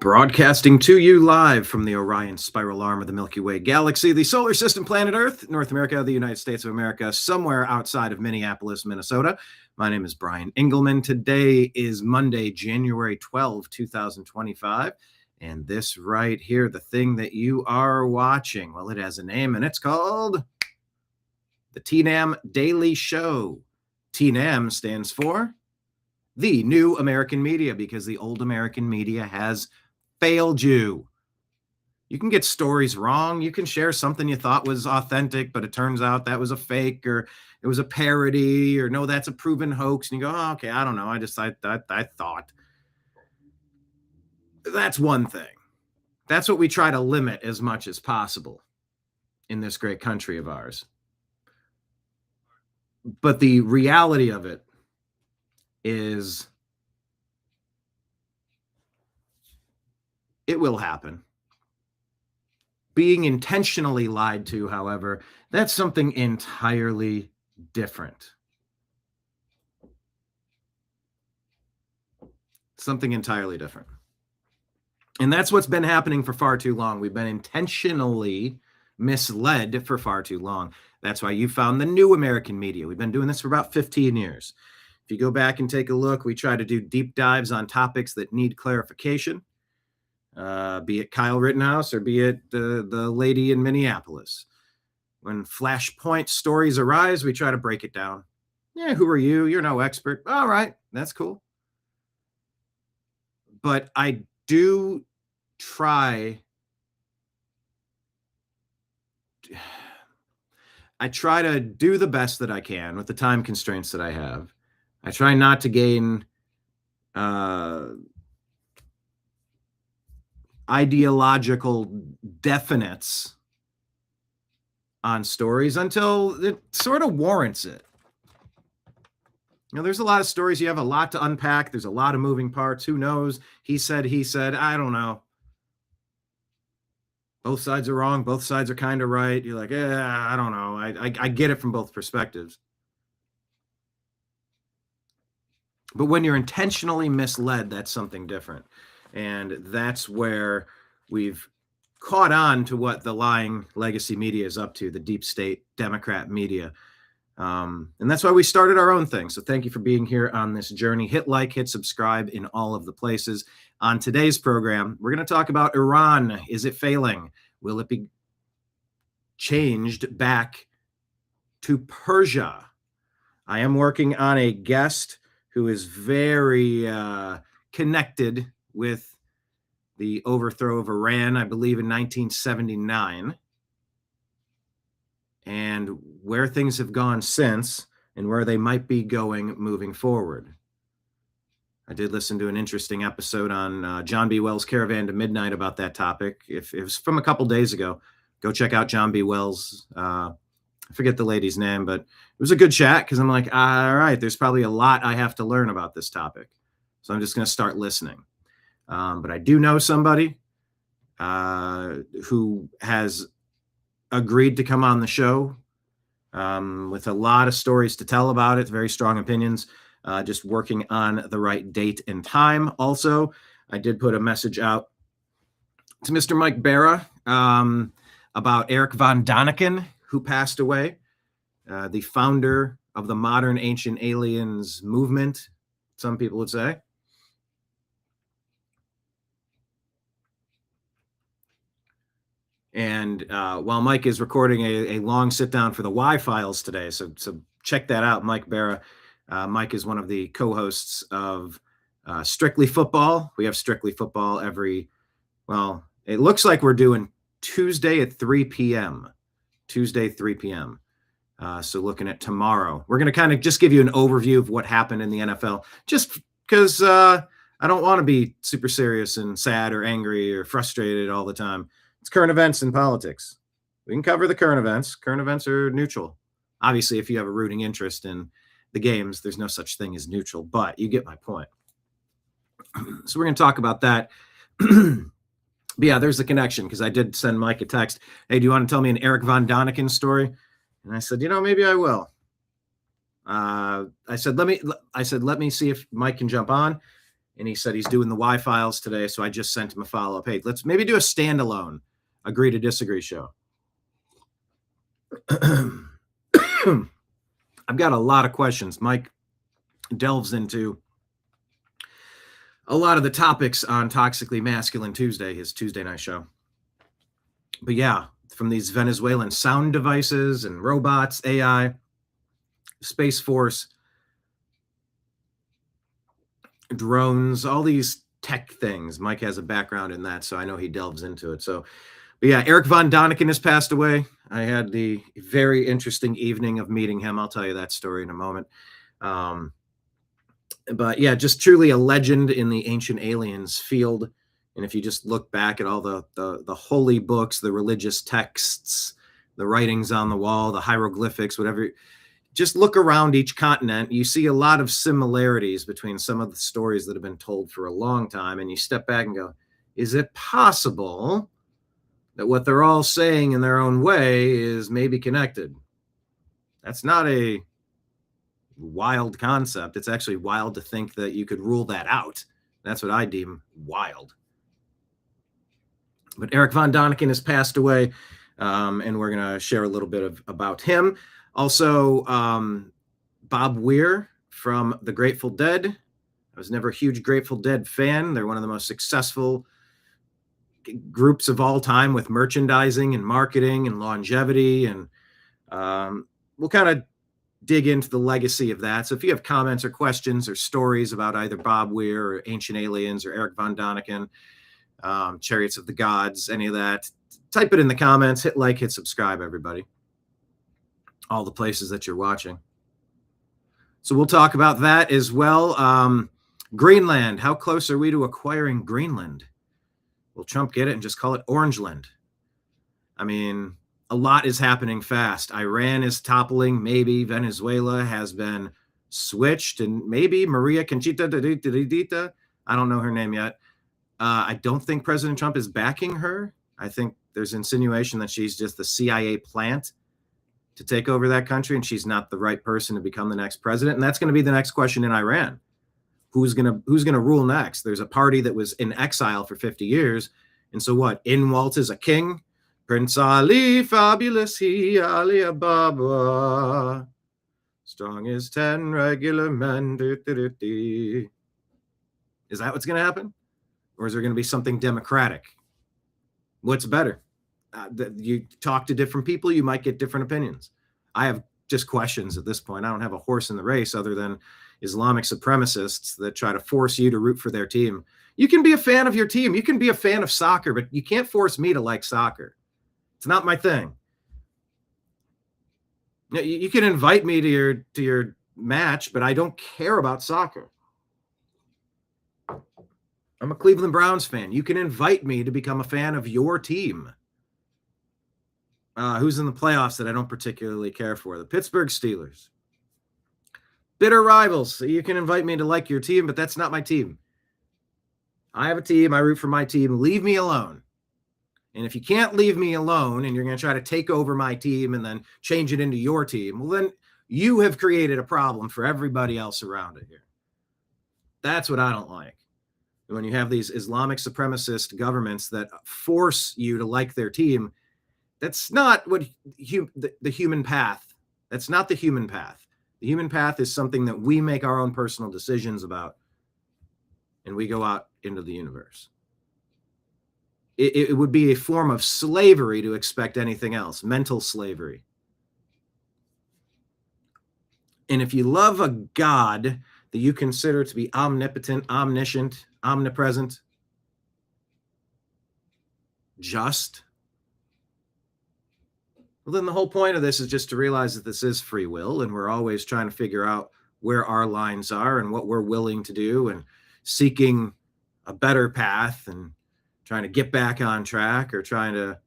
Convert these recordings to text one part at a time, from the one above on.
Broadcasting to you live from the Orion spiral arm of the Milky Way galaxy, the solar system, planet Earth, North America, the United States of America, somewhere outside of Minneapolis, Minnesota. My name is Brian Engelman. Today is Monday, January 12, 2025. And this right here, the thing that you are watching, well, it has a name and it's called the TNAM Daily Show. TNAM stands for the New American Media, because the old American media has failed you. You can get stories wrong. You can share something you thought was authentic, but it turns out that was a fake, or it was a parody, or no, that's a proven hoax. And you go, oh, okay, I don't know. I thought. That's one thing. That's what we try to limit as much as possible in this great country of ours. But the reality of it is it will happen. Being intentionally lied to, however, that's something entirely different. Something entirely different. And that's what's been happening for far too long. We've been intentionally misled for far too long. That's why you found the New American Media. We've been doing this for about 15 years. If you go back and take a look, we try to do deep dives on topics that need clarification. Be it Kyle Rittenhouse or be it the lady in Minneapolis. When flashpoint stories arise, we try to break it down. Yeah, who are you? You're no expert. All right, that's cool. But I do try. I try to do the best that I can with the time constraints that I have. I try not to gain ideological definites on stories until it sort of warrants it. You know, there's a lot of stories. You have a lot to unpack. There's a lot of moving parts. Who knows? He said, I don't know. Both sides are wrong. Both sides are kind of right. You're like, I don't know. I get it from both perspectives. But when you're intentionally misled, that's something different. And that's where we've caught on to what the lying legacy media is up to, the deep state Democrat media. And that's why we started our own thing. So thank you for being here on this journey. Hit like, hit subscribe in all of the places. On today's program, we're going to talk about Iran. Is it failing? Will it be changed back to Persia? I am working on a guest who is very connected with the overthrow of Iran, I believe in 1979, and where things have gone since and where they might be going moving forward. I did listen to an interesting episode on John B. Wells' Caravan to Midnight about that topic. If it was from a couple days ago, go check out John B. Wells. I forget the lady's name, but it was a good chat because I'm like, all right, there's probably a lot I have to learn about this topic. So I'm just going to start listening. But I do know somebody who has agreed to come on the show with a lot of stories to tell about it, very strong opinions, just working on the right date and time. Also, I did put a message out to Mr. Mike Barra about Erich Von Daniken, who passed away, the founder of the modern ancient aliens movement, some people would say. And while Mike is recording a long sit down for the Y Files today, so check that out, Mike Barra. Mike is one of the co-hosts of Strictly Football. We have Strictly Football it looks like we're doing Tuesday at 3 p.m. Tuesday, 3 p.m. So looking at tomorrow, we're going to kind of just give you an overview of what happened in the NFL, just because I don't want to be super serious and sad or angry or frustrated all the time. It's current events and politics. We can cover the current events. Current events are neutral. Obviously, if you have a rooting interest in the games, there's no such thing as neutral, but you get my point. So we're going to talk about that. But yeah, there's the connection, because I did send Mike a text. Hey, do you want to tell me an Erich Von Daniken story? And I said, maybe I will. I said, let me see if Mike can jump on. and he said he's doing the Y Files today. So I just sent him a follow-up. Hey, let's maybe do a standalone agree to disagree show. I've got a lot of questions. Mike delves into a lot of the topics on Toxically Masculine Tuesday, his Tuesday night show. But yeah, from these Venezuelan sound devices and robots, AI, Space Force, drones, all these tech things. Mike has a background in that, so I know he delves into it. So, but yeah, Erich Von Daniken has passed away. I had the very interesting evening of meeting him. I'll tell you that story in a moment. But yeah, just truly a legend in the ancient aliens field. And if you just look back at all the holy books, the religious texts, the writings on the wall, the hieroglyphics, whatever, just look around each continent. You see a lot of similarities between some of the stories that have been told for a long time. And you step back and go, is it possible that what they're all saying in their own way is maybe connected? That's not a wild concept. It's actually wild to think that you could rule that out. That's what I deem wild. But Erich Von Daniken has passed away, and we're going to share a little bit about him. Also, Bob Weir from the Grateful Dead. I was never a huge Grateful Dead fan. They're one of the most successful groups of all time with merchandising and marketing and longevity. And we'll kind of dig into the legacy of that. So if you have comments or questions or stories about either Bob Weir or Ancient Aliens or Erich Von Daniken, Chariots of the Gods, any of that, type it in the comments, hit like, hit subscribe, everybody. All the places that you're watching. So we'll talk about that as well. Greenland, how close are we to acquiring Greenland? Will Trump get it and just call it OrangeLand? I mean, a lot is happening fast. Iran is toppling. Maybe Venezuela has been switched, and maybe Maria Conchita, I don't know her name yet. I don't think President Trump is backing her. I think there's insinuation that she's just the CIA plant to take over that country, and she's not the right person to become the next president. And that's going to be the next question in Iran. Who's gonna rule next? There's a party that was in exile for 50 years. And so what? In waltzes a king, Prince Ali, fabulous he, Ali Ababa, strong as 10 regular men. Is that what's going to happen? Or is there going to be something democratic? What's better? You talk to different people, you might get different opinions. I have just questions at this point. I don't have a horse in the race other than Islamic supremacists that try to force you to root for their team. You can be a fan of your team. You can be a fan of soccer, but you can't force me to like soccer. It's not my thing. You can invite me to your match, but I don't care about soccer. I'm a Cleveland Browns fan. You can invite me to become a fan of your team. Who's in the playoffs that I don't particularly care for? The Pittsburgh Steelers. Bitter rivals. You can invite me to like your team, but that's not my team. I have a team. I root for my team. Leave me alone. And if you can't leave me alone and you're going to try to take over my team and then change it into your team, well, then you have created a problem for everybody else around it here. That's what I don't like. When you have these Islamic supremacist governments that force you to like their team, that's not what the human path. That's not the human path. The human path is something that we make our own personal decisions about, and we go out into the universe. It would be a form of slavery to expect anything else, mental slavery. And if you love a God that you consider to be omnipotent, omniscient, omnipresent, just, well, then the whole point of this is just to realize that this is free will, and we're always trying to figure out where our lines are and what we're willing to do, and seeking a better path and trying to get back on track, or trying to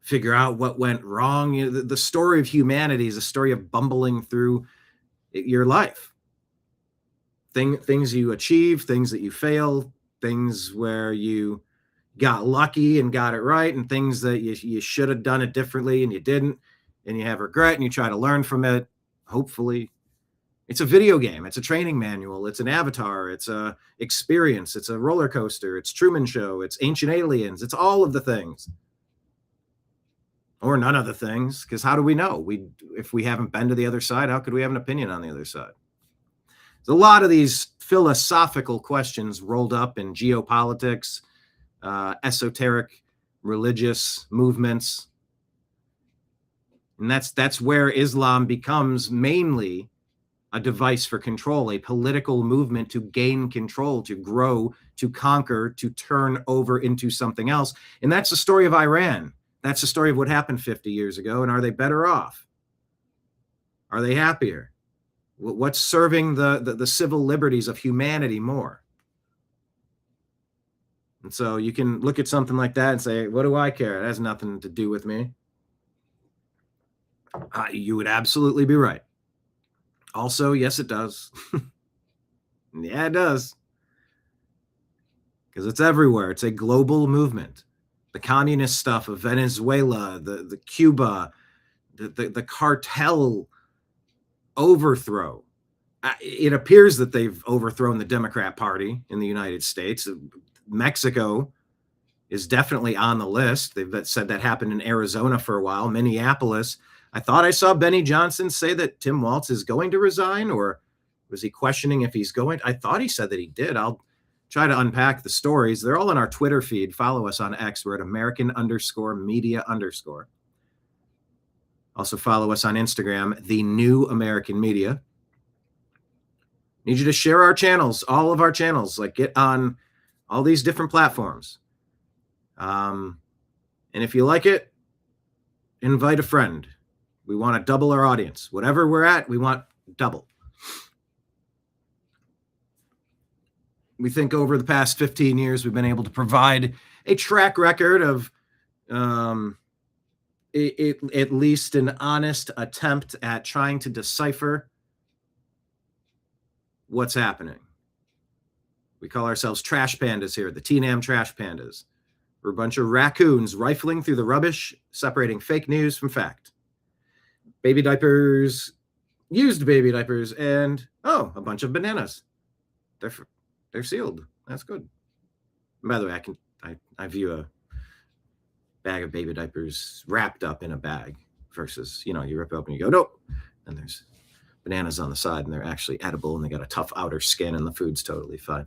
figure out what went wrong. You know, the story of humanity is a story of bumbling through your life. Things you achieve, things that you fail, things where you got lucky and got it right, and things that you should have done it differently and you didn't, and you have regret and you try to learn from it, hopefully. It's a video game. It's a training manual. It's an avatar. It's a experience. It's a roller coaster. It's Truman Show. It's Ancient Aliens. It's all of the things. Or none of the things, because how do we know? If we haven't been to the other side, how could we have an opinion on the other side? There's a lot of these philosophical questions rolled up in geopolitics, esoteric religious movements. And that's where Islam becomes mainly a device for control, a political movement to gain control, to grow, to conquer, to turn over into something else. And that's the story of Iran. That's the story of what happened 50 years ago. And are they better off? Are they happier? What's serving the civil liberties of humanity more? And so you can look at something like that and say, what do I care? It has nothing to do with me. You would absolutely be right. Also, yes, it does. Yeah, it does. Because it's everywhere. It's a global movement. The communist stuff of Venezuela, the Cuba, the cartel overthrow. It appears that they've overthrown the Democrat Party in the United States. Mexico is definitely on the list. They've said that happened in Arizona for a while. Minneapolis. I thought I saw Benny Johnson say that Tim Walz is going to resign, or was he questioning if he's going? I thought he said that he did. I'll try to unpack the stories. They're all in our Twitter feed. Follow us on X. We're at American_media_. Also follow us on Instagram, The New American Media. Need you to share our channels, all of our channels, like get on all these different platforms. And if you like it, invite a friend. We want to double our audience. Whatever we're at, we want double. We think over the past 15 years, we've been able to provide a track record of at least an honest attempt at trying to decipher what's happening. We call ourselves trash pandas here, the TNAM trash pandas. We're a bunch of raccoons rifling through the rubbish, separating fake news from fact. Baby diapers, used baby diapers, and a bunch of bananas. They're sealed. That's good. And by the way, I view a bag of baby diapers wrapped up in a bag versus, you rip it open and you go, nope. And there's bananas on the side and they're actually edible and they got a tough outer skin and the food's totally fine.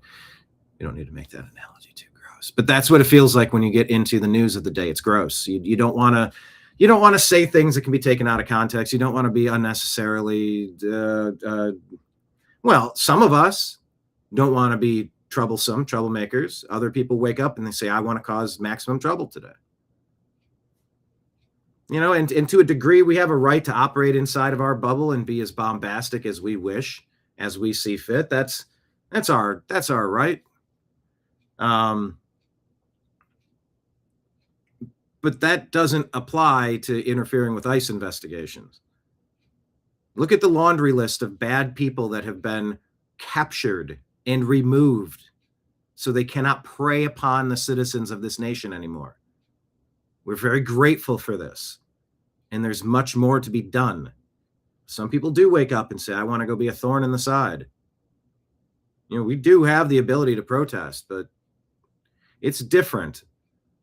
You don't need to make that analogy too gross. But that's what it feels like when you get into the news of the day. It's gross. You don't want to say things that can be taken out of context. You don't want to be unnecessarily, some of us don't want to be troublemakers. Other people wake up and they say, I want to cause maximum trouble today. And to a degree, we have a right to operate inside of our bubble and be as bombastic as we wish, as we see fit. That's our right. But that doesn't apply to interfering with ICE investigations. Look at the laundry list of bad people that have been captured and removed so they cannot prey upon the citizens of this nation anymore. We're very grateful for this. And there's much more to be done. Some people do wake up and say, I want to go be a thorn in the side. We do have the ability to protest, but it's different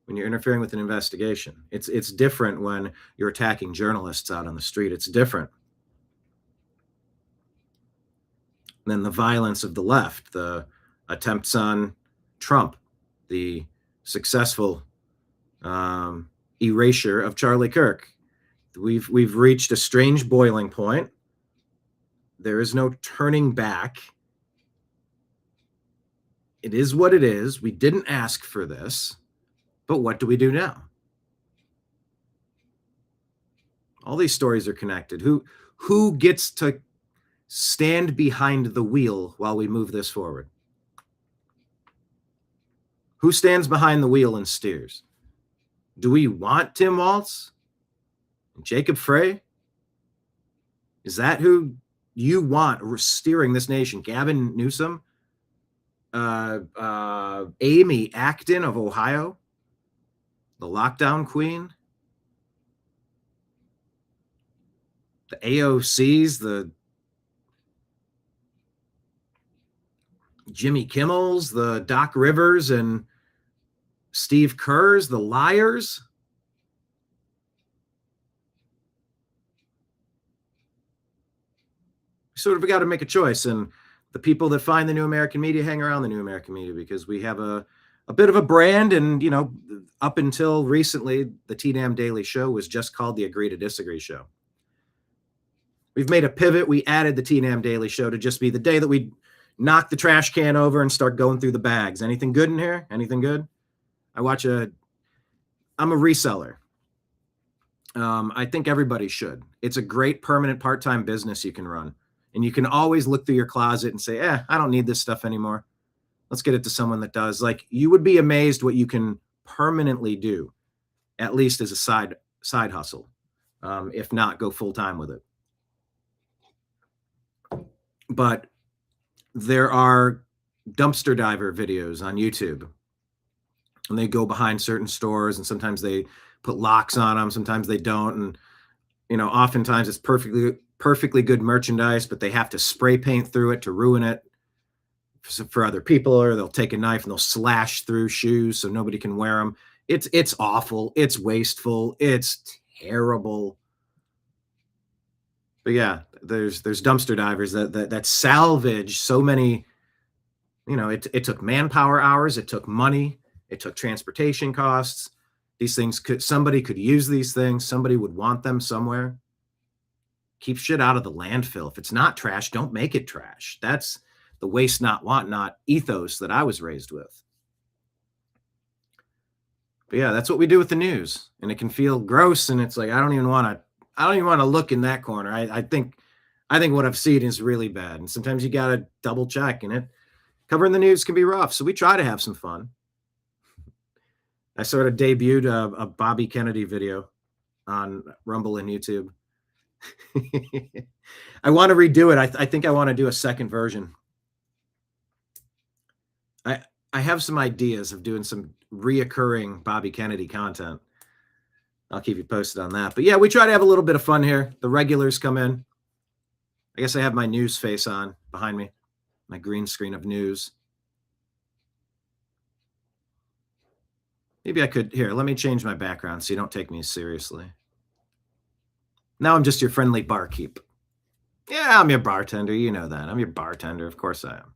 when you're interfering with an investigation. It's different when you're attacking journalists out on the street. It's different than the violence of the left, the attempts on Trump, the successful erasure of Charlie Kirk. We've reached a strange boiling point. There is no turning back. It is what it is. We didn't ask for this, but what do we do now? All these stories are connected. Who gets to stand behind the wheel while we move this forward? Who stands behind the wheel and steers? Do we want Tim Walz? Jacob Frey? Is that who you want steering this nation? Gavin Newsom? Amy Acton of Ohio? The lockdown queen? The AOCs, the Jimmy Kimmel's, the Doc Rivers and Steve Kerr's, the liars. Sort of got to make a choice, and the people that find the New American Media hang around the New American Media because we have a bit of a brand. And, you know, up until recently, the TDAM Daily Show was just called the Agree to Disagree Show. We've made a pivot. We added the TDAM Daily Show to just be the day that we knock the trash can over and start going through the bags. Anything good in here? Anything good? I'm a reseller. I think everybody should. It's a great permanent part-time business you can run. And you can always look through your closet and say, I don't need this stuff anymore. Let's get it to someone that does. Like, you would be amazed what you can permanently do, at least as a side hustle. If not, go full-time with it. But there are dumpster diver videos on YouTube, and they go behind certain stores, and sometimes they put locks on them, sometimes they don't. And, you know, oftentimes it's perfectly good merchandise, but they have to spray paint through it to ruin it for other people, or they'll take a knife and they'll slash through shoes so nobody can wear them. It's awful. It's wasteful. It's terrible. But yeah, there's dumpster divers that salvage so many. You know, it took manpower hours, it took money, it took transportation costs. These things somebody could use these things. Somebody would want them somewhere. Keep shit out of the landfill. If it's not trash, don't make it trash. That's the waste not, want not ethos that I was raised with. But yeah, that's what we do with the news. And it can feel gross, and it's like I don't even want to look in that corner. I think what I've seen is really bad. And sometimes you gotta double check, and it covering the news can be rough. So we try to have some fun. I sort of debuted a Bobby Kennedy video on Rumble and YouTube. I want to redo it. I think I want to do a second version. I have some ideas of doing some reoccurring Bobby Kennedy content. I'll keep you posted on that. But yeah, we try to have a little bit of fun here. The regulars come in. I guess I have my news face on behind me, my green screen of news. Maybe I could, here, let me change my background so you don't take me seriously. Now I'm just your friendly barkeep. Yeah, I'm your bartender. You know that. I'm your bartender. Of course I am.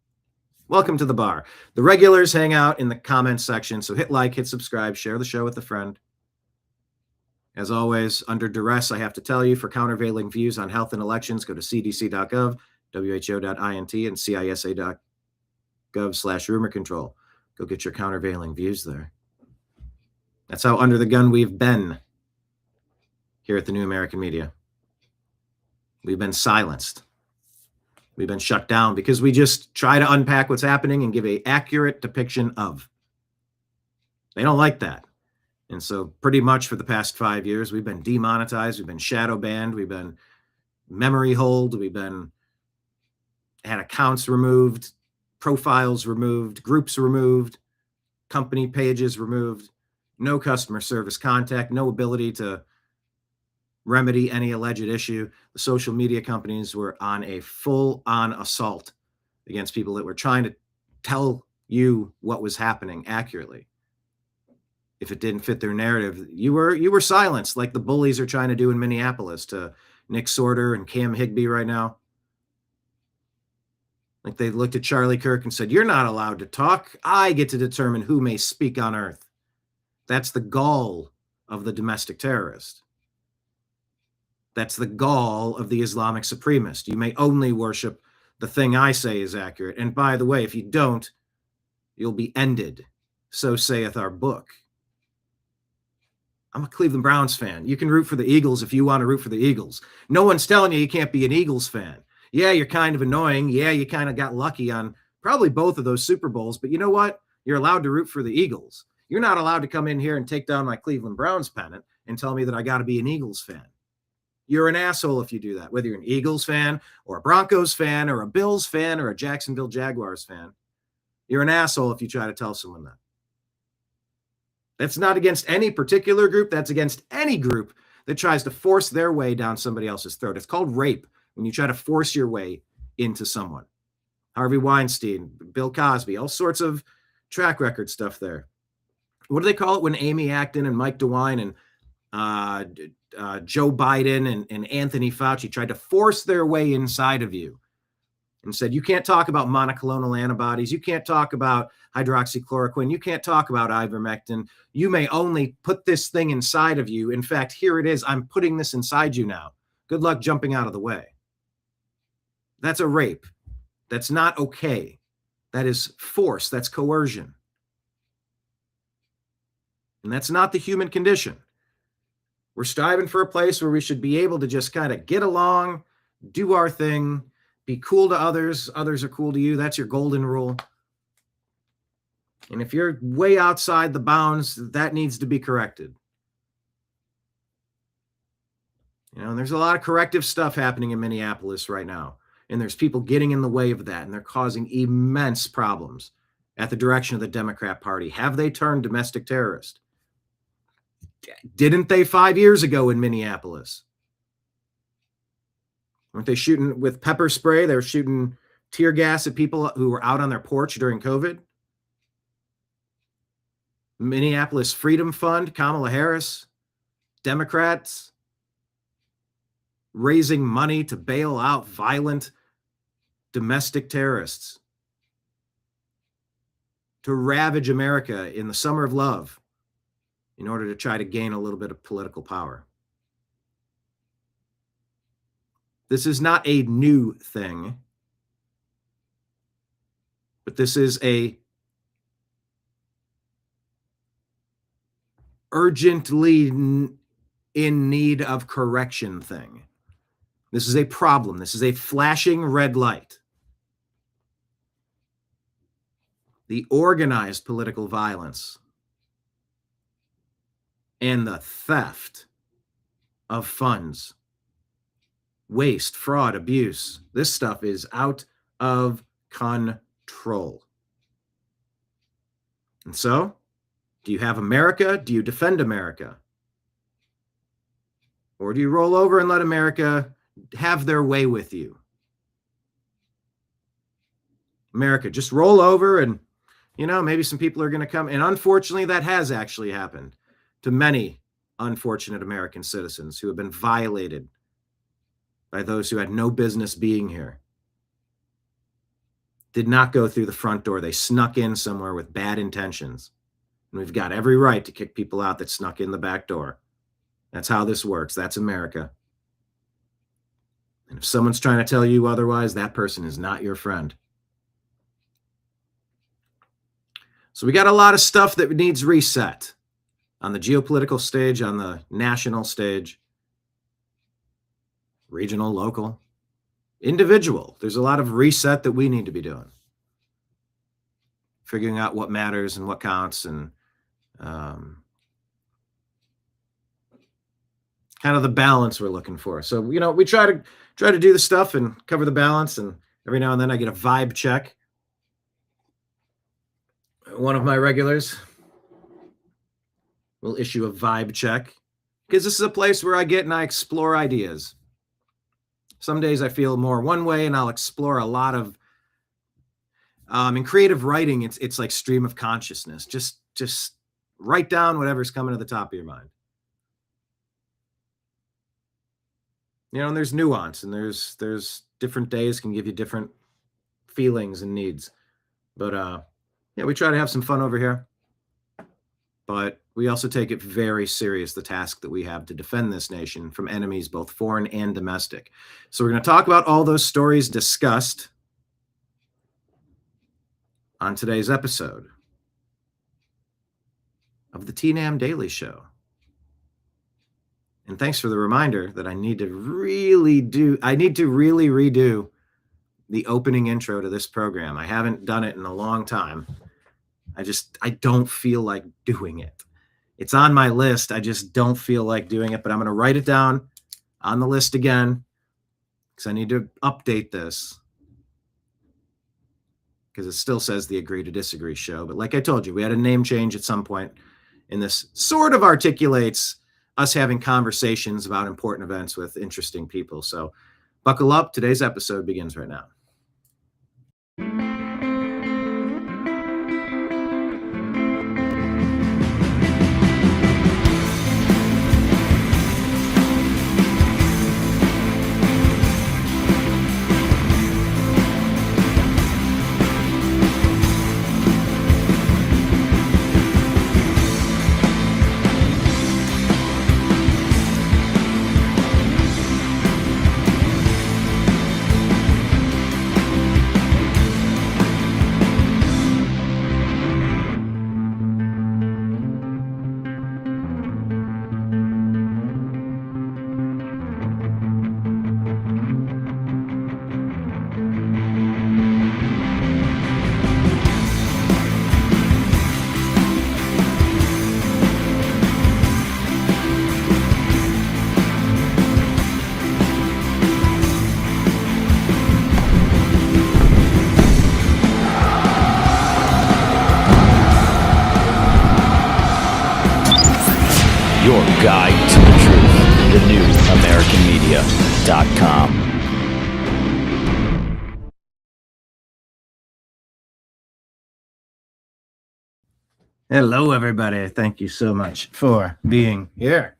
Welcome to the bar. The regulars hang out in the comments section. So hit like, hit subscribe, share the show with a friend. As always, under duress, I have to tell you, for countervailing views on health and elections, go to cdc.gov, who.int, and cisa.gov/rumor control. Go get your countervailing views there. That's how under the gun we've been here at the New American Media. We've been silenced. We've been shut down because we just try to unpack what's happening and give an accurate depiction of. They don't like that. And so pretty much for the past 5 years, we've been demonetized. We've been shadow banned. We've been memory holed. We've been had accounts removed, profiles removed, groups removed, company pages removed, no customer service contact, no ability to remedy any alleged issue. The social media companies were on a full-on assault against people that were trying to tell you what was happening accurately. If it didn't fit their narrative, you were silenced, like the bullies are trying to do in Minneapolis to Nick Sorter and Cam Higbee right now. Like they looked at Charlie Kirk and said, "You're not allowed to talk. I get to determine who may speak on earth." That's the gall of the domestic terrorist. That's the gall of the Islamic supremacist. You may only worship the thing I say is accurate. And by the way, if you don't, you'll be ended. So saith our book. I'm a Cleveland Browns fan. You can root for the Eagles if you want to root for the Eagles. No one's telling you can't be an Eagles fan. Yeah, you're kind of annoying. Yeah, you kind of got lucky on probably both of those Super Bowls. But you know what? You're allowed to root for the Eagles. You're not allowed to come in here and take down my Cleveland Browns pennant and tell me that I got to be an Eagles fan. You're an asshole if you do that, whether you're an Eagles fan or a Broncos fan or a Bills fan or a Jacksonville Jaguars fan. You're an asshole if you try to tell someone that. That's not against any particular group. That's against any group that tries to force their way down somebody else's throat. It's called rape when you try to force your way into someone. Harvey Weinstein, Bill Cosby, all sorts of track record stuff there. What do they call it when Amy Acton and Mike DeWine and Joe Biden and Anthony Fauci tried to force their way inside of you and said, you can't talk about monoclonal antibodies. You can't talk about hydroxychloroquine. You can't talk about ivermectin. You may only put this thing inside of you. In fact, here it is. I'm putting this inside you now. Good luck jumping out of the way. That's a rape. That's not okay. That is force. That's coercion. And that's not the human condition. We're striving for a place where we should be able to just kind of get along, do our thing, be cool to others. Others are cool to you. That's your golden rule. And if you're way outside the bounds, that needs to be corrected. You know, and there's a lot of corrective stuff happening in Minneapolis right now. And there's people getting in the way of that, and they're causing immense problems at the direction of the Democrat Party. Have they turned domestic terrorist? Didn't they 5 years ago in Minneapolis? Weren't they shooting with pepper spray? They were shooting tear gas at people who were out on their porch during COVID. Minneapolis Freedom Fund, Kamala Harris, Democrats raising money to bail out violent domestic terrorists, to ravage America in the summer of love in order to try to gain a little bit of political power. This is not a new thing, but this is a urgently in need of correction thing. This is a problem. This is a flashing red light. The organized political violence and the theft of funds, waste, fraud, abuse. This stuff is out of control. And so, do you have America? Do you defend America? Or do you roll over and let America have their way with you? America, just roll over and, you know, maybe some people are going to come. And unfortunately, that has actually happened to many unfortunate American citizens who have been violated by those who had no business being here. Did not go through the front door. They snuck in somewhere with bad intentions. And we've got every right to kick people out that snuck in the back door. That's how this works. That's America. And if someone's trying to tell you otherwise, that person is not your friend. So we got a lot of stuff that needs reset on the geopolitical stage, on the national stage, regional, local, individual. There's a lot of reset that we need to be doing. Figuring out what matters and what counts, and kind of the balance we're looking for. So, you know, we try to do the stuff and cover the balance, and every now and then I get a vibe check. One of my regulars will issue a vibe check, because this is a place where I get and I explore ideas. Some days I feel more one way, and I'll explore a lot of in creative writing. It's like stream of consciousness. Just write down whatever's coming to the top of your mind. You know, and there's nuance, and there's different days can give you different feelings and needs. But yeah, we try to have some fun over here. But we also take it very serious, the task that we have to defend this nation from enemies, both foreign and domestic. So we're going to talk about all those stories discussed on today's episode of the TNAM Daily Show. And thanks for the reminder that I need to really redo the opening intro to this program. I haven't done it in a long time. I don't feel like doing it. It's on my list. I just don't feel like doing it, but I'm going to write it down on the list again, because I need to update this, because it still says the Agree to Disagree show. But like I told you, we had a name change at some point, and this sort of articulates us having conversations about important events with interesting people. So buckle up. Today's episode begins right now. guide to the truth. thenewamericanmedia.com. Hello, everybody. Thank you so much for being here.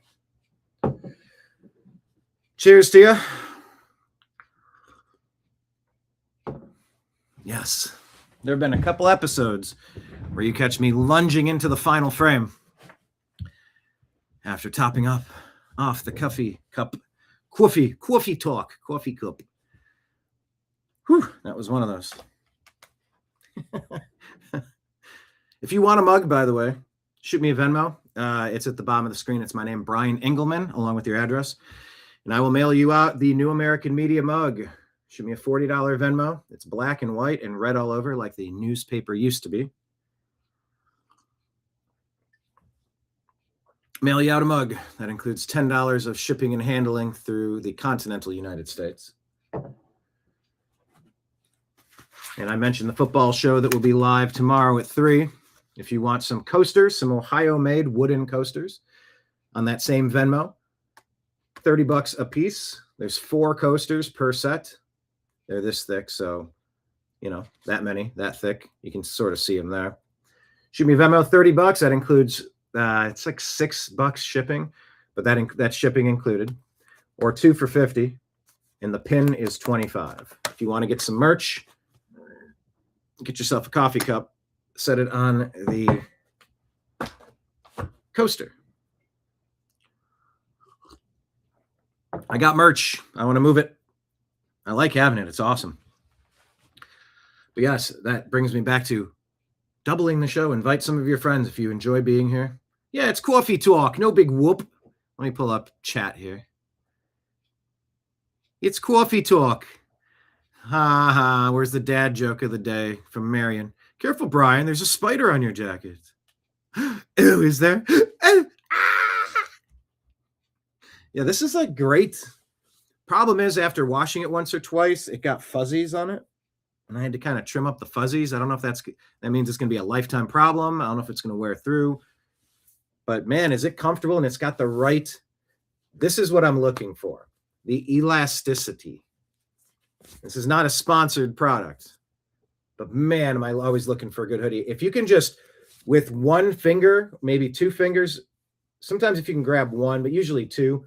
Cheers to you. Yes, there have been a couple episodes where you catch me lunging into the final frame after topping up off the coffee cup. Coffee talk. Coffee cup. Whew, that was one of those. If you want a mug, by the way, shoot me a Venmo. It's at the bottom of the screen. It's my name, Brian Engelman, along with your address. And I will mail you out the New American Media mug. Shoot me a $40 Venmo. It's black and white and red all over like the newspaper used to be. Mail you out a mug. That includes $10 of shipping and handling through the continental United States. And I mentioned the football show that will be live tomorrow at 3. If you want some coasters, some Ohio-made wooden coasters on that same Venmo, $30 a piece. There's 4 coasters per set. They're this thick, so, you know, that thick. You can sort of see them there. Shoot me Venmo, $30. That includes, it's like $6 shipping, but that's shipping included. Or 2 for $50, and the pin is $25. If you want to get some merch, get yourself a coffee cup. Set it on the coaster. I got merch. I want to move it. I like having it. It's awesome. But yes, that brings me back to doubling the show. Invite some of your friends if you enjoy being here. Yeah, it's coffee talk. No big whoop. Let me pull up chat here. It's coffee talk. Ha ha. Where's the dad joke of the day from Marion? Careful, Brian. There's a spider on your jacket. Oh, is there? Yeah, this is like great. Problem is, after washing it once or twice, it got fuzzies on it. And I had to kind of trim up the fuzzies. I don't know if that means it's going to be a lifetime problem. I don't know if it's going to wear through. But man, is it comfortable? And it's got the right. This is what I'm looking for. The elasticity. This is not a sponsored product. But man, am I always looking for a good hoodie. If you can just, with one finger, maybe 2 fingers, sometimes if you can grab one, but usually 2,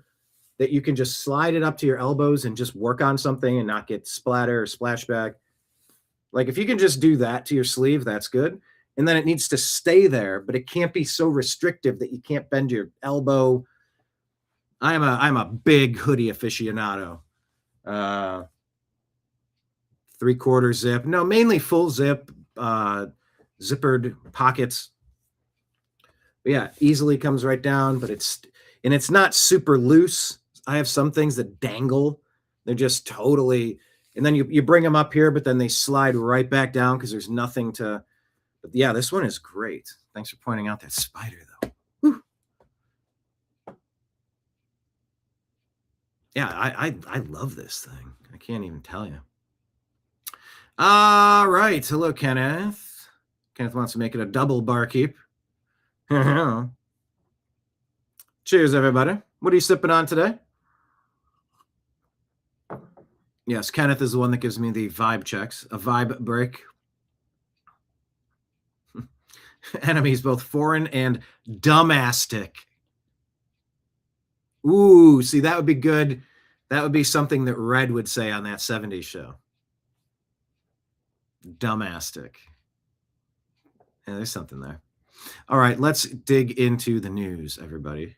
that you can just slide it up to your elbows and just work on something and not get splatter or splashback. Like if you can just do that to your sleeve, that's good. And then it needs to stay there, but it can't be so restrictive that you can't bend your elbow. I'm a big hoodie aficionado. 3/4 zip. No, mainly full zip, zippered pockets. But yeah, easily comes right down, but it's not super loose. I have some things that dangle. They're just totally, and then you bring them up here, but then they slide right back down because there's nothing to, but yeah, this one is great. Thanks for pointing out that spider though. Whew. Yeah, I love this thing. I can't even tell you. All right. Hello, Kenneth. Kenneth wants to make it a double barkeep. Cheers, everybody. What are you sipping on today? Yes, Kenneth is the one that gives me the vibe checks. A vibe break. Enemies, both foreign and dumbastic. Ooh, see, that would be good. That would be something that Red would say on that 70s show. Dumbastic. Yeah, there's something there. All right, let's dig into the news, everybody.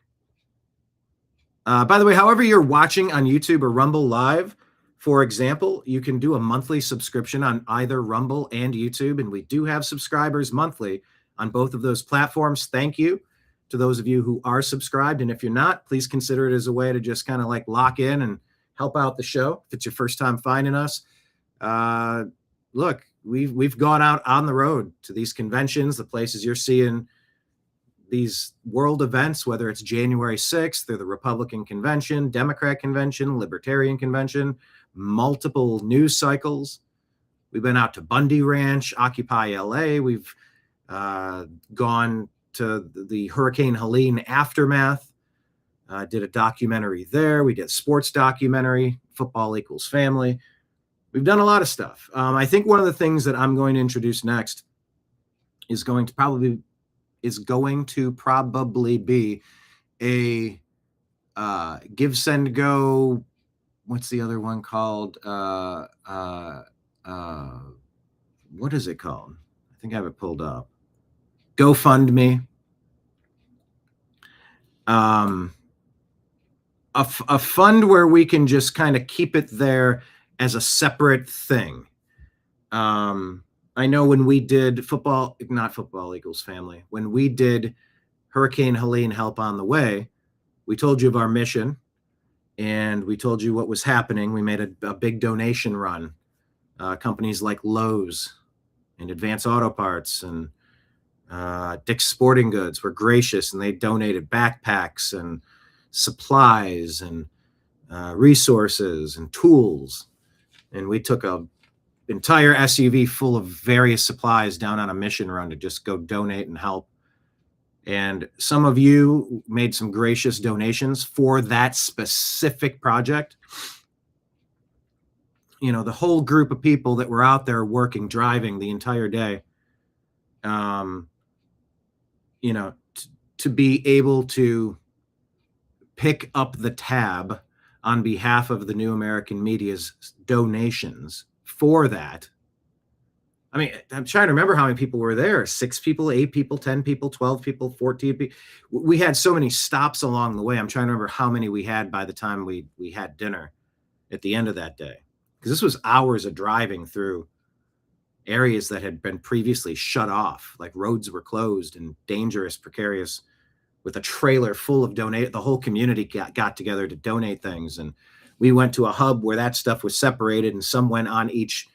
By the way, however you're watching on YouTube or Rumble Live, for example, you can do a monthly subscription on either Rumble and YouTube, and we do have subscribers monthly on both of those platforms. Thank you to those of you who are subscribed, and if you're not, please consider it as a way to just kind of like lock in and help out the show. If it's your first time finding us, look, we've gone out on the road to these conventions, the places you're seeing these world events, whether it's January 6th or the Republican convention, Democrat convention, Libertarian convention, multiple news cycles. We've been out to Bundy Ranch, Occupy LA. We've gone to the Hurricane Helene aftermath. Did a documentary there. We did sports documentary, Football Equals Family. We've done a lot of stuff. I think one of the things that I'm going to introduce next is going to probably be a give, send, go. What's the other one called? What is it called? I think I have it pulled up. GoFundMe. A fund where we can just kind of keep it there as a separate thing. I know when we did not Football Equals Family, when we did Hurricane Helene Help on the Way, we told you of our mission and we told you what was happening. We made a big donation run. Companies like Lowe's and Advance Auto Parts and Dick's Sporting Goods were gracious, and they donated backpacks and supplies and resources and tools. And we took a entire SUV full of various supplies down on a mission run to just go donate and help. And some of you made some gracious donations for that specific project. You know, the whole group of people that were out there working, driving the entire day, you know, to be able to pick up the tab on behalf of the New American Media's donations for that. I mean, I'm trying to remember how many people were there. 6 people, 8 people, 10 people, 12 people, 14 people. We had so many stops along the way. I'm trying to remember how many we had by the time we had dinner at the end of that day. Because this was hours of driving through areas that had been previously shut off, like roads were closed and dangerous, precarious, with a trailer full of the whole community got together to donate things. And we went to a hub where that stuff was separated, and some went on each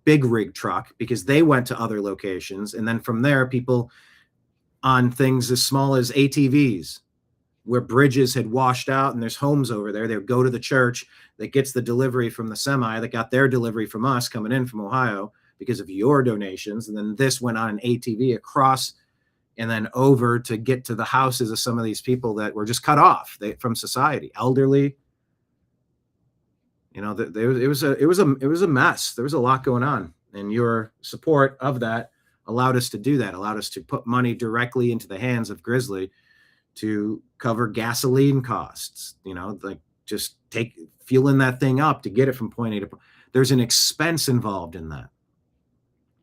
big rig truck because they went to other locations. And then from there, people on things as small as ATVs, where bridges had washed out and there's homes over there. They would go to the church that gets the delivery from the semi that got their delivery from us coming in from Ohio because of your donations. And then this went on an ATV across and then over to get to the houses of some of these people that were just cut off from society, elderly. You know, it was a mess. There was a lot going on, and your support of that allowed us to do that, allowed us to put money directly into the hands of Grizzly to cover gasoline costs, you know, like just fueling that thing up to get it from point A to point. There's an expense involved in that.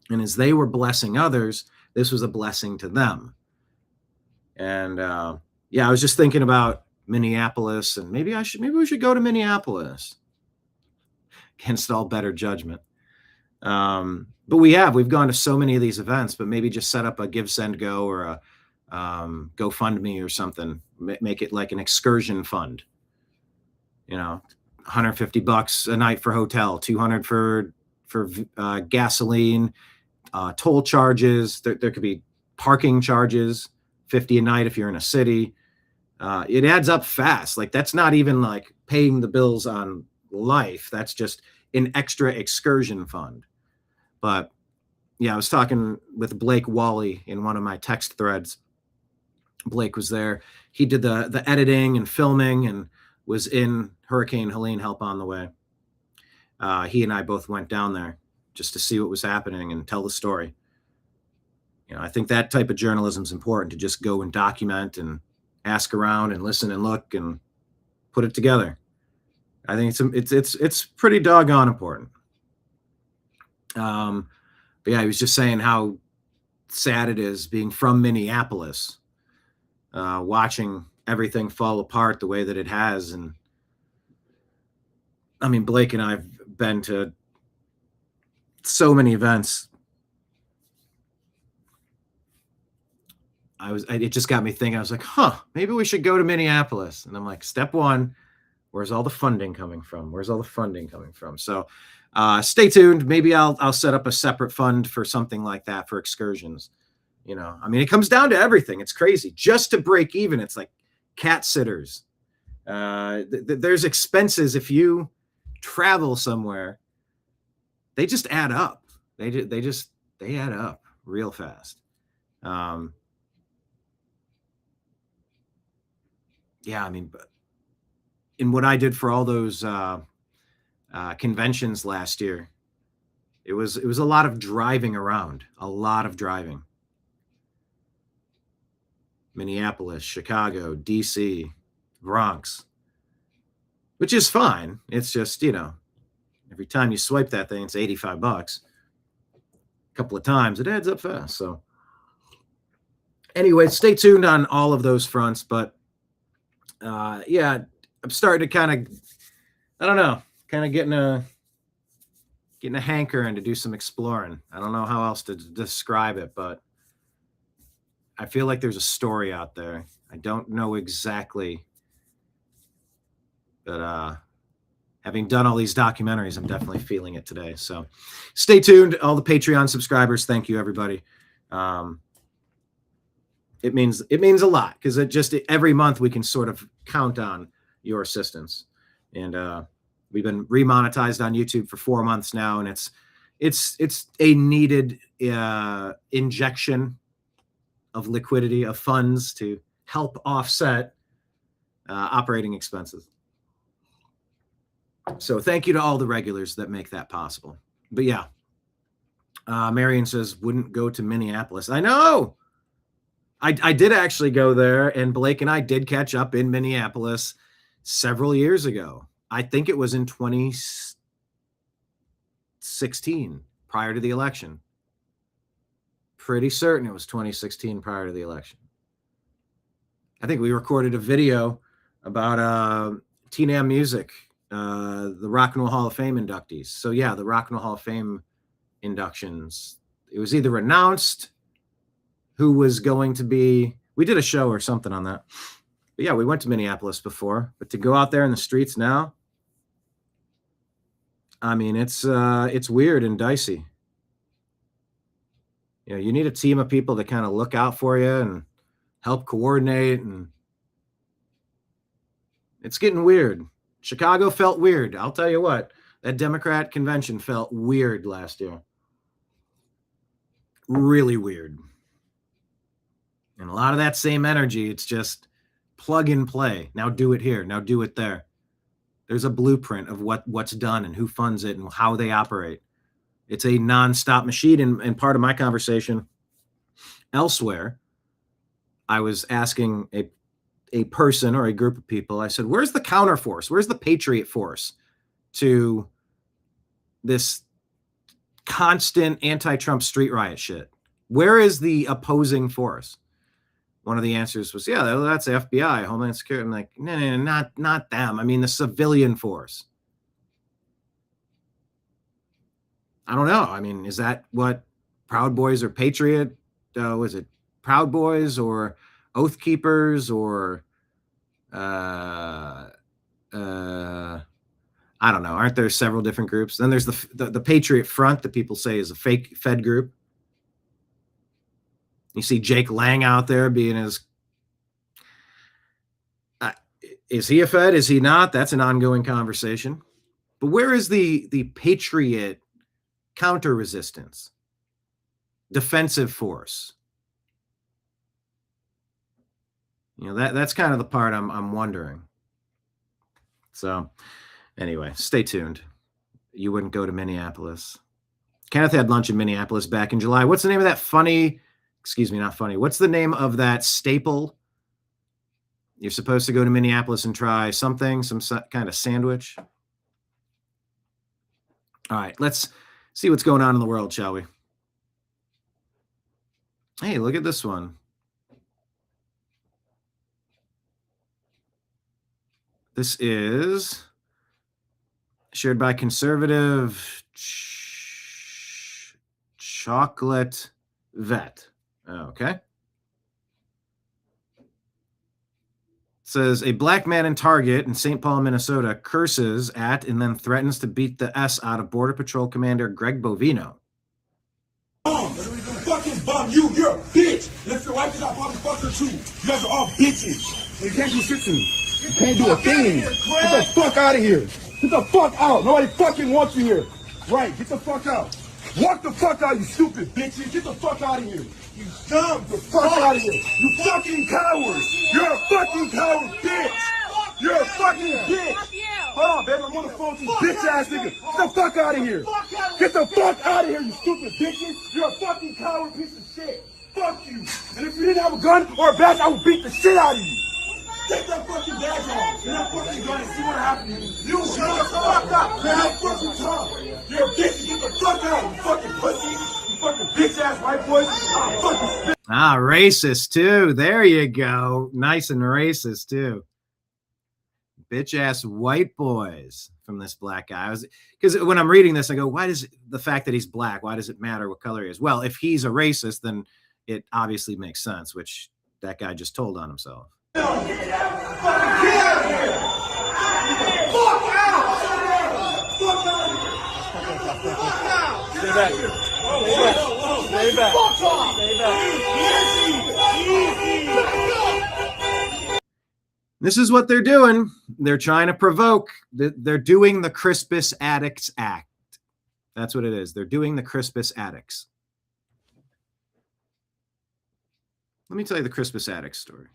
And as they were blessing others, this was a blessing to them. And yeah, I was just thinking about Minneapolis, and maybe we should go to Minneapolis against all better judgment. But we've gone to so many of these events, but maybe just set up a give, send, go, or a GoFundMe or something, make it like an excursion fund, you know, $150 a night for hotel, $200 for gasoline, toll charges. There could be parking charges, $50 a night if you're in a city. It adds up fast. Like, that's not even like paying the bills on life. That's just an extra excursion fund. But yeah, I was talking with Blake Wally in one of my text threads. Blake was there. He did the editing and filming and was in Hurricane Helene Help on the Way. He and I both went down there just to see what was happening and tell the story. You know, I think that type of journalism is important, to just go and document and ask around and listen and look and put it together. I think it's pretty doggone important. But yeah, he was just saying how sad it is being from Minneapolis, watching everything fall apart the way that it has. And I mean, Blake and I have been to so many events. It just got me thinking. I was like, maybe we should go to Minneapolis. And I'm like, step one, where's all the funding coming from? So stay tuned. Maybe I'll set up a separate fund for something like that, for excursions. You know, I mean, it comes down to everything. It's crazy. Just to break even, it's like cat sitters. There's expenses if you travel somewhere. They just add up. They add up real fast. yeah, I mean, in what I did for all those conventions last year, it was a lot of driving around, a lot of driving. Minneapolis, Chicago, DC, Bronx, which is fine. It's just, you know, every time you swipe that thing, it's $85. A couple of times, it adds up fast. So anyway, stay tuned on all of those fronts. But yeah, I'm starting to kind of, I don't know, kind of getting a hankering to do some exploring. I don't know how else to describe it, but I feel like there's a story out there. I don't know exactly, but having done all these documentaries, I'm definitely feeling it today. So stay tuned. All the Patreon subscribers, thank you, everybody. It means a lot, because it just every month we can sort of count on your assistance. And we've been remonetized on YouTube for 4 months now, and it's a needed injection of liquidity, of funds to help offset operating expenses. So thank you to all the regulars that make that possible. But yeah, Marion says, wouldn't go to Minneapolis. I know. I did actually go there, and Blake and I did catch up in Minneapolis several years ago. I think it was in 2016, prior to the election. Pretty certain it was 2016 prior to the election. I think we recorded a video about TNAM Music, the Rock and Roll Hall of Fame inductees. So yeah, the Rock and Roll Hall of Fame inductions. It was either announced who was going to be, we did a show or something on that. But yeah, we went to Minneapolis before, but to go out there in the streets now, I mean, it's weird and dicey. You know, you need a team of people to kind of look out for you and help coordinate, and it's getting weird. Chicago felt weird. I'll tell you what, that Democrat convention felt weird last year. Really weird. And a lot of that same energy, it's just plug and play. Now do it here. Now do it there. There's a blueprint of what's done and who funds it and how they operate. It's a nonstop machine. And part of my conversation elsewhere, I was asking a person or a group of people, I said, where's the counterforce? Where's the patriot force to this constant anti-Trump street riot shit? Where is the opposing force? One of the answers was, yeah, that's the FBI, Homeland Security. I'm like, no, not them. I mean, the civilian force. I don't know. I mean, is that what Proud Boys or Patriot? Was it Proud Boys or Oath Keepers or I don't know. Aren't there several different groups? Then there's the Patriot Front that people say is a fake Fed group. You see Jake Lang out there being as is he a Fed? Is he not? That's an ongoing conversation. But where is the Patriot counter resistance, defensive force? You know, that's kind of the part I'm wondering. So anyway, stay tuned. You wouldn't go to Minneapolis. Kenneth had lunch in Minneapolis back in July. What's the name of that not funny. What's the name of that staple? You're supposed to go to Minneapolis and try some kind of sandwich. All right, let's see what's going on in the world, shall we? Hey, look at this one. This is shared by conservative chocolate vet. Okay. It says a black man in Target in St. Paul, Minnesota curses at and then threatens to beat the S out of Border Patrol Commander Greg Bovino. Fucking bum, you're a bitch. And if your wife is not probably fuck her too. You guys are all bitches. You can't do shit to me. You can't do a thing. Get the fuck out of here. Get the fuck out. Nobody fucking wants you here. Right, get the fuck out. Walk the fuck out, you stupid bitches. Get the fuck out of here. You dumb. The fuck out of here. You fucking coward. You're a fucking coward, bitch. You're a fucking bitch. Hold on, baby. I'm on the phone with you bitch ass nigga. Get the fuck out of here. Get the fuck out of here, you stupid bitches. You're a fucking coward piece of shit. Fuck you. And if you didn't have a gun or a badge, I would beat the shit out of you. Take that fucking badge off. And that fucking gun and see what happens. You shut the fuck up. Man, I'm fucking tough. You're a bitch. Get the fuck out, you fucking pussy. You fucking bitch ass white boys. I'll fucking spit. Racist too. There you go. Nice and racist too. Bitch ass white boys from this black guy. Because when I'm reading this, I go, why does the fact that he's black, why does it matter what color he is? Well, if he's a racist, then it obviously makes sense, which that guy just told on himself. Get out of here! Fuck out! Fuck out! Fuck out! Stay back. Stay back. Fuck off! Stay back. Easy. This is what they're doing. They're trying to provoke. They're doing the Crispus Attucks Act. That's what it is. They're doing the Crispus Attucks. Let me tell you the Crispus Attucks story.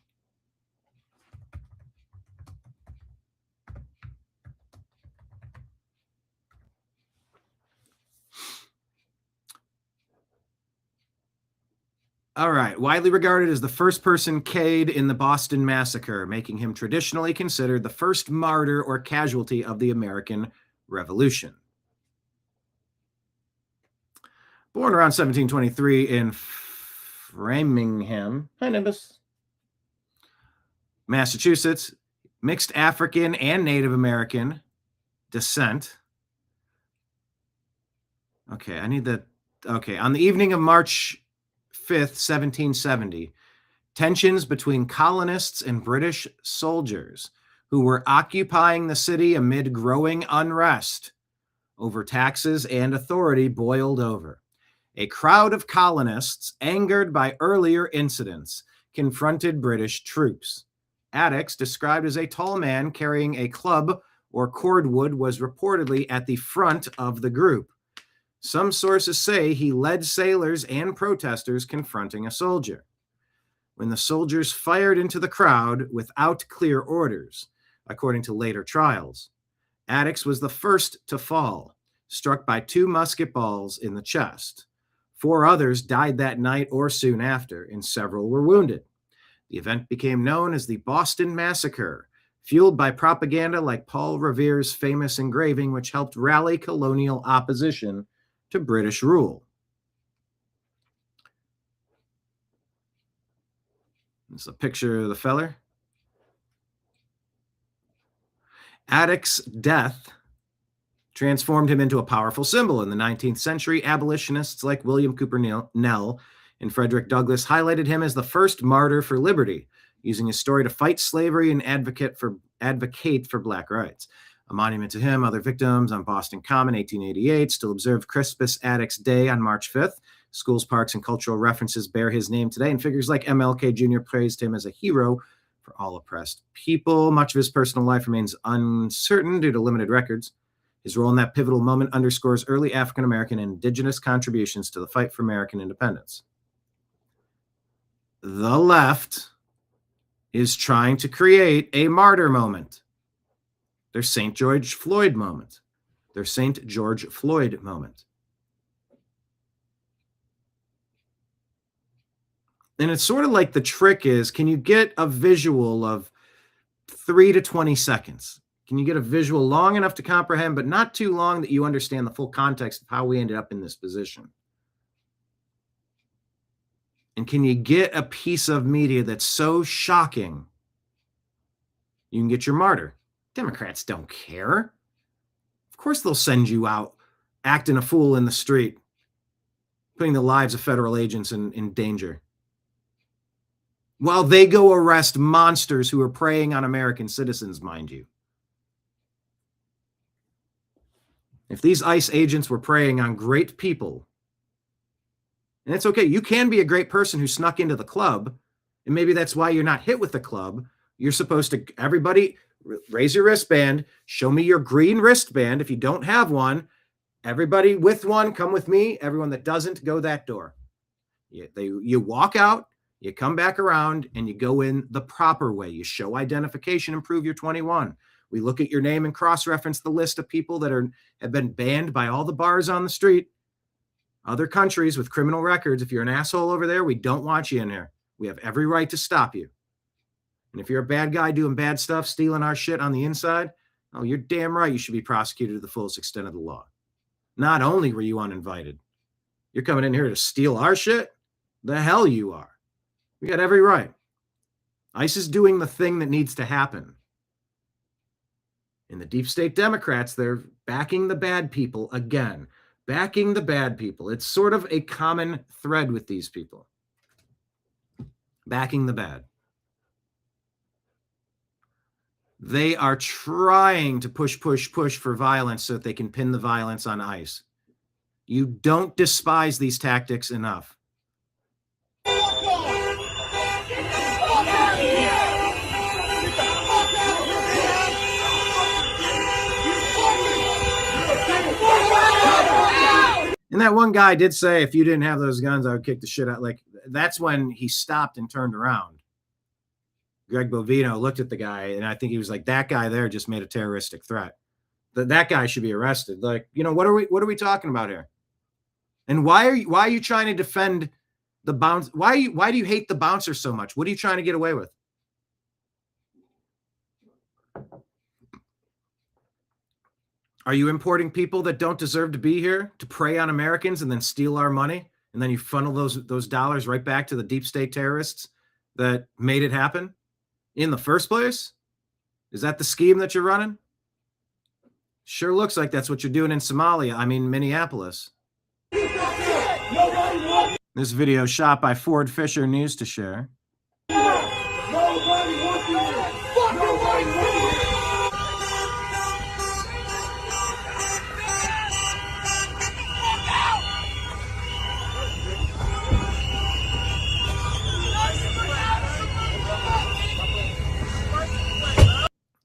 All right. Widely regarded as the first person killed in the Boston Massacre, making him traditionally considered the first martyr or casualty of the American Revolution. Born around 1723 in Framingham, Massachusetts, mixed African and Native American descent. Okay, I need that. Okay, on the evening of March 5th, 1770, tensions between colonists and British soldiers who were occupying the city amid growing unrest over taxes and authority boiled over. A crowd of colonists, angered by earlier incidents, confronted British troops. Attucks, described as a tall man carrying a club or cordwood, was reportedly at the front of the group. Some sources say he led sailors and protesters confronting a soldier. When the soldiers fired into the crowd without clear orders, according to later trials, Attucks was the first to fall, struck by 2 musket balls in the chest. 4 others died that night or soon after, and several were wounded. The event became known as the Boston Massacre, fueled by propaganda like Paul Revere's famous engraving, which helped rally colonial opposition to British rule. This is a picture of the feller. Attucks' death transformed him into a powerful symbol. In the 19th century, abolitionists like William Cooper Nell and Frederick Douglass highlighted him as the first martyr for liberty, using his story to fight slavery and advocate for black rights. A monument to him, other victims on Boston Common, 1888, still observe Crispus Attucks Day on March 5th. Schools, parks, and cultural references bear his name today, and figures like MLK Jr. praised him as a hero for all oppressed people. Much of his personal life remains uncertain due to limited records. His role in that pivotal moment underscores early African-American and indigenous contributions to the fight for American independence. The left is trying to create a martyr moment. Their St. George Floyd moment. Their St. George Floyd moment. And it's sort of like the trick is, can you get a visual of 3 to 20 seconds? Can you get a visual long enough to comprehend, but not too long that you understand the full context of how we ended up in this position? And can you get a piece of media that's so shocking, you can get your martyr? Democrats don't care. Of course they'll send you out acting a fool in the street, putting the lives of federal agents in danger, while they go arrest monsters who are preying on American citizens, mind you. If these ICE agents were preying on great people, and it's okay, you can be a great person who snuck into the club, and maybe that's why you're not hit with the club. You're supposed to, everybody, raise your wristband, show me your green wristband. If you don't have one, everybody with one, come with me. Everyone that doesn't, go that door. You walk out, you come back around, and you go in the proper way. You show identification and prove you're 21. We look at your name and cross-reference the list of people that have been banned by all the bars on the street. Other countries with criminal records. If you're an asshole over there, we don't want you in here. We have every right to stop you. And if you're a bad guy doing bad stuff, stealing our shit on the inside, oh, you're damn right you should be prosecuted to the fullest extent of the law. Not only were you uninvited, you're coming in here to steal our shit? The hell you are. We got every right. ICE is doing the thing that needs to happen. And the deep state Democrats, they're backing the bad people again. Backing the bad people. It's sort of a common thread with these people. Backing the bad. They are trying to push for violence so that they can pin the violence on ICE. You don't despise these tactics enough. And that one guy did say, if you didn't have those guns, I would kick the shit out. Like, that's when he stopped and turned around. Greg Bovino looked at the guy, and I think he was like, that guy there just made a terroristic threat. That guy should be arrested. Like, you know, what are we talking about here? And why are you trying to defend the bounce? Why do you hate the bouncer so much? What are you trying to get away with? Are you importing people that don't deserve to be here to prey on Americans and then steal our money? And then you funnel those dollars right back to the deep state terrorists that made it happen in the first place? Is that the scheme that you're running? Sure looks like that's what you're doing in Somalia. I mean, Minneapolis. This video shot by Ford Fisher News to Share.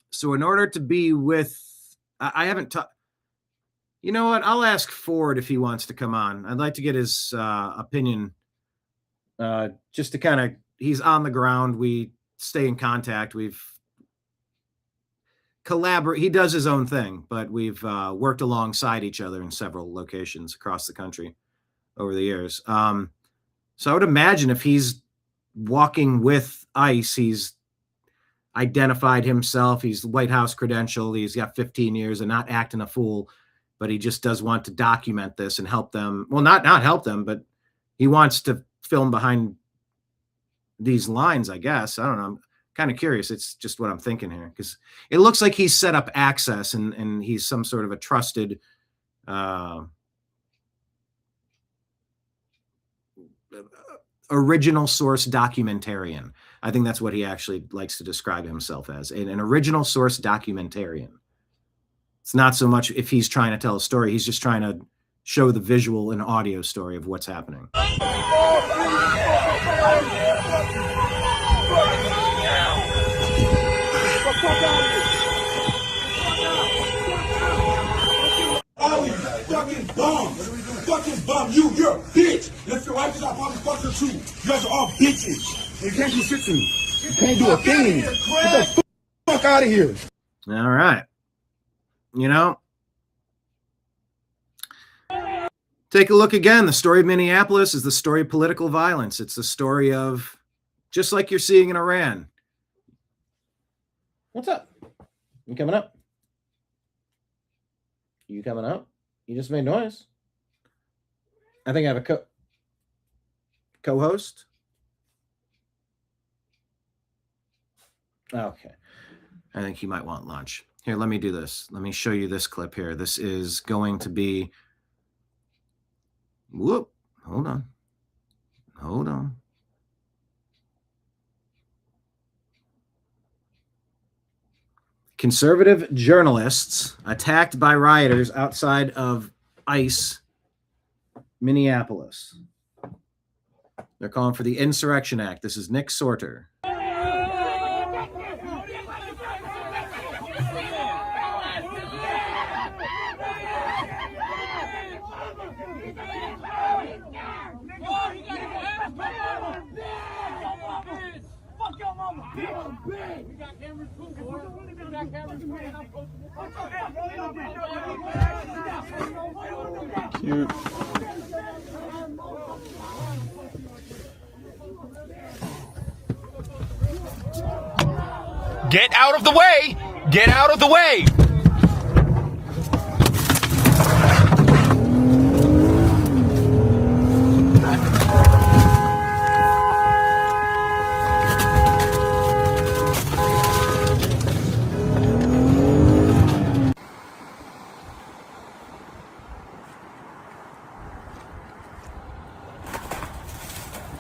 So in order to be with, I haven't talked, you know what? I'll ask Ford if he wants to come on. I'd like to get his opinion just to kind of, he's on the ground. We stay in contact. We've collaborated. He does his own thing, but we've worked alongside each other in several locations across the country over the years. So I would imagine if he's walking with ICE, he's identified himself. He's White House credential. He's got 15 years and not acting a fool, but he just does want to document this and help them. Well, not help them, but he wants to film behind these lines, I guess. I don't know. I'm kind of curious. It's just what I'm thinking here, because it looks like he's set up access and he's some sort of a trusted original source documentarian. I think that's what he actually likes to describe himself as, an original source documentarian. It's not so much if he's trying to tell a story, he's just trying to show the visual and audio story of what's happening. All you fucking bums. Fucking bum. You're a bitch. And if your wife is, I'll probably fuck her too. You guys are all bitches. You can't do shit to me. You can't do a thing. Get the fuck out of here. All right. You know, take a look again. The story of Minneapolis is the story of political violence. It's the story of, just like you're seeing in Iran. What's up? You coming up? You coming up? You just made noise. I think I have a co-host. Okay. I think he might want lunch. Here, let me do this. Let me show you this clip here. This is going to be... Whoop. Hold on. Hold on. Conservative journalists attacked by rioters outside of ICE, Minneapolis. They're calling for the Insurrection Act. This is Nick Sorter. Cute. Get out of the way! Get out of the way!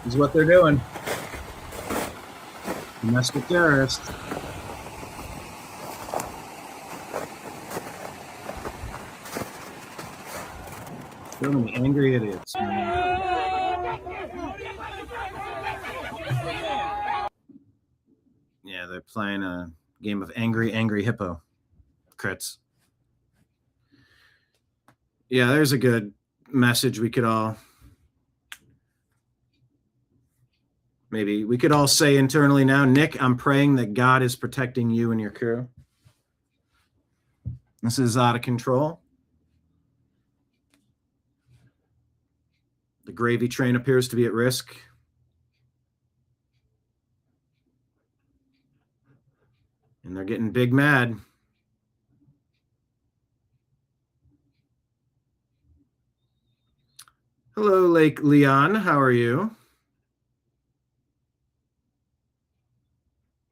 This is what they're doing. Domestic terrorists. So many angry idiots. Yeah, they're playing a game of angry hippo. Crits. Yeah, there's a good message we could all say internally now. Nick, I'm praying that God is protecting you and your crew. This is out of control. The gravy train appears to be at risk. And they're getting big mad. Hello, Lake Leon. How are you?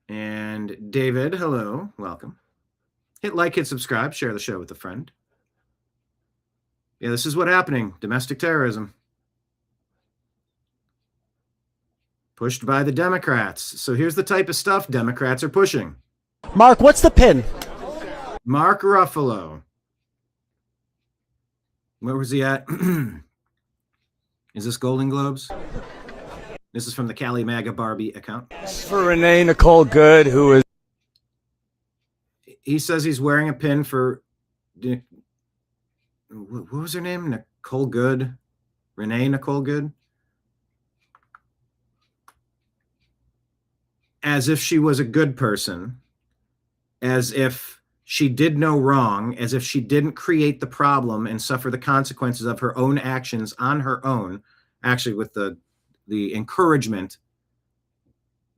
And David, hello. Welcome. Hit like, hit subscribe, share the show with a friend. Yeah, this is what's happening. Domestic terrorism. Pushed by the Democrats. So here's the type of stuff Democrats are pushing. Mark, what's the pin? Mark Ruffalo. Where was he at? Is this Golden Globes? This is from the Cali MAGA Barbie account. For Renee Nicole Good, who is... He says he's wearing a pin for... What was her name? Nicole Good? Renee Nicole Good? As if she was a good person. As if she did no wrong. As if she didn't create the problem and suffer the consequences of her own actions on her own. Actually, with the encouragement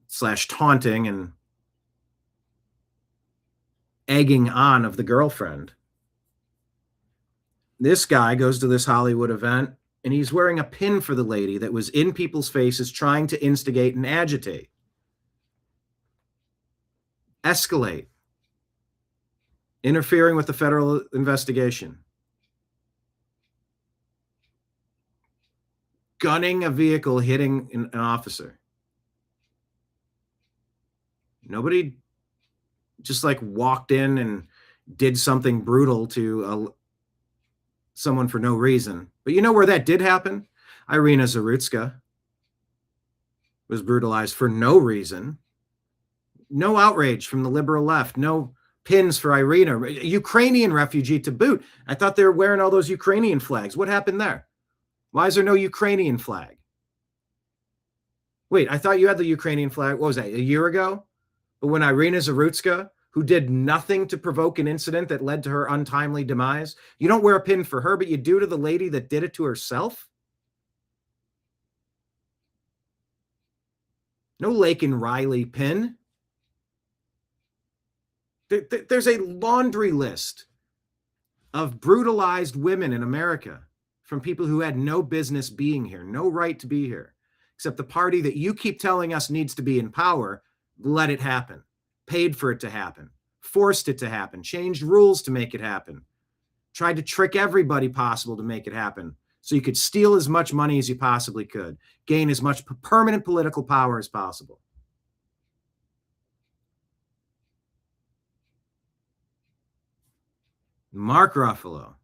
/ taunting and egging on of the girlfriend. This guy goes to this Hollywood event and he's wearing a pin for the lady that was in people's faces trying to instigate and agitate. Escalate. Interfering with the federal investigation. Gunning a vehicle, hitting an officer. Nobody just like walked in and did something brutal to someone for no reason. But you know where that did happen? Irina Zarutska was brutalized for no reason. No outrage from the liberal left. No pins for Irina. A Ukrainian refugee to boot. I thought they were wearing all those Ukrainian flags. What happened there? Why is there no Ukrainian flag? Wait, I thought you had the Ukrainian flag. What was that, a year ago? But when Irina Zarutska, who did nothing to provoke an incident that led to her untimely demise, you don't wear a pin for her, but you do to the lady that did it to herself? No Laken Riley pin. There's a laundry list of brutalized women in America from people who had no business being here, no right to be here, except the party that you keep telling us needs to be in power let it happen, paid for it to happen, forced it to happen, changed rules to make it happen, tried to trick everybody possible to make it happen so you could steal as much money as you possibly could, gain as much permanent political power as possible. Mark Ruffalo,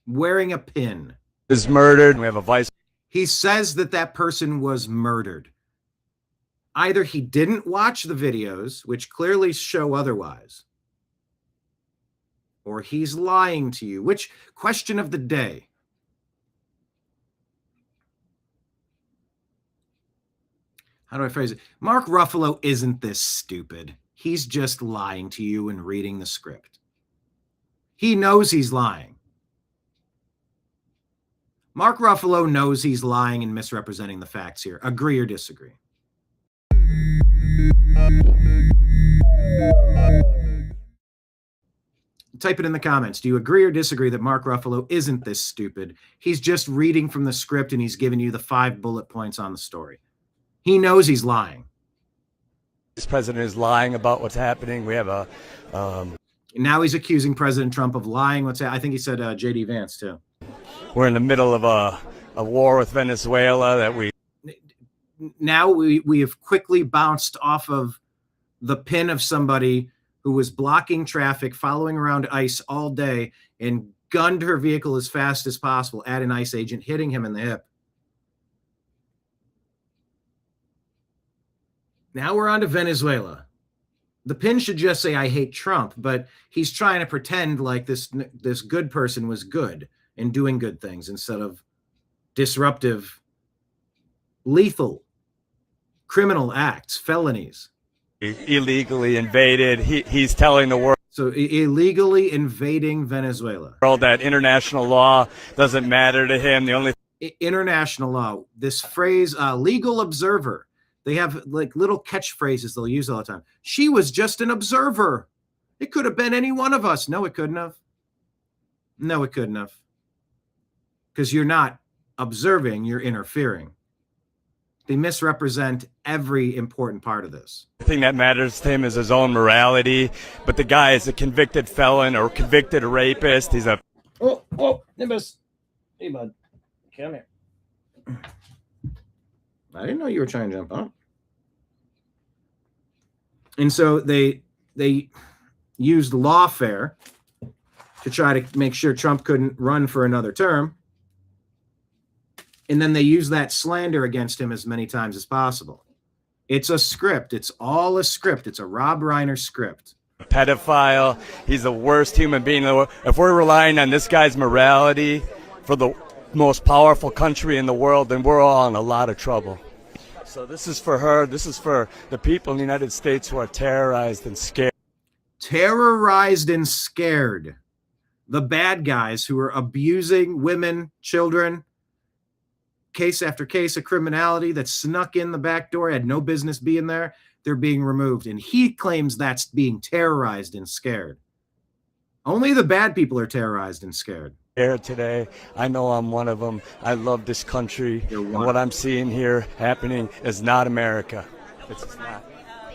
wearing a pin. Is murdered. We have a vice. He says that that person was murdered. Either he didn't watch the videos, which clearly show otherwise, or he's lying to you. Which question of the day? How do I phrase it? Mark Ruffalo isn't this stupid. he's just lying to you and reading the script. He knows he's lying. Mark Ruffalo knows he's lying and misrepresenting the facts here. Agree or disagree? Type it in the comments. Do you agree or disagree that Mark Ruffalo isn't this stupid? He's just reading from the script and he's giving you the 5 bullet points on the story. He knows he's lying. This president is lying about what's happening. We have a Now he's accusing President Trump of lying. I think he said J.D. Vance too. we're in the middle of a war with Venezuela that we Now we have quickly bounced off of the pin of somebody who was blocking traffic, following around ICE all day, and gunned her vehicle as fast as possible at an ICE agent, hitting him in the hip. Now we're on to Venezuela. The pin should just say, I hate Trump, but he's trying to pretend like this good person was good and doing good things instead of disruptive, lethal, criminal acts, felonies. illegally invaded. He's telling the world So illegally invading Venezuela. that international law doesn't matter to him. The only International law, this phrase, legal observer. They have like little catchphrases they'll use all the time. She was just an observer. It could have been any one of us. No, it couldn't have. No, it couldn't have. Because you're not observing, you're interfering. They misrepresent every important part of this. thing that matters to him is his own morality. But the guy is a convicted felon or convicted rapist. He's a Nimbus. Hey, bud. Come here. I didn't know you were trying to jump up. And so they used lawfare to try to make sure Trump couldn't run for another term. And then they use that slander against him as many times as possible. It's a script. It's all a script. It's a Rob Reiner script. pedophile. He's the worst human being in the world. If we're relying on this guy's morality for the most powerful country in the world, then we're all in a lot of trouble. So this is for her. This is for the people in the United States who are terrorized and scared. Terrorized and scared. The bad guys who are abusing women, children, case after case of criminality that snuck in the back door, had no business being there, they're being removed. And he claims that's being terrorized and scared. Only the bad people are terrorized and scared. Today, I know I'm one of them. I love this country, and what I'm seeing here happening is not America. It's just not.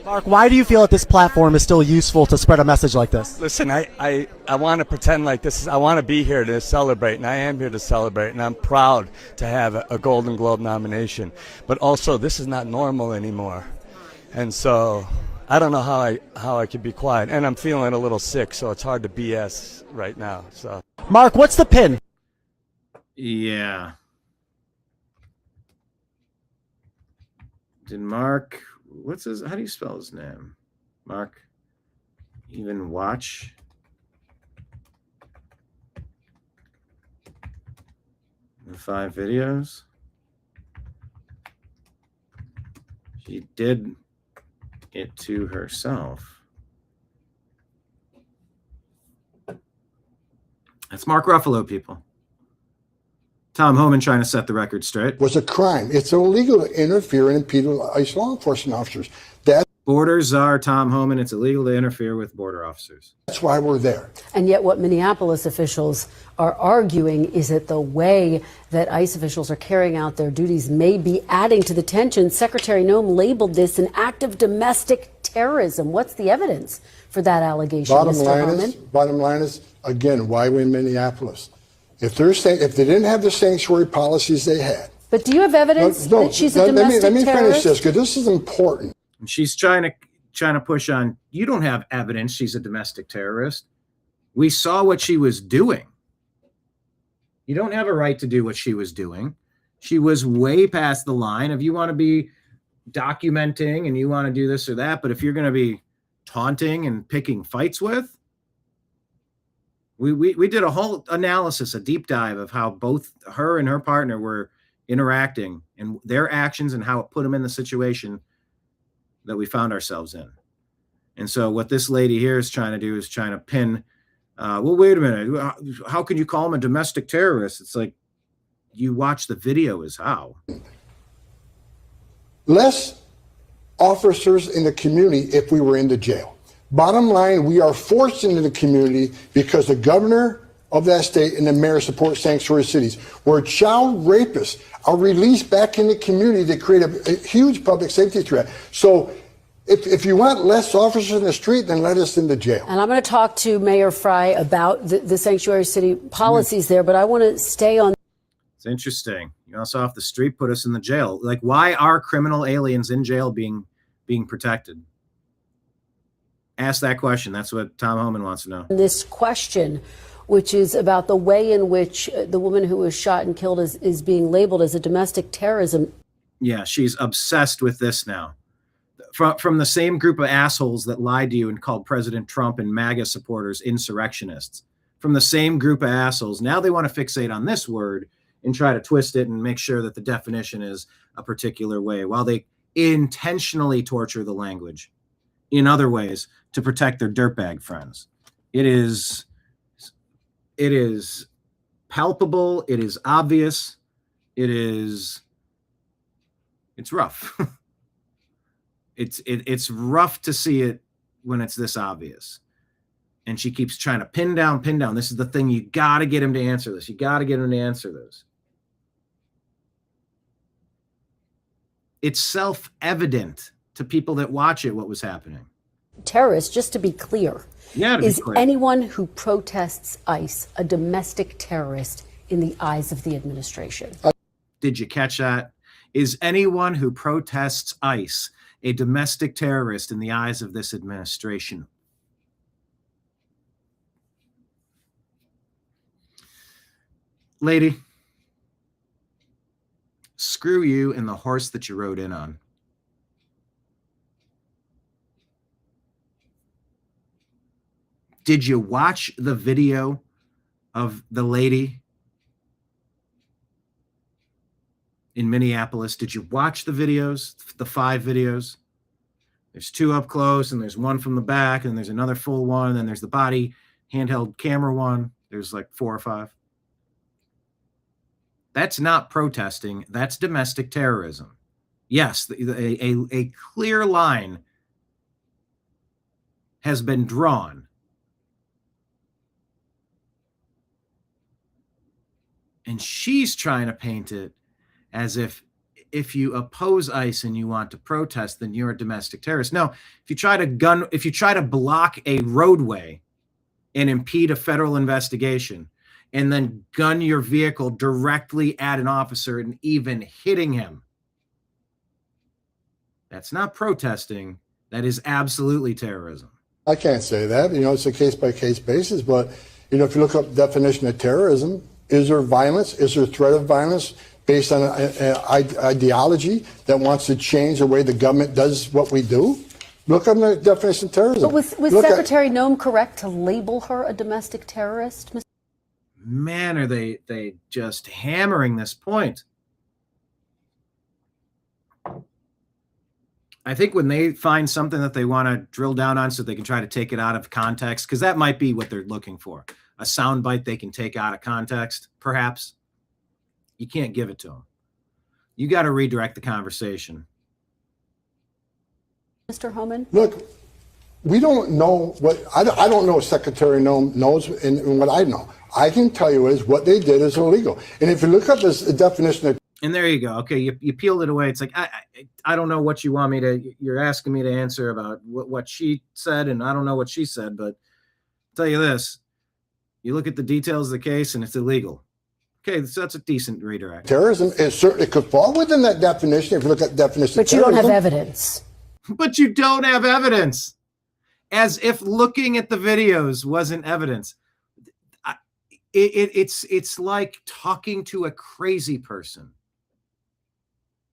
Mark, why do you feel that this platform is still useful to spread a message like this? Listen, I want to pretend like this is, I want to be here to celebrate, and I am here to celebrate, and I'm proud to have a Golden Globe nomination. But also, this is not normal anymore. And so I don't know how I could be quiet. And I'm feeling a little sick, so it's hard to BS right now. So Mark, what's the pin? Yeah. Did Mark, how do you spell his name? Mark even watch the 5 videos? She did it to herself. That's Mark Ruffalo, people. Tom Homan trying to set the record straight. Was a crime. It's illegal to interfere and impede with ICE law enforcement officers. Border czar Tom Homan, it's illegal to interfere with border officers. That's why we're there. And yet what Minneapolis officials are arguing is that the way that ICE officials are carrying out their duties may be adding to the tension. Secretary Noem labeled this an act of domestic terrorism. What's the evidence for that allegation, Mr. Homan? Bottom line is, again, why we in Minneapolis? If they didn't have the sanctuary policies they had. But do you have evidence that she's a domestic let me terrorist? finish this, because this is important. And she's trying to push on, you don't have evidence she's a domestic terrorist. We saw what she was doing. You don't have a right to do what she was doing. She was way past the line. If you want to be documenting and you want to do this or that, but if you're going to be taunting and picking fights with, we did a whole analysis, a deep dive of how both her and her partner were interacting and their actions and how it put them in the situation that we found ourselves in. And so what this lady here is trying to do is trying to pin, well, wait a minute. How can you call him a domestic terrorist? It's like, you watch the video is how. Less officers in the community if we were in the jail. Bottom line, we are forced into the community because the governor of that state and the mayor support sanctuary cities, where child rapists are released back in the community that create a huge public safety threat. So if you want less officers in the street, then let us into jail. And I'm going to talk to Mayor Fry about the sanctuary city policies there, but I want to stay on. It's interesting. You want us off the street, put us in the jail. Like, why are criminal aliens in jail being protected? Ask that question. That's what Tom Homan wants to know. This question, which is about the way in which the woman who was shot and killed is being labeled as a domestic terrorism. Yeah, she's obsessed with this now. From the same group of assholes that lied to you and called President Trump and MAGA supporters insurrectionists. From the same group of assholes, now they want to fixate on this word and try to twist it and make sure that the definition is a particular way, while they intentionally torture the language in other ways to protect their dirtbag friends. It is palpable. It is obvious. It's rough. It's rough to see it when it's this obvious. And she keeps trying to pin down. This is the thing. You got to get him to answer this. You got to get him to answer this. It's self-evident to people that watch it what was happening. Terrorist, just to be clear, is clear. anyone who protests ICE a domestic terrorist in the eyes of the administration? Did you catch that? Is anyone who protests ICE a domestic terrorist in the eyes of this administration? Lady, screw you and the horse that you rode in on. Did you watch the video of the lady in Minneapolis? Did you watch the videos, the 5 videos? There's 2 up close, and there's 1 from the back, and there's another full one, and there's the body handheld camera one. There's like 4 or 5. That's not protesting. That's domestic terrorism. Yes, a clear line has been drawn. And she's trying to paint it as if you oppose ICE and you want to protest, then you're a domestic terrorist. No, if you try to block a roadway and impede a federal investigation, and then gun your vehicle directly at an officer and even hitting him, that's not protesting. That is absolutely terrorism. I can't say that. It's a case-by-case basis. But, if you look up definition of terrorism, is there violence? Is there threat of violence based on an ideology that wants to change the way the government does what we do? Look up the definition of terrorism. But was Secretary Noem correct to label her a domestic terrorist? Man, are they just hammering this point. I think when they find something that they want to drill down on so they can try to take it out of context, because that might be what they're looking for. A soundbite they can take out of context, perhaps. You can't give it to them. You got to redirect the conversation. Mr. Homan? Look, we don't know what, I don't know what Secretary Noem knows and what I know. I can tell you is what they did is illegal. And if you look up this definition of... And there you go. Okay, you peeled it away. It's like, I don't know what you want me to... You're asking me to answer about what she said, and I don't know what she said, but I'll tell you this. You look at the details of the case, and it's illegal. Okay, so that's a decent redirect. Terrorism is certainly could fall within that definition if you look at the definition of terrorism. But you don't have evidence. But you don't have evidence. As if looking at the videos wasn't evidence. It's like talking to a crazy person.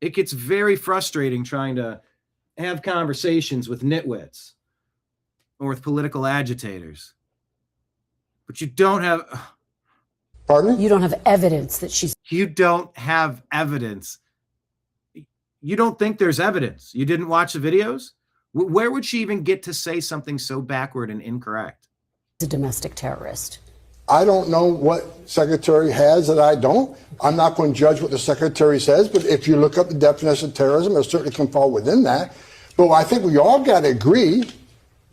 It gets very frustrating trying to have conversations with nitwits or with political agitators. But you don't have... Pardon me? You don't have evidence that she's... You don't have evidence. You don't think there's evidence. You didn't watch the videos? Where would she even get to say something so backward and incorrect? A domestic terrorist. I don't know what secretary has that I don't. I'm not going to judge what the secretary says, but if you look up the definition of terrorism, it certainly can fall within that. But I think we all got to agree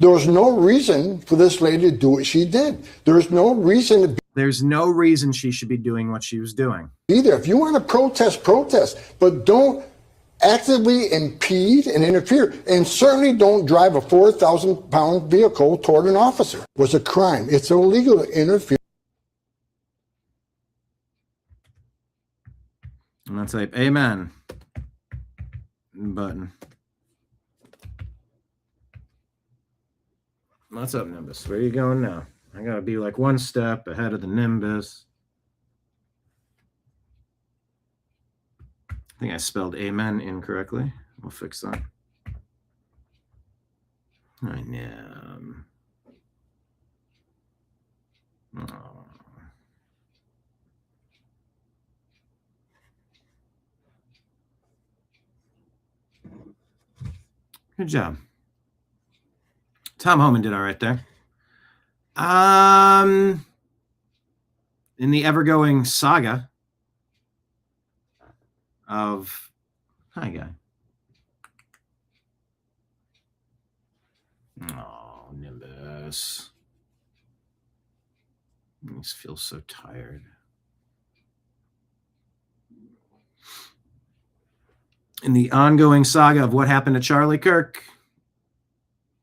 there was no reason for this lady to do what she did. There's no reason to be. There's no reason she should be doing what she was doing. Either. If you want to protest, protest, but don't actively impede and interfere, and certainly don't drive a 4,000-pound vehicle toward an officer. It was a crime. It's illegal to interfere. I'm going to type amen button. What's up, Nimbus? Where are you going now? I got to be like one step ahead of the Nimbus. I think I spelled amen incorrectly. We'll fix that. I know. Oh. Good job. Tom Homan did all right there. In the ever-going saga of hi guy. Oh, Nimbus. I just feel so tired. In the ongoing saga of what happened to Charlie Kirk,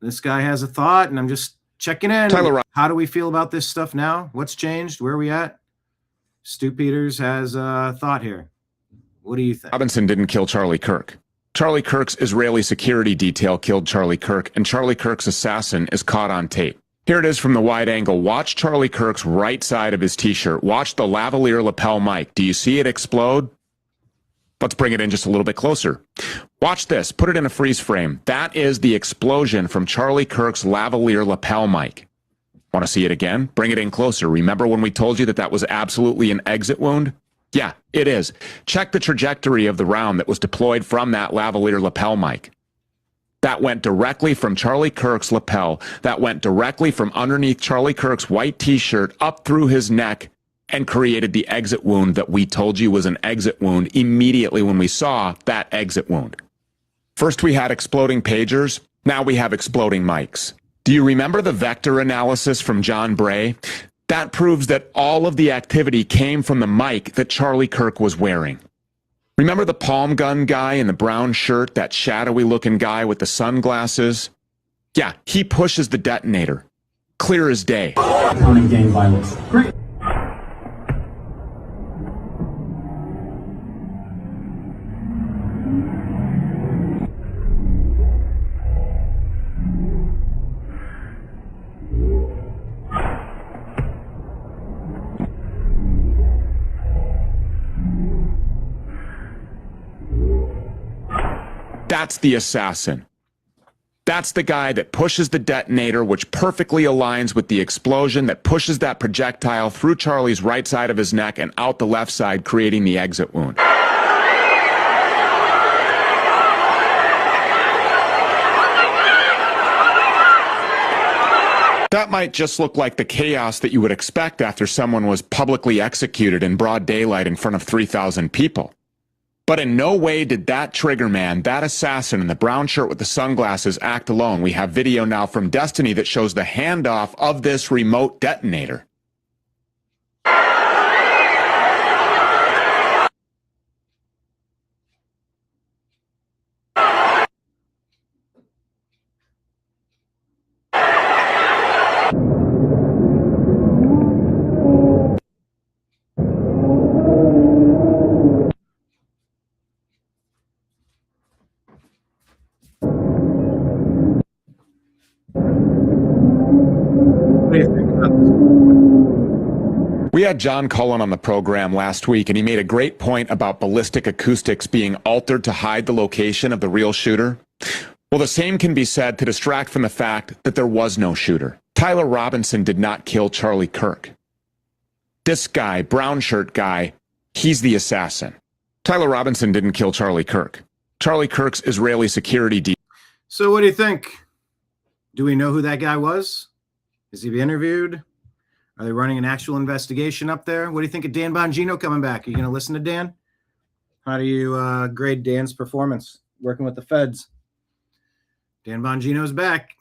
this guy has a thought, and I'm just checking in. How do we feel about this stuff now? What's changed? Where are we at? Stu Peters has a thought here. What do you think? Robinson didn't kill Charlie Kirk. Charlie Kirk's Israeli security detail killed Charlie Kirk, and Charlie Kirk's assassin is caught on tape. Here it is from the wide angle. Watch Charlie Kirk's right side of his t-shirt. Watch the lavalier lapel mic. Do you see it explode? Let's bring it in just a little bit closer. Watch this. Put it in a freeze frame. That is the explosion from Charlie Kirk's lavalier lapel mic. Want to see it again? Bring it in closer. Remember when we told you that that was absolutely an exit wound? Yeah, it is. Check the trajectory of the round that was deployed from that lavalier lapel mic. That went directly from Charlie Kirk's lapel. That went directly from underneath Charlie Kirk's white t-shirt up through his neck and created the exit wound that we told you was an exit wound immediately when we saw that exit wound. First we had exploding pagers. Now we have exploding mics. Do you remember the vector analysis from John Bray? That proves that all of the activity came from the mic that Charlie Kirk was wearing. Remember the palm gun guy in the brown shirt, that shadowy looking guy with the sunglasses? Yeah, he pushes the detonator. Clear as day. Counting gang violence. Great. That's the assassin. That's the guy that pushes the detonator, which perfectly aligns with the explosion that pushes that projectile through Charlie's right side of his neck and out the left side, creating the exit wound. That might just look like the chaos that you would expect after someone was publicly executed in broad daylight in front of 3,000 people. But in no way did that trigger man, that assassin in the brown shirt with the sunglasses, act alone. We have video now from Destiny that shows the handoff of this remote detonator. We had John Cullen on the program last week, and he made a great point about ballistic acoustics being altered to hide the location of the real shooter. Well, the same can be said to distract from the fact that there was no shooter. Tyler Robinson did not kill Charlie Kirk. This guy, brown shirt guy, he's the assassin. Tyler Robinson didn't kill Charlie Kirk. Charlie Kirk's Israeli security So what do you think? Do we know who that guy was? Is he being interviewed? Are they running an actual investigation up there? What do you think of Dan Bongino coming back? Are you going to listen to Dan? How do you grade Dan's performance working with the feds? Dan Bongino's back.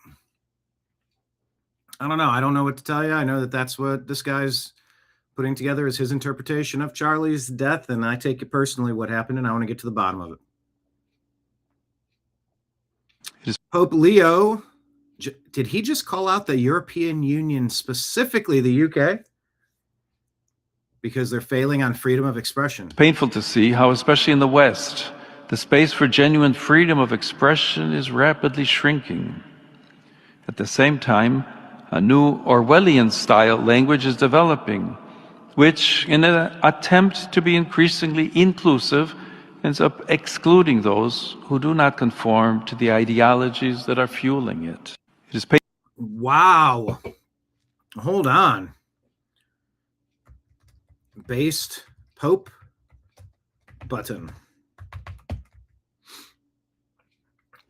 I don't know. I don't know what to tell you. I know that that's what this guy's putting together as his interpretation of Charlie's death, and I take it personally what happened, and I want to get to the bottom of it. Pope Leo, did he just call out the European Union, specifically the UK, because they're failing on freedom of expression? It's painful to see how, especially in the West, the space for genuine freedom of expression is rapidly shrinking. At the same time, a new Orwellian-style language is developing, which, in an attempt to be increasingly inclusive, ends up excluding those who do not conform to the ideologies that are fueling it. It is Wow. Hold on. Based Pope button.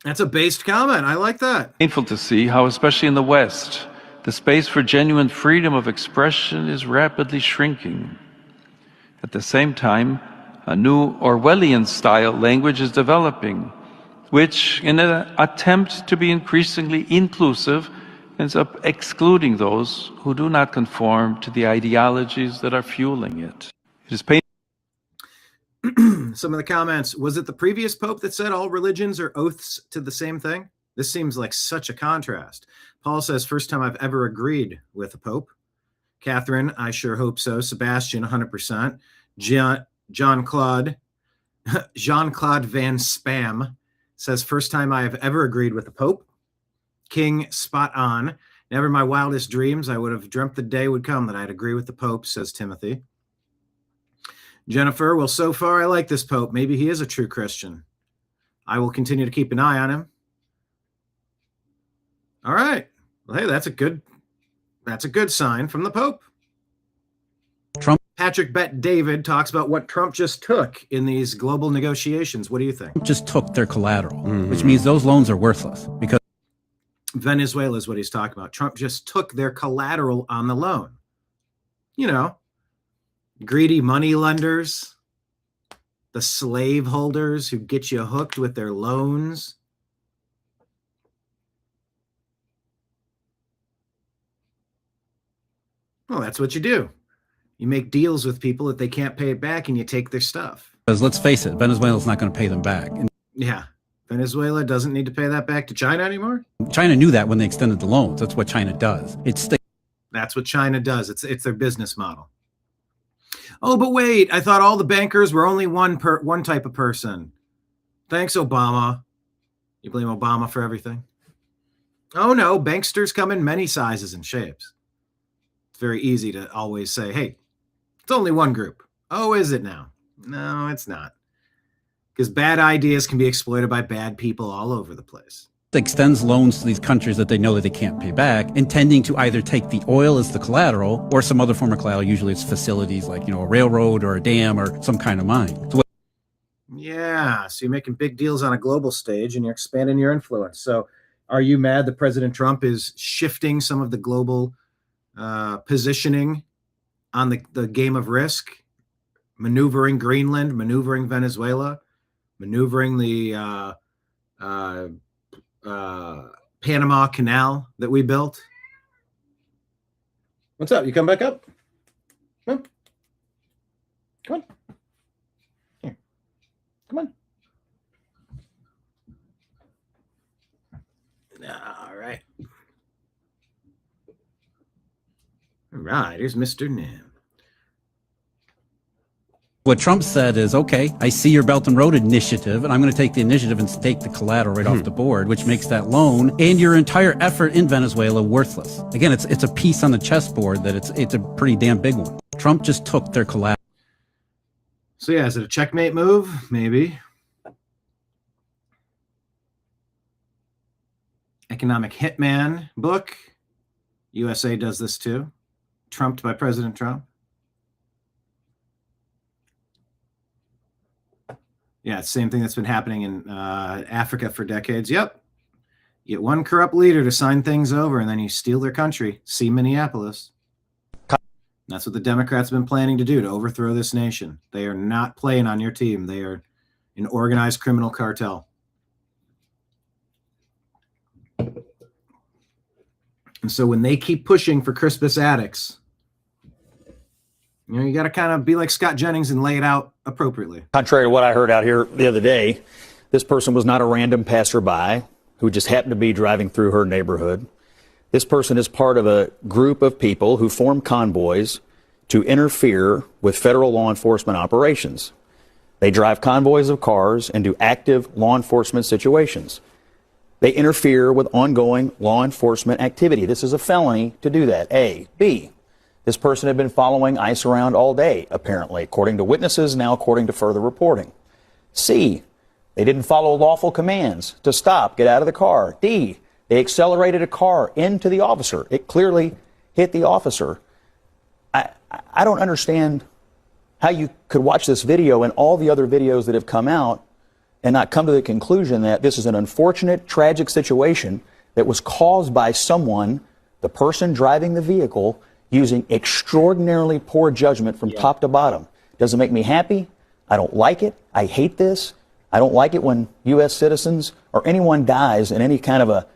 That's a based comment. I like that. Painful to see how, especially in the West, the space for genuine freedom of expression is rapidly shrinking. At the same time, a new Orwellian-style language is developing, which, in an attempt to be increasingly inclusive, ends up excluding those who do not conform to the ideologies that are fueling it. It is painful. Some of the comments. Was it the previous Pope that said all religions are oaths to the same thing? This seems like such a contrast. Paul says, first time I've ever agreed with a Pope. Catherine, I sure hope so. Sebastian, 100%. Jean-Claude Van Spam says, first time I have ever agreed with a Pope. King, spot on. Never in my wildest dreams I would have dreamt the day would come that I'd agree with the Pope, says Timothy. Jennifer, well, so far I like this Pope. Maybe he is a true Christian. I will continue to keep an eye on him. All right. Well, hey, that's a good sign from the Pope. Trump. Patrick Bet David talks about what Trump just took in these global negotiations. What do you think? Just took their collateral, which means those loans are worthless because Venezuela is what he's talking about. Trump just took their collateral on the loan. You know, greedy money lenders, the slave holders who get you hooked with their loans. Well, that's what you do. You make deals with people that they can't pay it back, and you take their stuff. because let's face it, Venezuela's not going to pay them back. And Yeah. Venezuela doesn't need to pay that back to China anymore? China knew that when they extended the loans. That's what China does. That's what China does. It's their business model. Oh, but wait, I thought all the bankers were only one type of person. Thanks, Obama. You blame Obama for everything? Oh, no, banksters come in many sizes and shapes. It's very easy to always say, hey, it's only one group. Oh, is it now? No, it's not. Because bad ideas can be exploited by bad people all over the place. Extends loans to these countries that they know that they can't pay back, intending to either take the oil as the collateral or some other form of collateral. Usually it's facilities like, a railroad or a dam or some kind of mine. Yeah, so you're making big deals on a global stage and you're expanding your influence. So are you mad that President Trump is shifting some of the global positioning on the game of risk, maneuvering Greenland, maneuvering Venezuela, maneuvering the Panama Canal that we built? What's up? You come back up? Come on. Come on. Here. Come on. All right. All right. Here's Mr. Nim. What Trump said is, okay, I see your Belt and Road Initiative, and I'm going to take the initiative and take the collateral right off the board, which makes that loan and your entire effort in Venezuela worthless. Again, it's a piece on the chessboard that it's a pretty damn big one. Trump just took their collateral. So yeah, is it a checkmate move? Maybe. Economic Hitman book. USA does this too. Trumped by President Trump. Yeah, it's the same thing that's been happening in Africa for decades. Yep. You get one corrupt leader to sign things over, and then you steal their country. See Minneapolis. That's what the Democrats have been planning to do, to overthrow this nation. They are not playing on your team. They are an organized criminal cartel. And so when they keep pushing for Crispus Attucks, you got to kind of be like Scott Jennings and lay it out appropriately. Contrary to what I heard out here the other day, this person was not a random passerby who just happened to be driving through her neighborhood. This person is part of a group of people who form convoys to interfere with federal law enforcement operations. They drive convoys of cars into active law enforcement situations. They interfere with ongoing law enforcement activity. This is a felony to do that, A. B, this person had been following ICE around all day, apparently, according to witnesses, now according to further reporting. C, they didn't follow lawful commands to stop, get out of the car. D, they accelerated a car into the officer. It clearly hit the officer. I don't understand how you could watch this video and all the other videos that have come out and not come to the conclusion that this is an unfortunate, tragic situation that was caused by someone, the person driving the vehicle, using extraordinarily poor judgment from top to bottom. Doesn't make me happy. I don't like it. I hate this. I don't like it when U.S. citizens or anyone dies in any kind of a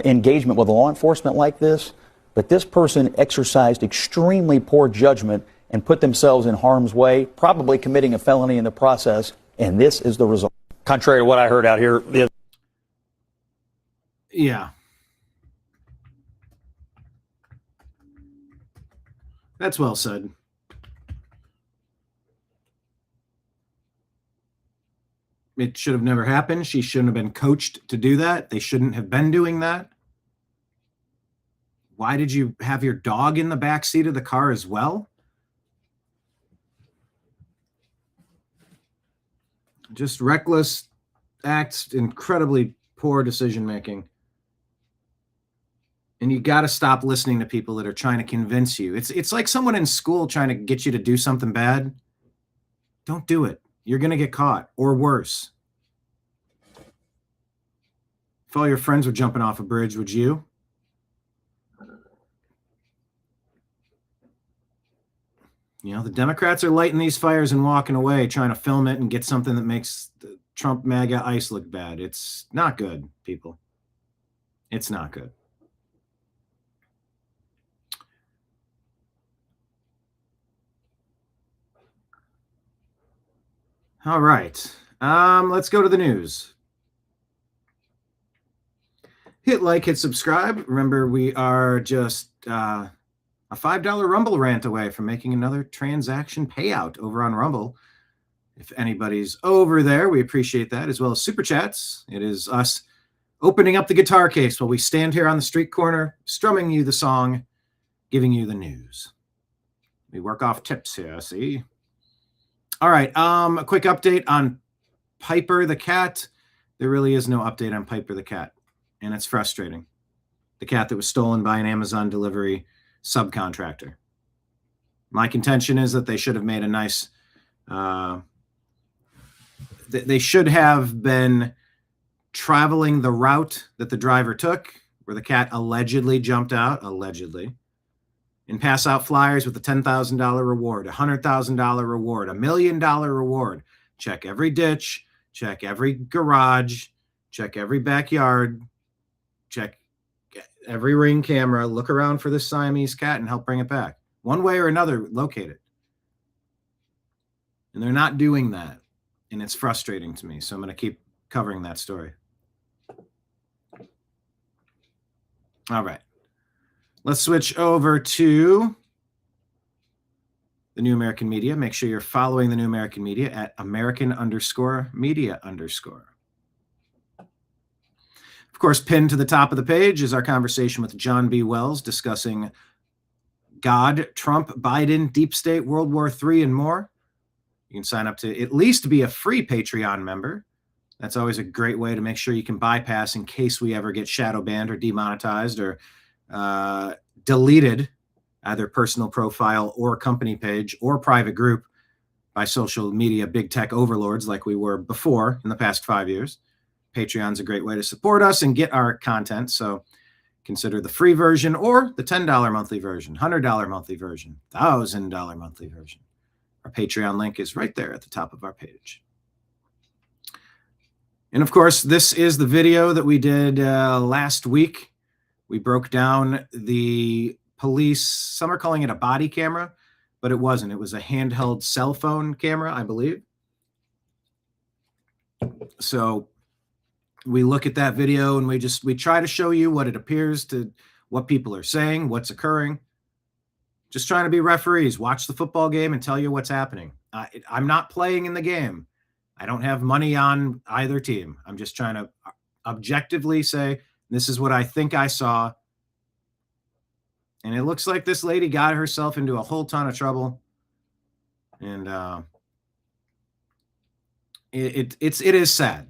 engagement with law enforcement like this. But this person exercised extremely poor judgment and put themselves in harm's way, probably committing a felony in the process. And this is the result. Contrary to what I heard out here. Yeah. That's well said. It should have never happened. She shouldn't have been coached to do that. They shouldn't have been doing that. Why did you have your dog in the back seat of the car as well? Just reckless acts, incredibly poor decision making. And you got to stop listening to people that are trying to convince you. It's like someone in school trying to get you to do something bad. Don't do it. You're going to get caught, or worse. If all your friends were jumping off a bridge, would you? The Democrats are lighting these fires and walking away, trying to film it and get something that makes the Trump MAGA ICE look bad. It's not good, people. It's not good. All right. Let's go to the news. Hit like, hit subscribe. Remember, we are just a $5 Rumble rant away from making another transaction payout over on Rumble. If anybody's over there, we appreciate that, as well as super chats. It is us opening up the guitar case while we stand here on the street corner, strumming you the song, giving you the news. We work off tips here, see? All right, a quick update on Piper the cat. There really is no update on Piper the cat, and it's frustrating. The cat that was stolen by an Amazon delivery subcontractor. My contention is that they should have made a nice, they should have been traveling the route that the driver took, where the cat allegedly jumped out, and pass out flyers with a $10,000 reward, a $100,000 reward, $1 million reward. Check every ditch, check every garage, check every backyard, check every Ring camera, look around for this Siamese cat and help bring it back. One way or another, locate it. And they're not doing that. And it's frustrating to me. So I'm going to keep covering that story. All right. Let's switch over to the New American Media. Make sure you're following the New American Media at American_media_. Of course, pinned to the top of the page is our conversation with John B. Wells discussing God, Trump, Biden, Deep State, World War III, and more. You can sign up to at least be a free Patreon member. That's always a great way to make sure you can bypass in case we ever get shadow banned or demonetized or deleted, either personal profile or company page or private group, by social media big tech overlords like we were before in the past 5 years. Patreon's a great way to support us and get our content. So consider the free version or the $10 monthly version, $100 monthly version, $1,000 monthly version. Our Patreon link is right there at the top of our page. And of course, this is the video that we did last week. We broke down the police, some are calling it a body camera, but it wasn't. It was a handheld cell phone camera, I believe. So we look at that video and we try to show you what it appears to, what people are saying, what's occurring. Just trying to be referees, watch the football game and tell you what's happening. I'm not playing in the game. I don't have money on either team. I'm just trying to objectively say, this is what I think I saw. And it looks like this lady got herself into a whole ton of trouble. And it is sad.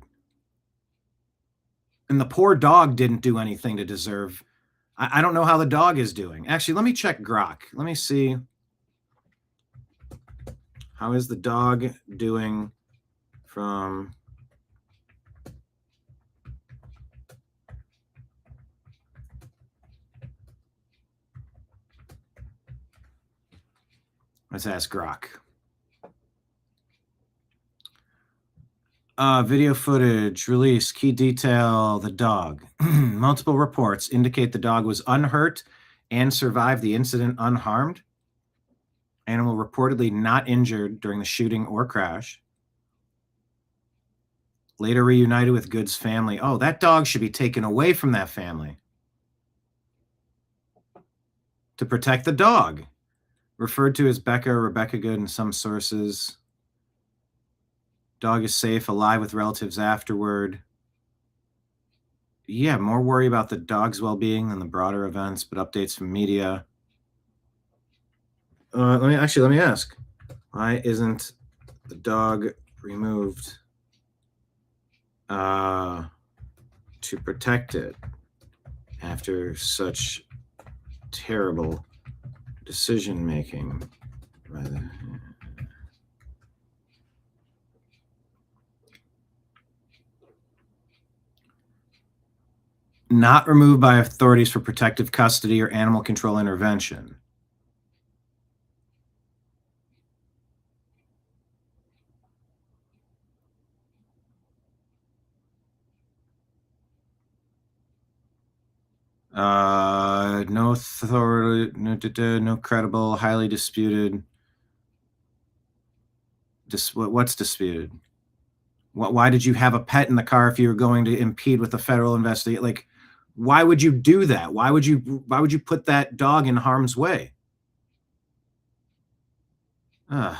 And the poor dog didn't do anything to deserve. I don't know how the dog is doing. Actually, let me check Grok. Let me see. How is the dog doing from... Let's ask Grok. Video footage, release, key detail, the dog. Multiple reports indicate the dog was unhurt and survived the incident unharmed. Animal reportedly not injured during the shooting or crash. Later reunited with Good's family. Oh, that dog should be taken away from that family to protect the dog. Referred to as Becca or Rebecca Good in some sources. Dog is safe, alive with relatives afterward. Yeah, more worry about the dog's well-being than the broader events, but updates from media. Let me ask. Why isn't the dog removed to protect it after such terrible decision-making by the... Not removed by authorities for protective custody or animal control intervention. No authority, no credible, highly disputed. What's disputed? Why did you have a pet in the car if you were going to impede with the federal investigation? Like, why would you do that? Why would you put that dog in harm's way? I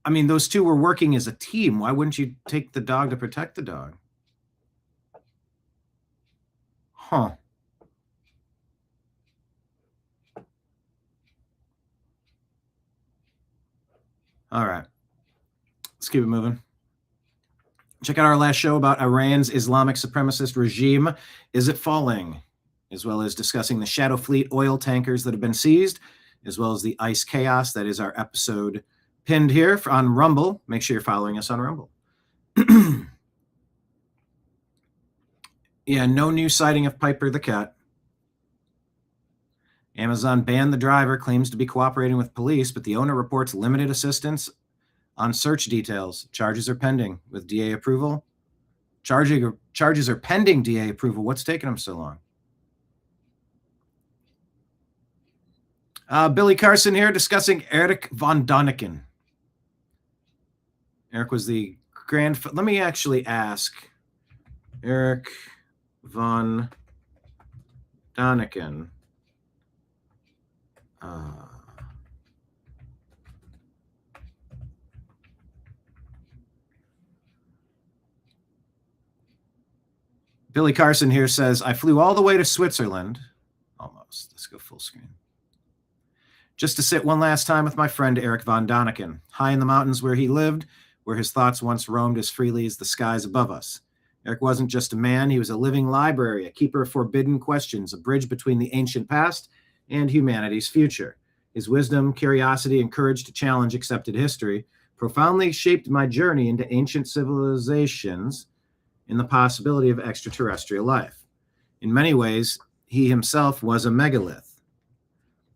mean, those two were working as a team. Why wouldn't you take the dog to protect the dog? Huh. All right. Let's keep it moving. Check out our last show about Iran's Islamic supremacist regime. Is it falling? As well as discussing the Shadow Fleet oil tankers that have been seized, as well as the ICE chaos. That is our episode pinned here on Rumble. Make sure you're following us on Rumble. Yeah, no new sighting of Piper the cat. Amazon banned the driver, claims to be cooperating with police, but the owner reports limited assistance on search details. Charges are pending with DA approval. Charges are pending DA approval. What's taking them so long? Billy Carson here discussing Erich Von Daniken. Erich was the let me actually ask Erich Von Daniken. Billy Carson here says, I flew all the way to Switzerland. Almost. Let's go full screen. Just to sit one last time with my friend Erich Von Daniken, high in the mountains where he lived, where his thoughts once roamed as freely as the skies above us. Erich wasn't just a man, he was a living library, a keeper of forbidden questions, a bridge between the ancient past and humanity's future. His wisdom, curiosity, and courage to challenge accepted history profoundly shaped my journey into ancient civilizations and the possibility of extraterrestrial life. In many ways, he himself was a megalith,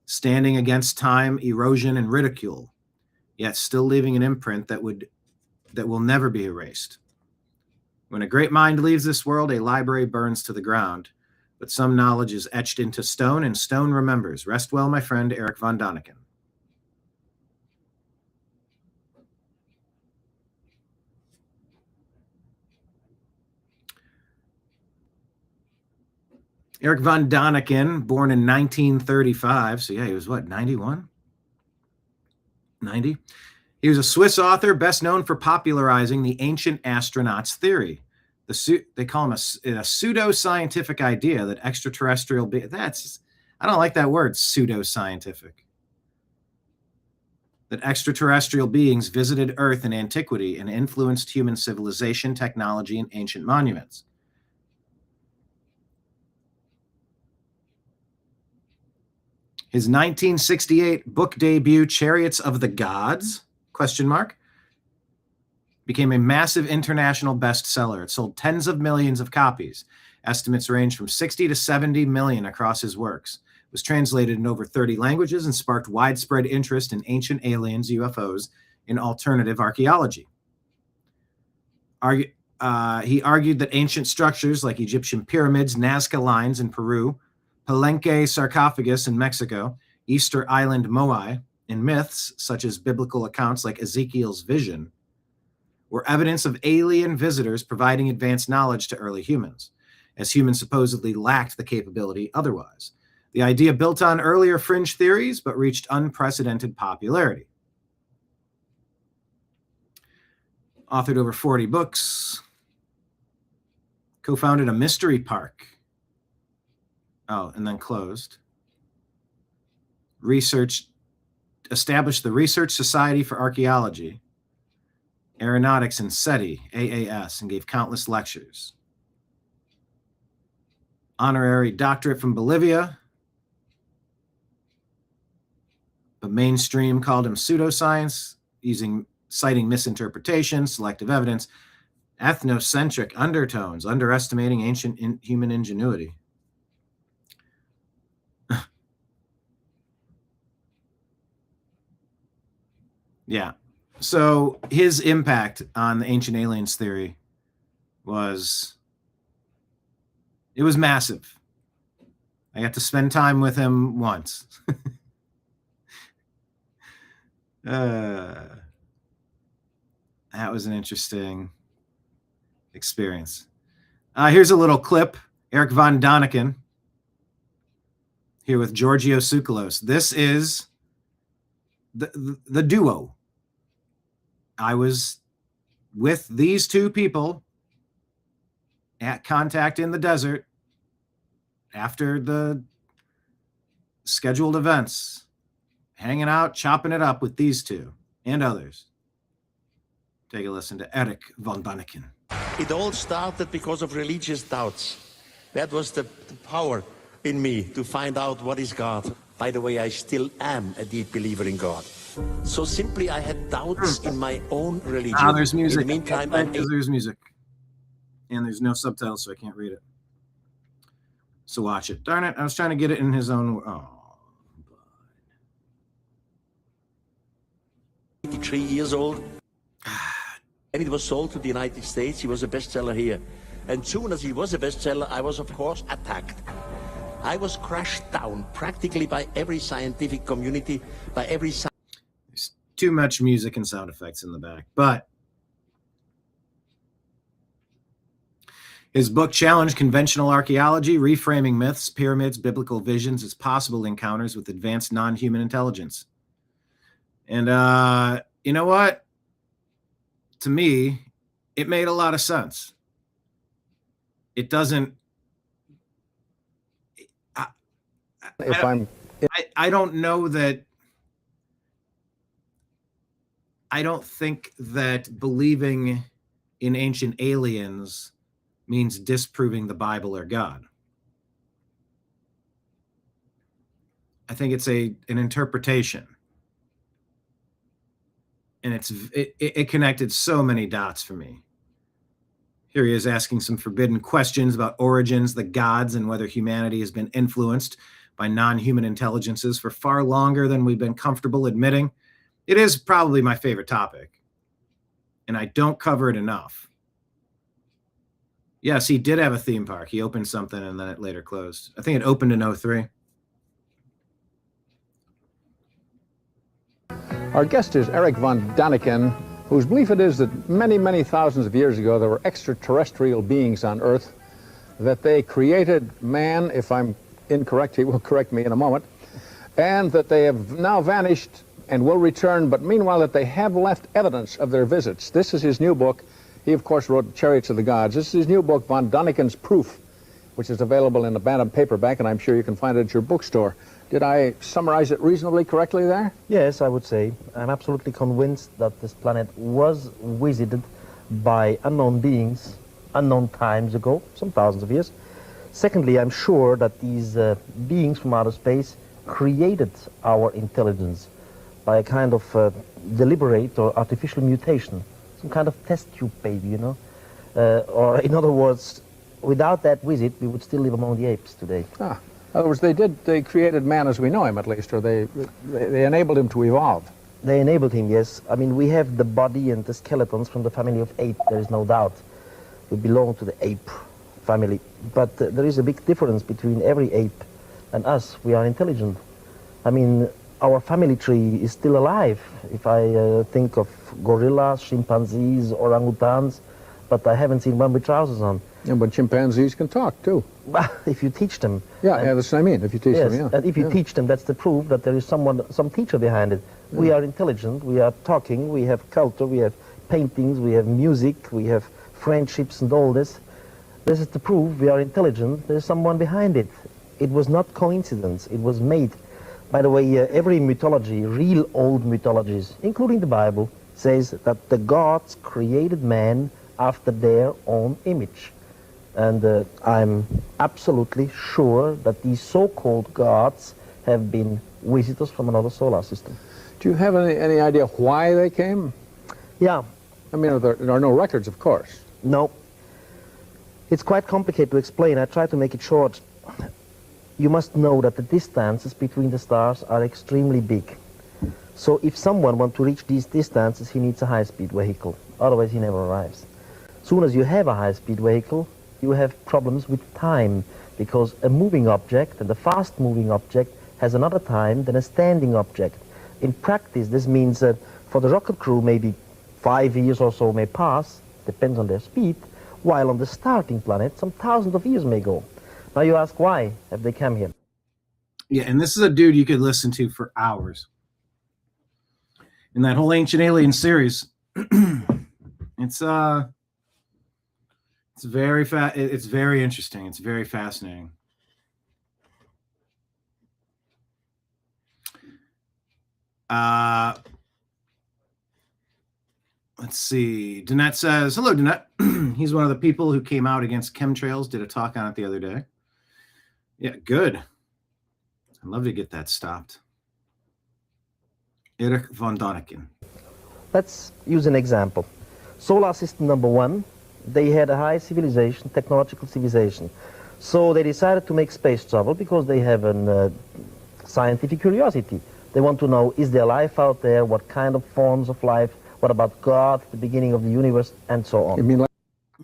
standing against time, erosion, and ridicule, yet still leaving an imprint that will never be erased. When a great mind leaves this world, a library burns to the ground, but some knowledge is etched into stone, and stone remembers. Rest well, my friend, Erich Von Daniken. Erich Von Daniken, born in 1935. So yeah, he was what, 91? 90? He was a Swiss author, best known for popularizing the ancient astronauts theory. They call him a pseudo-scientific idea that extraterrestrial I don't like that word, pseudo-scientific. That extraterrestrial beings visited Earth in antiquity and influenced human civilization, technology, and ancient monuments. His 1968 book debut, Chariots of the Gods, ? Became a massive international bestseller. It sold tens of millions of copies. Estimates range from 60 to 70 million across his works. It was translated in over 30 languages and sparked widespread interest in ancient aliens, UFOs, and alternative archaeology. He argued that ancient structures like Egyptian pyramids, Nazca lines in Peru, Palenque sarcophagus in Mexico, Easter Island Maui, and myths such as biblical accounts like Ezekiel's vision were evidence of alien visitors providing advanced knowledge to early humans, as humans supposedly lacked the capability otherwise. The idea built on earlier fringe theories, but reached unprecedented popularity. Authored over 40 books, co-founded a mystery park. Oh, and then closed. Established the Research Society for Archaeology, Aeronautics, and SETI, AAS, and gave countless lectures. Honorary doctorate from Bolivia, but mainstream called him pseudoscience, citing misinterpretation, selective evidence, ethnocentric undertones, underestimating ancient human ingenuity. Yeah. So his impact on the ancient aliens theory was massive. I got to spend time with him once. That was an interesting experience. Here's a little clip. Erich Von Daniken here with Giorgio Tsoukalos. This is the duo. I was with these two people at contact in the desert after the scheduled events, hanging out, chopping it up with these two and others. Take a listen to Erich Von Daniken. It all started because of religious doubts. That was the power in me to find out what is God. By the way, I still am a deep believer in God. So simply, I had doubts in my own religion. There's music. In the meantime, there's music. And there's no subtitles, so I can't read it. So watch it. Darn it, I was trying to get it in his own... Oh. 83 years old. And it was sold to the United States. He was a bestseller here. And soon as he was a bestseller, I was, of course, attacked. I was crushed down practically by every scientific community, by every... There's too much music and sound effects in the back. But his book challenged conventional archaeology, reframing myths, pyramids, biblical visions as possible encounters with advanced non-human intelligence. And you know what? To me, it made a lot of sense. It doesn't... I don't know that... I don't think that believing in ancient aliens means disproving the Bible or God. I think it's an interpretation. And it connected so many dots for me. Here he is asking some forbidden questions about origins, the gods, and whether humanity has been influenced by non-human intelligences for far longer than we've been comfortable admitting. It is probably my favorite topic, and I don't cover it enough. Yes, he did have a theme park. He opened something and then it later closed. I think it opened in 03. Our guest is Erich Von Daniken, whose belief it is that many, many thousands of years ago there were extraterrestrial beings on Earth, that they created man. If I'm incorrect, he will correct me in a moment, and that they have now vanished and will return, but meanwhile that they have left evidence of their visits. This is his new book. He, of course, wrote Chariots of the Gods. This is his new book, Von Daniken's Proof, which is available in a Bantam paperback, and I'm sure you can find it at your bookstore. Did I summarize it reasonably correctly there? Yes, I would say. I'm absolutely convinced that this planet was visited by unknown beings, unknown times ago, some thousands of years. Secondly, I'm sure that these beings from outer space created our intelligence by a kind of deliberate or artificial mutation, some kind of test tube baby, you know? Or in other words, without that visit, we would still live among the apes today. Ah. In other words, they created man as we know him, at least, or they enabled him to evolve. They enabled him, yes. I mean, we have the body and the skeletons from the family of ape, there is no doubt. We belong to the ape family. But there is a big difference between every ape and us. We are intelligent. I mean, our family tree is still alive. If I think of gorillas, chimpanzees, orangutans, but I haven't seen one with trousers on. Yeah, but chimpanzees can talk, too. If you teach them. Yeah, that's what I mean, if you teach them, yeah. And if you teach them, that's the proof that there is some teacher behind it. Yeah. We are intelligent, we are talking, we have culture, we have paintings, we have music, we have friendships and all this. This is the proof we are intelligent. There's someone behind it. It was not coincidence, it was made. By the way, every mythology, real old mythologies, including the Bible, says that the gods created man after their own image. And I'm absolutely sure that these so-called gods have been visitors from another solar system. Do you have any idea why they came? Yeah. I mean, there are no records, of course. No. It's quite complicated to explain. I try to make it short. You must know that the distances between the stars are extremely big. So if someone wants to reach these distances, he needs a high-speed vehicle. Otherwise, he never arrives. Soon as you have a high-speed vehicle, you have problems with time, because a moving object, and a fast-moving object, has another time than a standing object. In practice, this means that for the rocket crew, maybe 5 years or so may pass, depends on their speed, while on the starting planet, some thousands of years may go. Now you ask, why have they come here? Yeah, and this is a dude you could listen to for hours. In that whole Ancient Alien series, it's very it's very interesting. It's very fascinating. Let's see. Danette says, hello, Danette. He's one of the people who came out against chemtrails, did a talk on it the other day. Yeah, good. I'd love to get that stopped. Erich Von Dani. Let's use an example. Solar system number 1, they had a high civilization, technological civilization. So they decided to make space travel because they have a scientific curiosity. They want to know, is there life out there? What kind of forms of life? What about God, the beginning of the universe, and so on?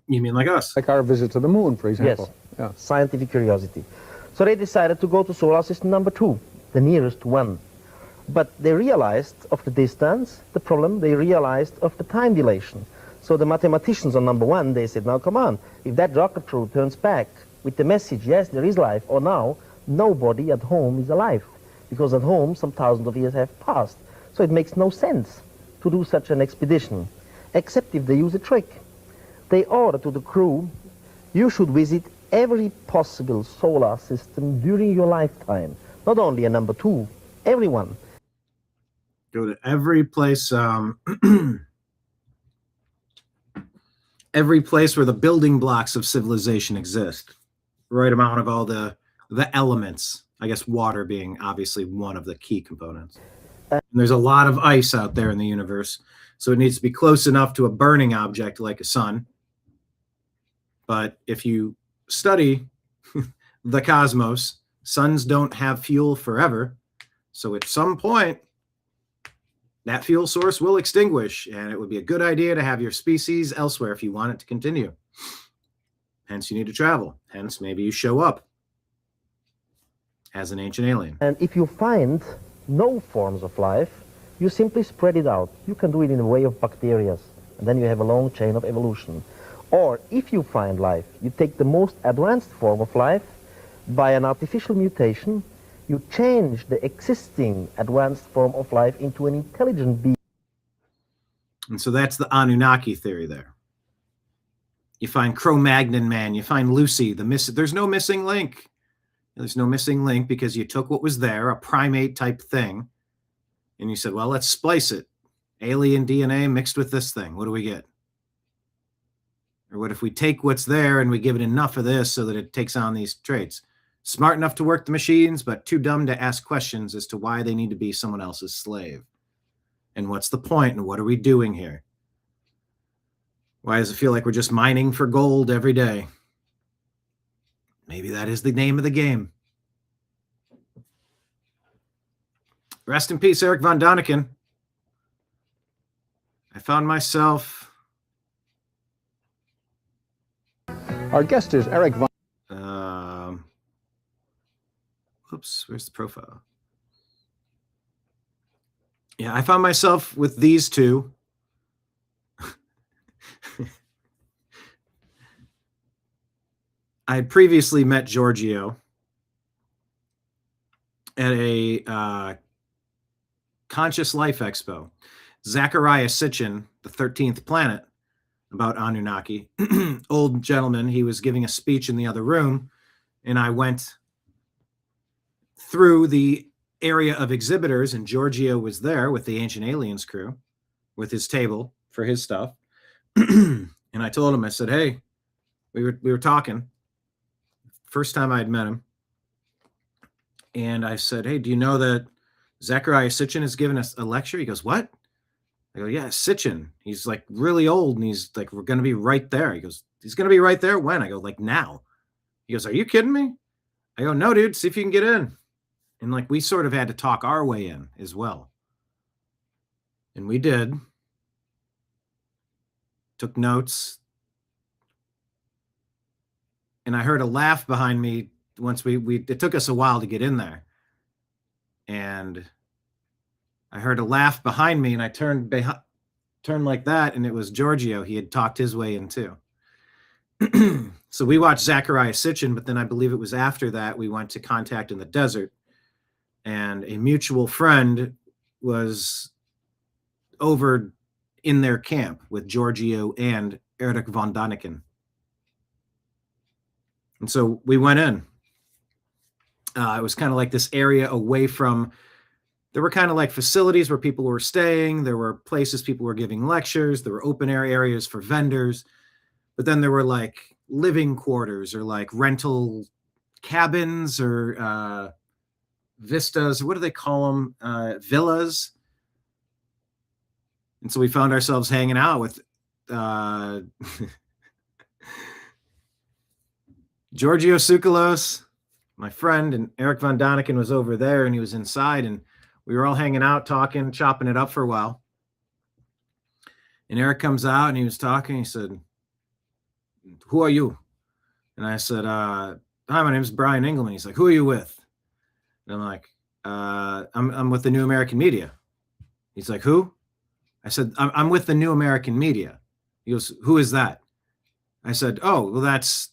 You mean like us? Like our visit to the moon, for example. Yes, yeah. Scientific curiosity. So they decided to go to solar system number 2, the nearest one. But they realized of the distance, the problem, they realized of the time dilation. So the mathematicians on number 1, they said, now come on, if that rocket crew turns back with the message, yes, there is life, or now, nobody at home is alive. Because at home, some thousands of years have passed. So it makes no sense to do such an expedition, except if they use a trick. They order to the crew, you should visit every possible solar system during your lifetime. Not only a number 2, everyone. Go to every place, every place where the building blocks of civilization exist. Right amount of all the elements. I guess water being obviously one of the key components. And there's a lot of ice out there in the universe, so it needs to be close enough to a burning object like a sun. But if you study the cosmos, suns don't have fuel forever. So at some point, that fuel source will extinguish, and it would be a good idea to have your species elsewhere if you want it to continue. Hence, you need to travel. Hence, maybe you show up as an ancient alien. And if you find no forms of life, you simply spread it out. You can do it in the way of bacteria, and then you have a long chain of evolution. Or if you find life, you take the most advanced form of life by an artificial mutation, you change the existing advanced form of life into an intelligent being. And so that's the Anunnaki theory there. You find Cro-Magnon man, you find Lucy, there's no missing link. There's no missing link because you took what was there, a primate type thing, and you said, well, let's splice it. Alien DNA mixed with this thing. What do we get? Or what if we take what's there and we give it enough of this so that it takes on these traits? Smart enough to work the machines, but too dumb to ask questions as to why they need to be someone else's slave. And what's the point? And what are we doing here? Why does it feel like we're just mining for gold every day? Maybe that is the name of the game. Rest in peace, Erich Von Daniken. I found myself... Our guest is Erich Von... Oops, where's the profile? Yeah, I found myself with these two. I had previously met Giorgio at a Conscious Life Expo. Zachariah Sitchin, the 13th Planet, about Anunnaki. Old gentleman, he was giving a speech in the other room, and I went through the area of exhibitors, and Giorgio was there with the Ancient Aliens crew, with his table for his stuff. And I told him, I said, hey, we were talking. First time I'd met him. And I said, hey, do you know that Zachariah Sitchin has given us a lecture? He goes, what? I go, yeah, Sitchin. He's like really old, and he's like, we're going to be right there. He goes, he's going to be right there? When? I go, like now. He goes, are you kidding me? I go, no, dude, see if you can get in. And like, we sort of had to talk our way in as well. And we did. Took notes. And I heard a laugh behind me once it took us a while to get in there. And I heard a laugh behind me, and I turned like that, and it was Giorgio. He had talked his way in too. So we watched Zachariah Sitchin, but then I believe it was after that we went to Contact in the Desert, and a mutual friend was over in their camp with Giorgio and Erich Von Daniken. And so we went in. It was kind of like this area away from, there were kind of like facilities where people were staying. There were places people were giving lectures. There were open air areas for vendors. But then there were like living quarters or like rental cabins or vistas. What do they call them? Villas. And so we found ourselves hanging out with Giorgio Tsoukalos, my friend, and Erich Von Daniken was over there, and he was inside, and we were all hanging out, talking, chopping it up for a while. And Eric comes out, and he was talking. He said, who are you? And I said, hi, my name is Brian Engelman. He's like, who are you with? And I'm like, I'm with the New American Media. He's like, who? I said, I'm with the New American Media. He goes, who is that? I said, oh, well, it's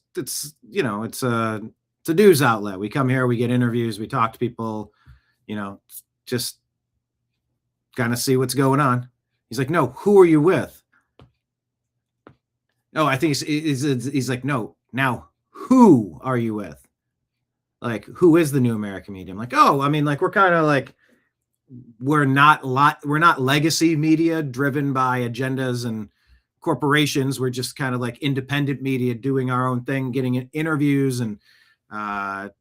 a news outlet. We come here, we get interviews, we talk to people, just kind of see what's going on. He's like, no, who are you with? No, I think he's like, no, now who are you with? Like, who is the New American Media? I'm like, oh, I mean, like, we're kind of like, we're not legacy media driven by agendas and corporations. We're just kind of like independent media doing our own thing, getting interviews and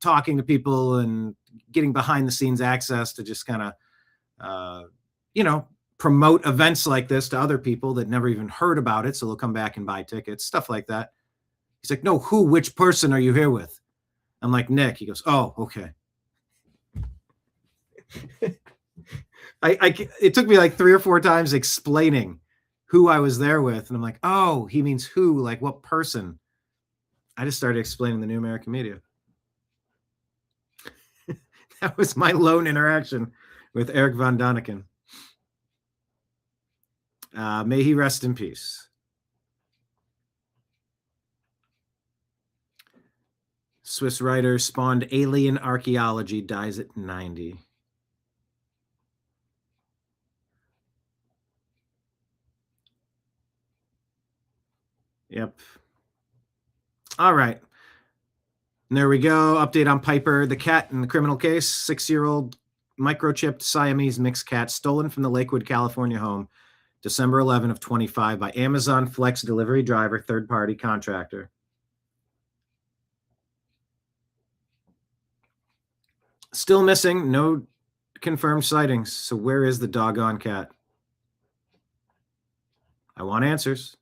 talking to people and getting behind the scenes access to just kind of promote events like this to other people that never even heard about it. So they'll come back and buy tickets, stuff like that. He's like, no, which person are you here with? I'm like, Nick. He goes, oh, okay. It took me like 3 or 4 times explaining who I was there with. And I'm like, oh, he means who, like what person? I just started explaining the New American Media. That was my lone interaction with Erich Von Daniken. May he rest in peace. Swiss writer spawned alien archaeology, dies at 90. Yep. All right. And there we go. Update on Piper the cat in the criminal case. 6-year-old microchipped Siamese mixed cat stolen from the Lakewood, California home December 11 of 25 by Amazon Flex delivery driver, third-party contractor. Still missing. No confirmed sightings. So where is the doggone cat? I want answers.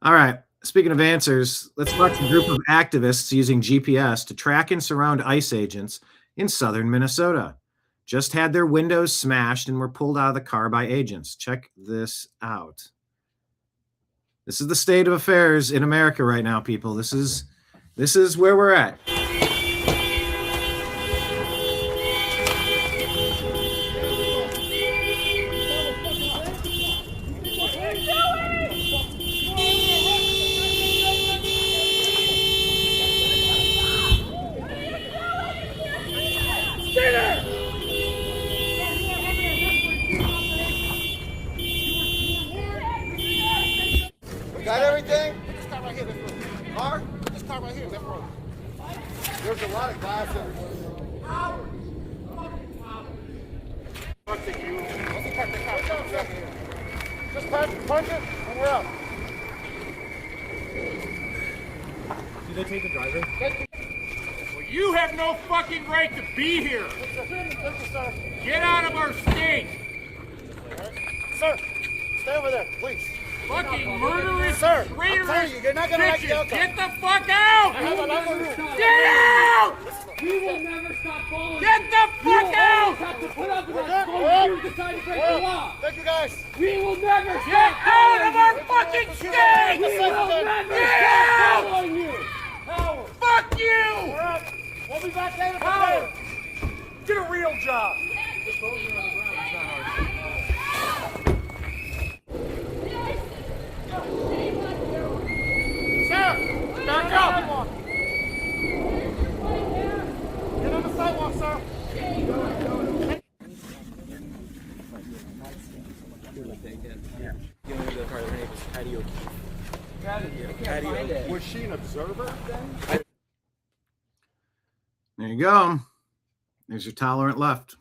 All right. Speaking of answers, let's watch a group of activists using GPS to track and surround ICE agents in southern Minnesota. Just had their windows smashed and were pulled out of the car by agents. Check this out. This is the state of affairs in America right now, people. This is where we're at. Got everything? This car right here, left road. Car? This car right here, left road. There's a lot of glass everywhere. Just punch it, and we're out. Did they take the driver? Well, you have no fucking right to be here. Get out of our state. Sir, stay over there, please. Fucking murderous, sir, traitorous you're not gonna like the bitches. outcome. Get the fuck out! Get out! We will never stop following. Get the fuck out! Have to put up with us before you decide to break the law. Thank you, guys. We will never Get stop out of our following fucking you. state! We will never Get stop out! following you. Fuck you! We'll be back later. Howard, get a real job. Sir, back up. Get on the sidewalk, sir. Was she an observer then? There you go. There's your tolerant left.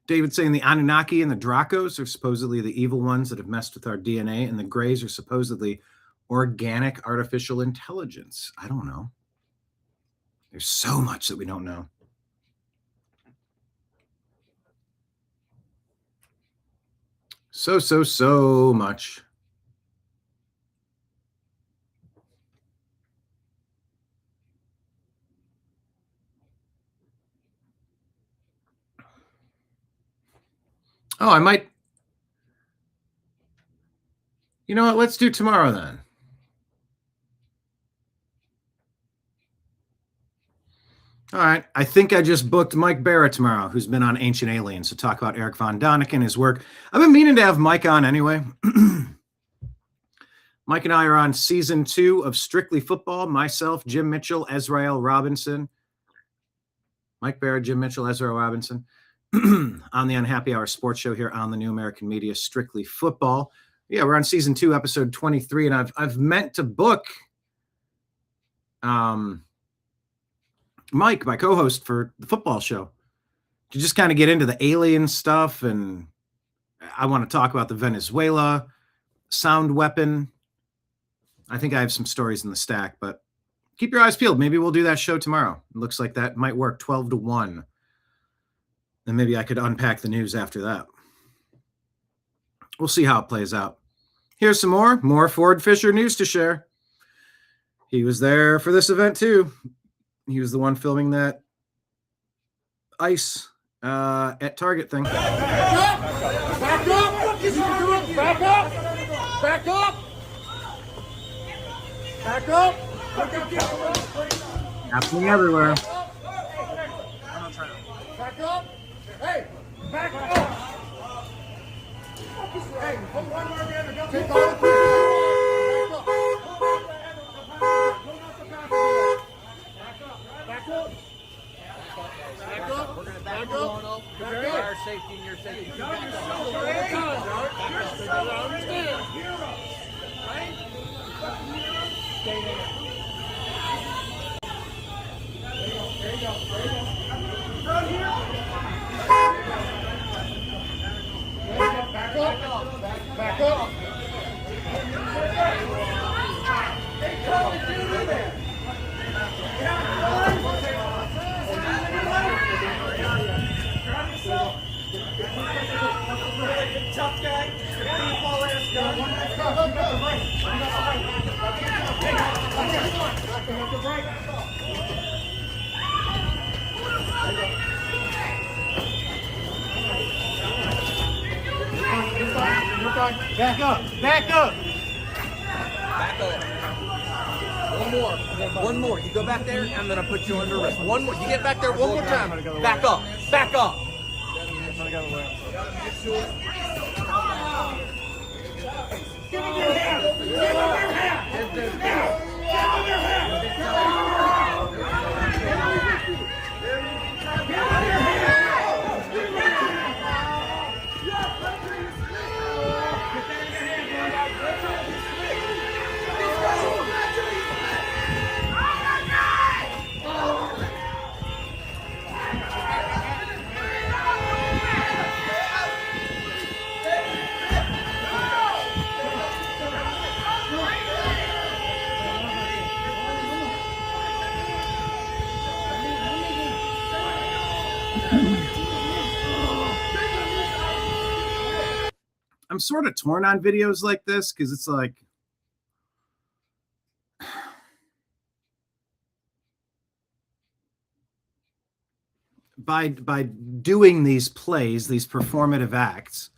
David saying the Anunnaki and the Dracos are supposedly the evil ones that have messed with our DNA, and the Greys are supposedly organic artificial intelligence. I don't know. There's so much that we don't know. So much. Oh, I might. You know what? Let's do tomorrow then. All right. I think I just booked Mike Barrett tomorrow, who's been on Ancient Aliens, to talk about Erich Von Daniken, his work. I've been meaning to have Mike on anyway. Mike and I are on season 2 of Strictly Football. Myself, Jim Mitchell, Ezrael Robinson. Mike Barrett, Jim Mitchell, Ezrael Robinson. On the Unhappy Hour sports show here on the New American Media, Strictly Football. Yeah, we're on season 2, episode 23, and I've meant to book Mike, my co-host for the football show, to just kind of get into the alien stuff, and I want to talk about the Venezuela sound weapon. I think I have some stories in the stack, but keep your eyes peeled. Maybe we'll do that show tomorrow. It looks like that might work. 12 to 1. And maybe I could unpack the news after that. We'll see how it plays out. Here's some more Ford Fisher news to share. He was there for this event too. He was the one filming that ICE at Target thing. Back up! Back up! Back up! Back up! Back up! Happening everywhere. Back up! Hey! Back up! Hey, put one more together. Take all the people. Back up. Back up. We're going to back up. Our safety and your safety. Stay there. There you go. Right here. Back up. Back up. Hey, Charlie, get in there. Tough guy. Back up! Back up! Back up. One more. You go back there, I'm going to put you under arrest. One more. You get back there one more time. Back up. Back up. Give him your hand! Give him your hand! Give him your hand! I'm sort of torn on videos like this because it's like, by doing these plays, these performative acts,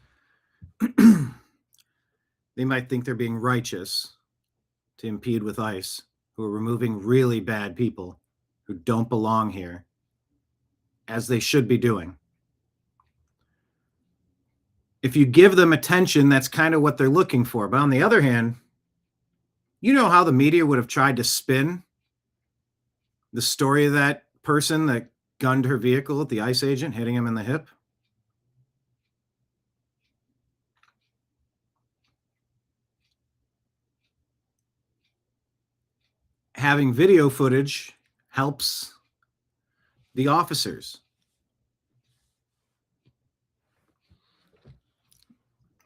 they might think they're being righteous to impede with ICE, who are removing really bad people who don't belong here, as they should be doing. If you give them attention, that's kind of what they're looking for. But on the other hand, you know how the media would have tried to spin the story of that person that gunned her vehicle at the ICE agent, hitting him in the hip? Having video footage helps the officers.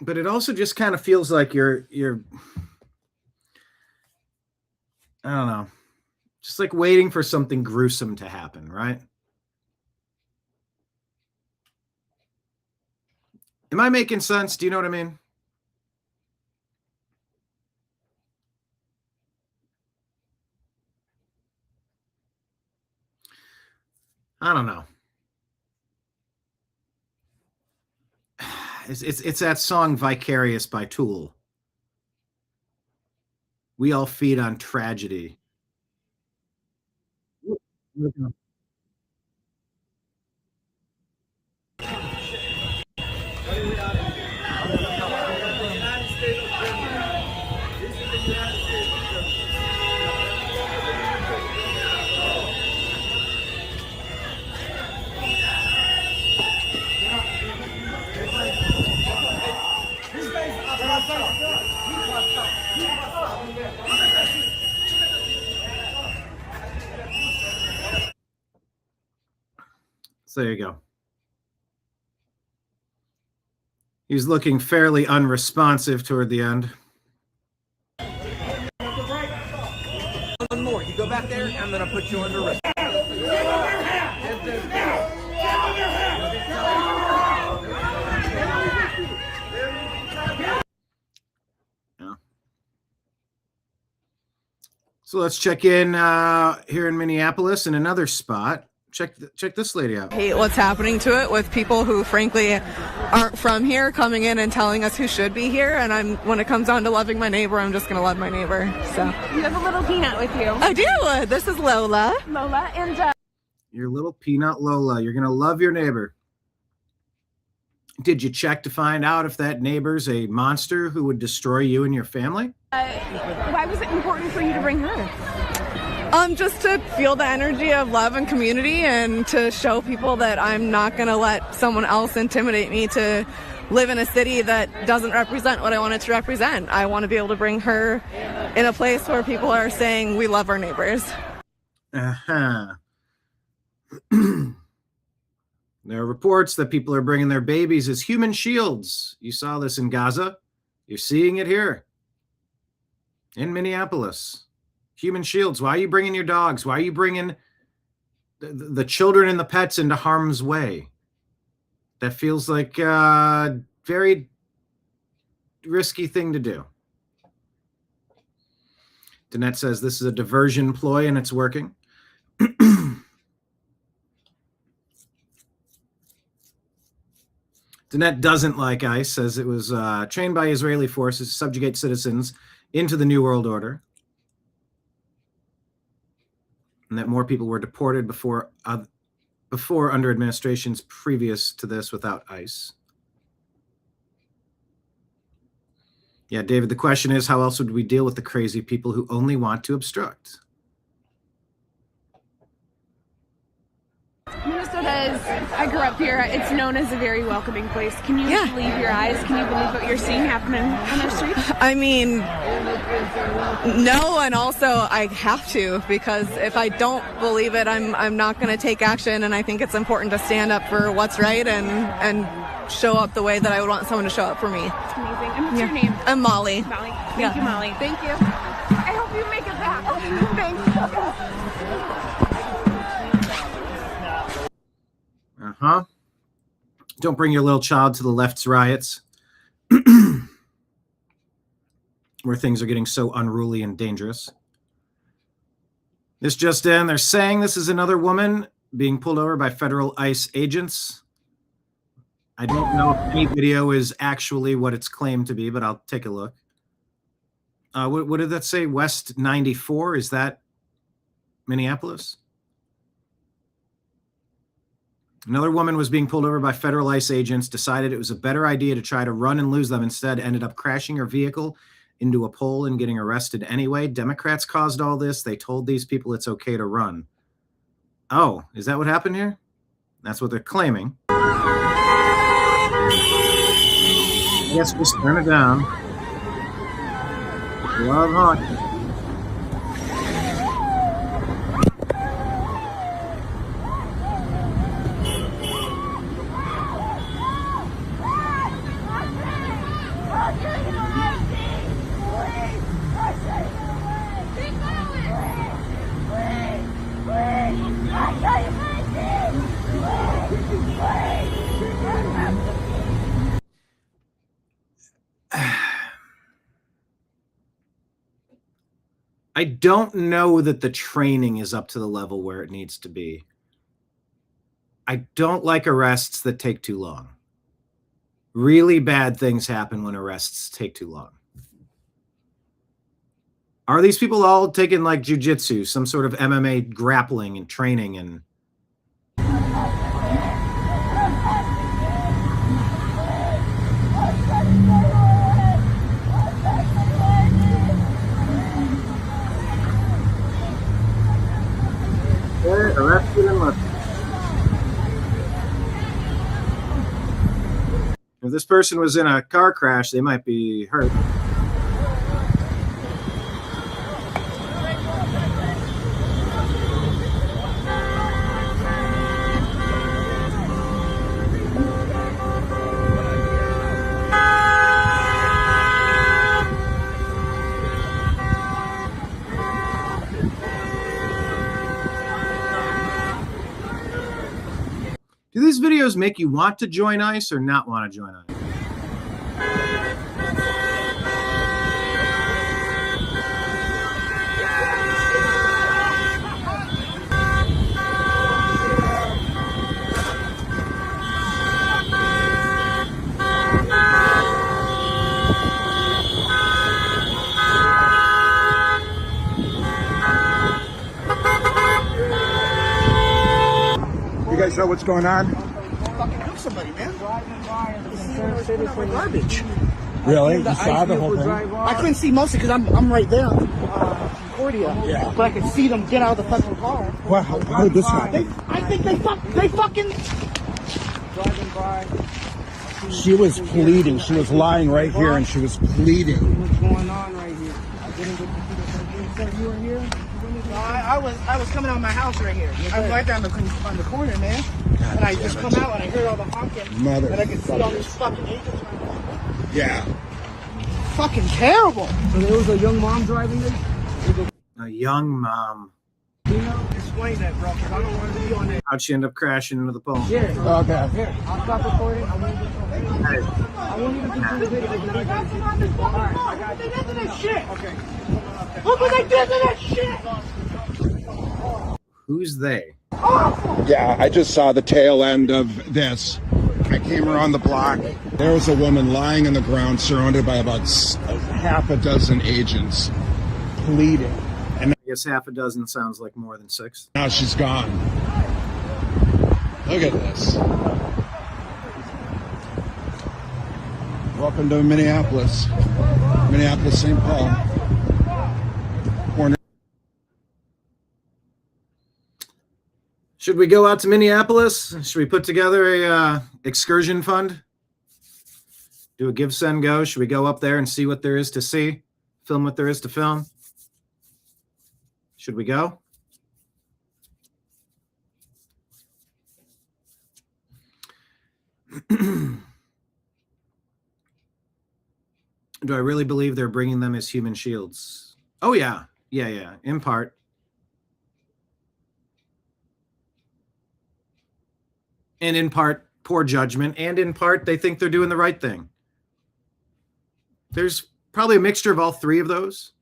But it also just kind of feels like you're I don't know, just like waiting for something gruesome to happen, right? Am I making sense? Do you know what I mean? I don't know. It's that song Vicarious by Tool. We all feed on tragedy. So there you go. He's looking fairly unresponsive toward the end. One more. You go back there, I'm going to put you under arrest. Give him your hand! Give him your hand! Yeah. So let's check in here in Minneapolis in another spot. Check this lady out. Hate what's happening to it with people who frankly aren't from here coming in and telling us who should be here. And when it comes down to loving my neighbor, I'm just going to love my neighbor. So you have a little peanut with you. I do. This is Lola. Lola and your little peanut Lola. You're going to love your neighbor. Did you check to find out if that neighbor's a monster who would destroy you and your family? why was it important for you to bring her? Just to feel the energy of love and community, and to show people that I'm not going to let someone else intimidate me to live in a city that doesn't represent what I want it to represent. I want to be able to bring her in a place where people are saying we love our neighbors. Uh-huh. There are reports that people are bringing their babies as human shields. You saw this in Gaza. You're seeing it here in Minneapolis. Human shields. Why are you bringing your dogs? Why are you bringing the children and the pets into harm's way? That feels like a very risky thing to do. Danette says this is a diversion ploy and it's working. Danette doesn't like ICE, says it was trained by Israeli forces to subjugate citizens into the New World Order, and that more people were deported before under administrations previous to this without ICE. Yeah, David, the question is, how else would we deal with the crazy people who only want to obstruct? Minnesota is, I grew up here, it's known as a very welcoming place. Can you believe your eyes? Can you believe what you're seeing happening on our streets? I mean, no, and also I have to, because if I don't believe it, I'm not going to take action, and I think it's important to stand up for what's right and show up the way that I would want someone to show up for me. It's amazing. And what's your name? I'm Molly. Molly. Thank you, Molly. Thank you. I hope you make it back. Thanks. Uh-huh. Don't bring your little child to the left's riots where things are getting so unruly and dangerous. This just in, they're saying this is another woman being pulled over by federal ICE agents. I don't know if any video is actually what it's claimed to be, but I'll take a look. What did that say? West 94? Is that Minneapolis? Another woman was being pulled over by federal ICE agents, decided it was a better idea to try to run and lose them. Instead, ended up crashing her vehicle into a pole and getting arrested anyway. Democrats caused all this. They told these people it's okay to run. Oh, is that what happened here? That's what they're claiming. Yes, just turn it down. Love honking. I don't know that the training is up to the level where it needs to be. I don't like arrests that take too long. Really bad things happen when arrests take too long. Are these people all taking like jujitsu, some sort of MMA grappling and training and... Arrested and left. If this person was in a car crash, they might be hurt. Do these videos make you want to join ICE or not want to join ICE? know what's going on? Fucking kill somebody, man. My garbage. Really? You saw the whole thing? I couldn't see mostly because I'm right there on Concordia. Yeah. But I could see them get out of the fucking car. Well, how did this happen? I think they fucking Driving by. She was pleading. She was lying right here, and she was pleading. What's going on right here? I didn't get to see the you were here. No, I was coming out of my house right here. I was right there on the corner, man. God, and I just come out and I heard all the honking. Mother. And I could see all these fucking agents right there. Yeah. Fucking terrible. So there was a young mom driving this? A young mom. You know, explain that, bro, because I don't want to be on that. How'd she end up crashing into the pole? Here. Okay. Here, I'll stop recording. I won't even get to the video. Look what they did to that shit. Okay. Look what they did to that shit. Who's they? Yeah, I just saw the tail end of this. I came around the block. There was a woman lying on the ground surrounded by about half a dozen agents pleading. And I guess half a dozen sounds like more than 6. now she's gone. Look at this. Welcome to Minneapolis. Minneapolis, St. Paul. Corner. Should we go out to Minneapolis? Should we put together a excursion fund? Do a give, send, go? Should we go up there and see what there is to see? Film what there is to film? Should we go? Do I really believe they're bringing them as human shields? Oh, yeah. Yeah. In part. And in part, poor judgment. And in part, they think they're doing the right thing. There's probably a mixture of all three of those.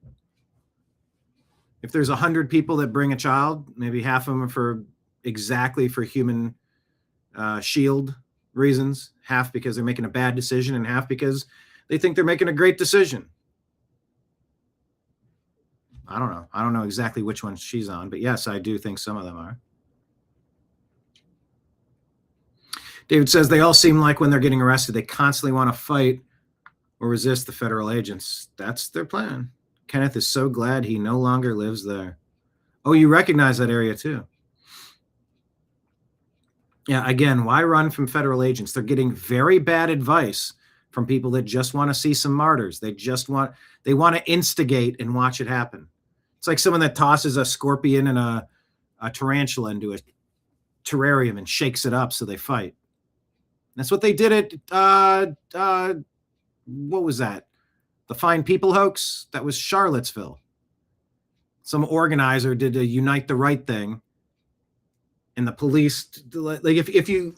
If there's 100 people that bring a child, maybe half of them are exactly for human shield reasons, half because they're making a bad decision, and half because they think they're making a great decision. I don't know. I don't know exactly which one she's on, but yes, I do think some of them are. David says they all seem like when they're getting arrested, they constantly want to fight or resist the federal agents. That's their plan. Kenneth is so glad he no longer lives there. Oh, you recognize that area too. Yeah, again, why run from federal agents? They're getting very bad advice from people that just want to see some martyrs. They want to instigate and watch it happen. It's like someone that tosses a scorpion and a tarantula into a terrarium and shakes it up so they fight. That's what they did at what was that? The Fine People hoax? That was Charlottesville. Some organizer did a unite the right thing. And the police, like if you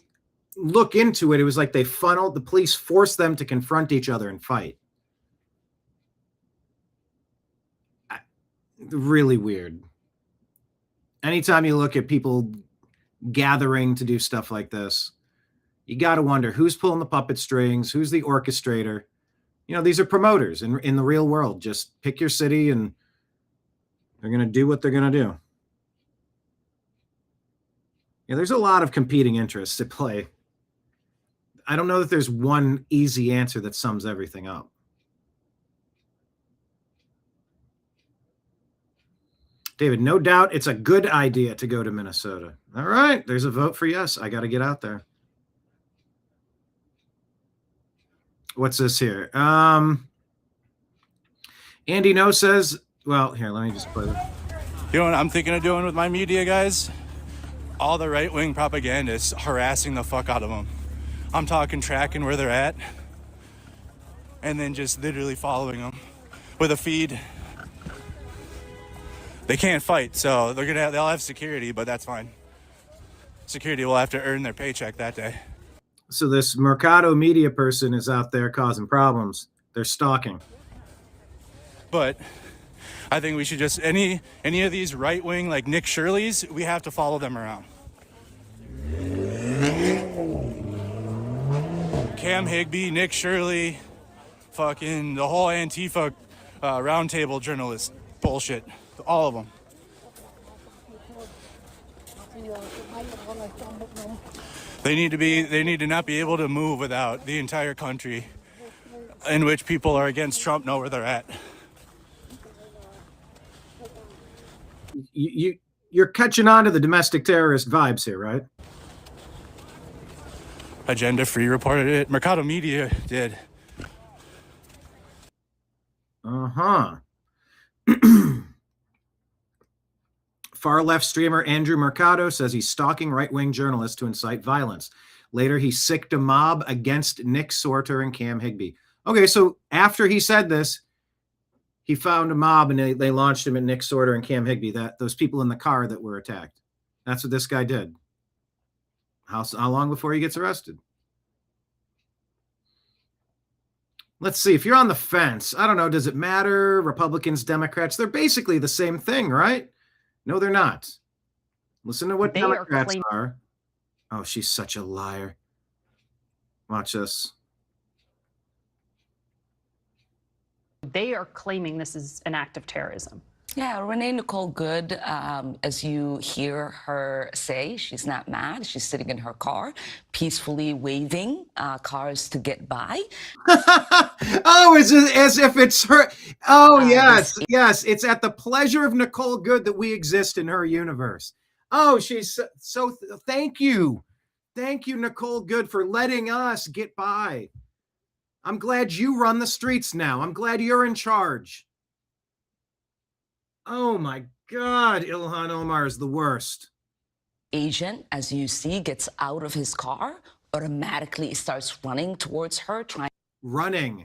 look into it, it was like they funneled, the police forced them to confront each other and fight. Really weird. Anytime you look at people gathering to do stuff like this, you got to wonder who's pulling the puppet strings, who's the orchestrator. You know, these are promoters in the real world. Just pick your city and they're going to do what they're going to do. Yeah, there's a lot of competing interests at play. I don't know that there's one easy answer that sums everything up. David, no doubt it's a good idea to go to Minnesota. All right, there's a vote for yes. I got to get out there. What's this here? Andy No says, well, here, let me just play this. You know what I'm thinking of doing with my media, guys? All the right-wing propagandists harassing the fuck out of them. I'm talking tracking where they're at and then just literally following them with a feed. They can't fight, so they'll have security, but that's fine. Security will have to earn their paycheck that day. So this Mercado media person is out there causing problems. They're stalking. But I think we should just, any of these right-wing, like Nick Shirley's, we have to follow them around. Cam Higbee, Nick Shirley, fucking the whole Antifa roundtable journalist bullshit. All of them. They need to not be able to move without the entire country in which people are against Trump know where they're at. You're catching on to the domestic terrorist vibes here, right? Agenda Free reported it. Mercado Media did. Uh-huh. Far-left streamer Andrew Mercado says he's stalking right-wing journalists to incite violence. Later, he sicked a mob against Nick Sorter and Cam Higbee. Okay, so after he said this, he found a mob and they launched him at Nick Sorter and Cam Higbee, those people in the car that were attacked. That's what this guy did. How long before he gets arrested? Let's see. If you're on the fence, I don't know, does it matter? Republicans, Democrats, they're basically the same thing, right? No, they're not. Listen to what Democrats are. Oh, she's such a liar. Watch this. They are claiming this is an act of terrorism. Yeah, Renee Nicole Good, as you hear her say, she's not mad. She's sitting in her car, peacefully waving cars to get by. Oh, it's as if it's her. Oh, yes, yes. It's at the pleasure of Nicole Good that we exist in her universe. Oh, she's so thank you. Thank you, Nicole Good, for letting us get by. I'm glad you run the streets now. I'm glad you're in charge. Oh my God, Ilhan Omar is the worst. Agent, as you see, gets out of his car, automatically starts running towards her, Running.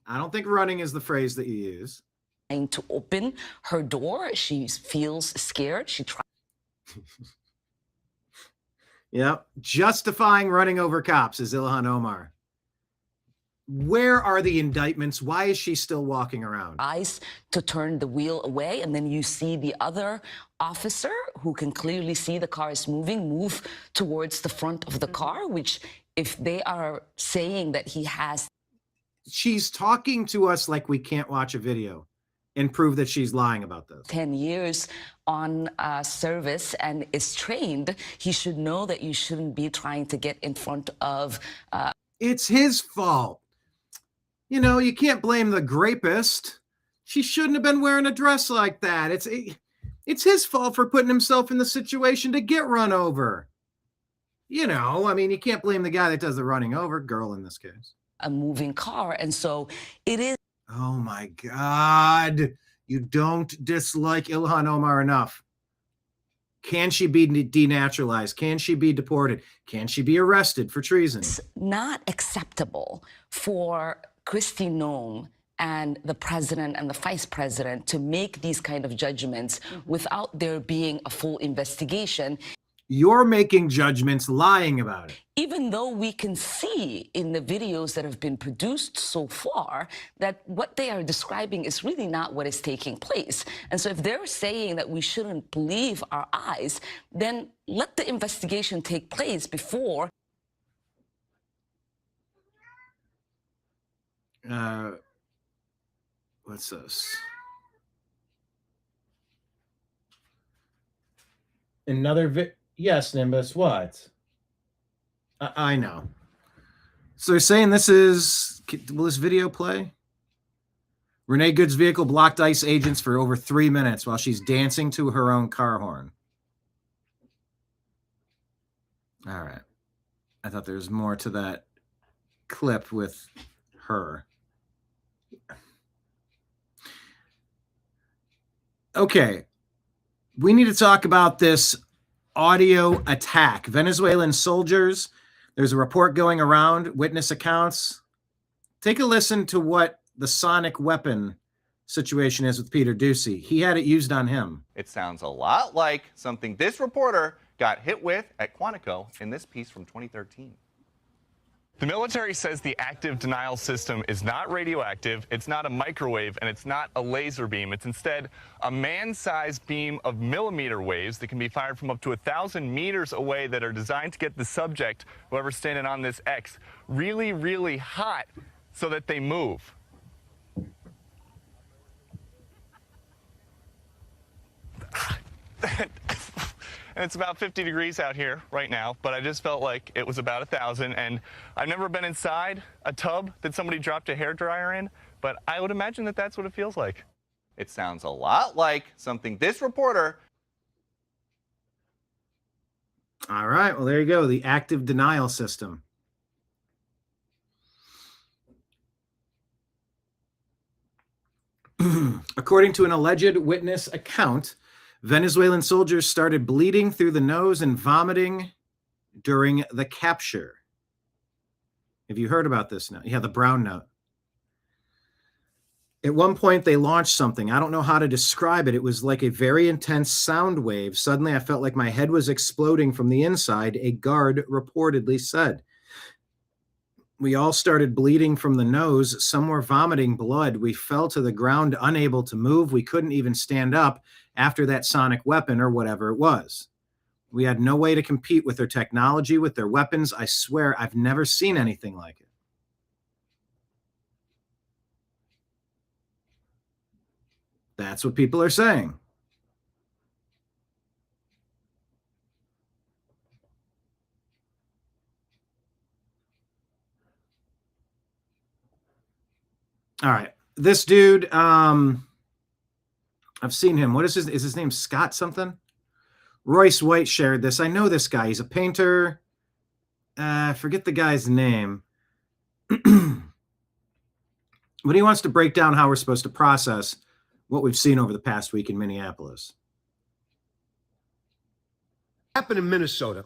I don't think running is the phrase that you use. Trying to open her door. She feels scared. She tries. Yep. Justifying running over cops is Ilhan Omar. Where are the indictments? Why is she still walking around? Eyes to turn the wheel away, and then you see the other officer who can clearly see the car is move towards the front of the car, which if they are saying that he has. She's talking to us like we can't watch a video and prove that she's lying about this. 10 years on service and is trained, he should know that you shouldn't be trying to get in front of. It's his fault. You know, you can't blame the rapist. She shouldn't have been wearing a dress like that. It's his fault for putting himself in the situation to get run over. You know, I mean, you can't blame the guy that does the running over, girl in this case. A moving car, and so it is. Oh my God. You don't dislike Ilhan Omar enough. Can she be denaturalized? Can she be deported? Can she be arrested for treason? It's not acceptable for Kristi Noem and the president and the vice president to make these kind of judgments without there being a full investigation. You're making judgments lying about it. Even though we can see in the videos that have been produced so far that what they are describing is really not what is taking place. And so if they're saying that we shouldn't believe our eyes, then let the investigation take place before. What's this? Another yes, Nimbus, what? I know. So they're saying this is, will this video play? Renee Good's vehicle blocked ICE agents for over 3 minutes while she's dancing to her own car horn. All right. I thought there was more to that clip with her. Okay. We need to talk about this audio attack. Venezuelan soldiers. There's a report going around, witness accounts. Take a listen to what the sonic weapon situation is with Peter Ducey. He had it used on him. It sounds a lot like something this reporter got hit with at Quantico in this piece from 2013. The military says the active denial system is not radioactive, it's not a microwave, and it's not a laser beam. It's instead a man-sized beam of millimeter waves that can be fired from up to 1,000 meters away that are designed to get the subject, whoever's standing on this X, really, really hot so that they move. that, and it's about 50 degrees out here right now, but I just felt like it was about 1,000, and I've never been inside a tub that somebody dropped a hairdryer in, but I would imagine that that's what it feels like. It sounds a lot like something this reporter... All right, well, there you go, the active denial system. According to an alleged witness account, Venezuelan soldiers started bleeding through the nose and vomiting during the capture. Have you heard about this now? Yeah, the brown note. At one point, they launched something. I don't know how to describe it. It was like a very intense sound wave. Suddenly, I felt like my head was exploding from the inside, a guard reportedly said. We all started bleeding from the nose. Some were vomiting blood. We fell to the ground, unable to move. We couldn't even stand up after that sonic weapon or whatever it was. We had no way to compete with their technology, with their weapons. I swear I've never seen anything like it. That's what people are saying. All right. This dude, I've seen him. What is his name? Scott something? Royce White shared this. I know this guy. He's a painter. I forget the guy's name. But he wants to break down how we're supposed to process what we've seen over the past week in Minneapolis. Happened in Minnesota.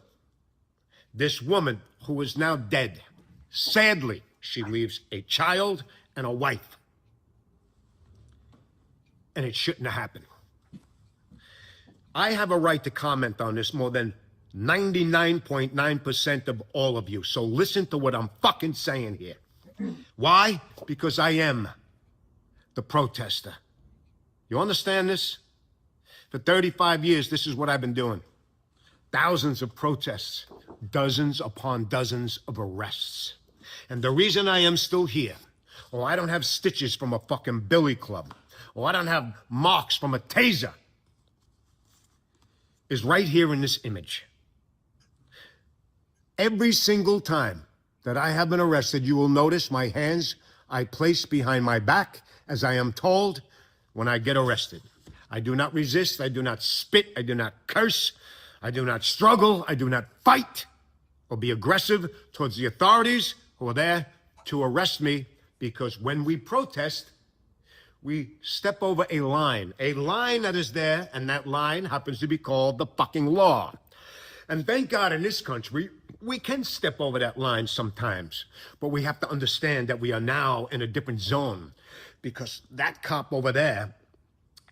This woman who is now dead. Sadly, she leaves a child and a wife. And it shouldn't have happened. I have a right to comment on this more than 99.9% of all of you. So listen to what I'm fucking saying here. Why? Because I am the protester. You understand this? For 35 years, this is what I've been doing. Thousands of protests, dozens upon dozens of arrests. And the reason I am still here, I don't have stitches from a fucking billy club, I don't have marks from a taser, is right here in this image. Every single time that I have been arrested, you will notice my hands I place behind my back as I am told when I get arrested. I do not resist, I do not spit, I do not curse, I do not struggle, I do not fight or be aggressive towards the authorities who are there to arrest me, because when we protest, we step over a line that is there, and that line happens to be called the fucking law. And thank God in this country, we can step over that line sometimes, but we have to understand that we are now in a different zone, because that cop over there,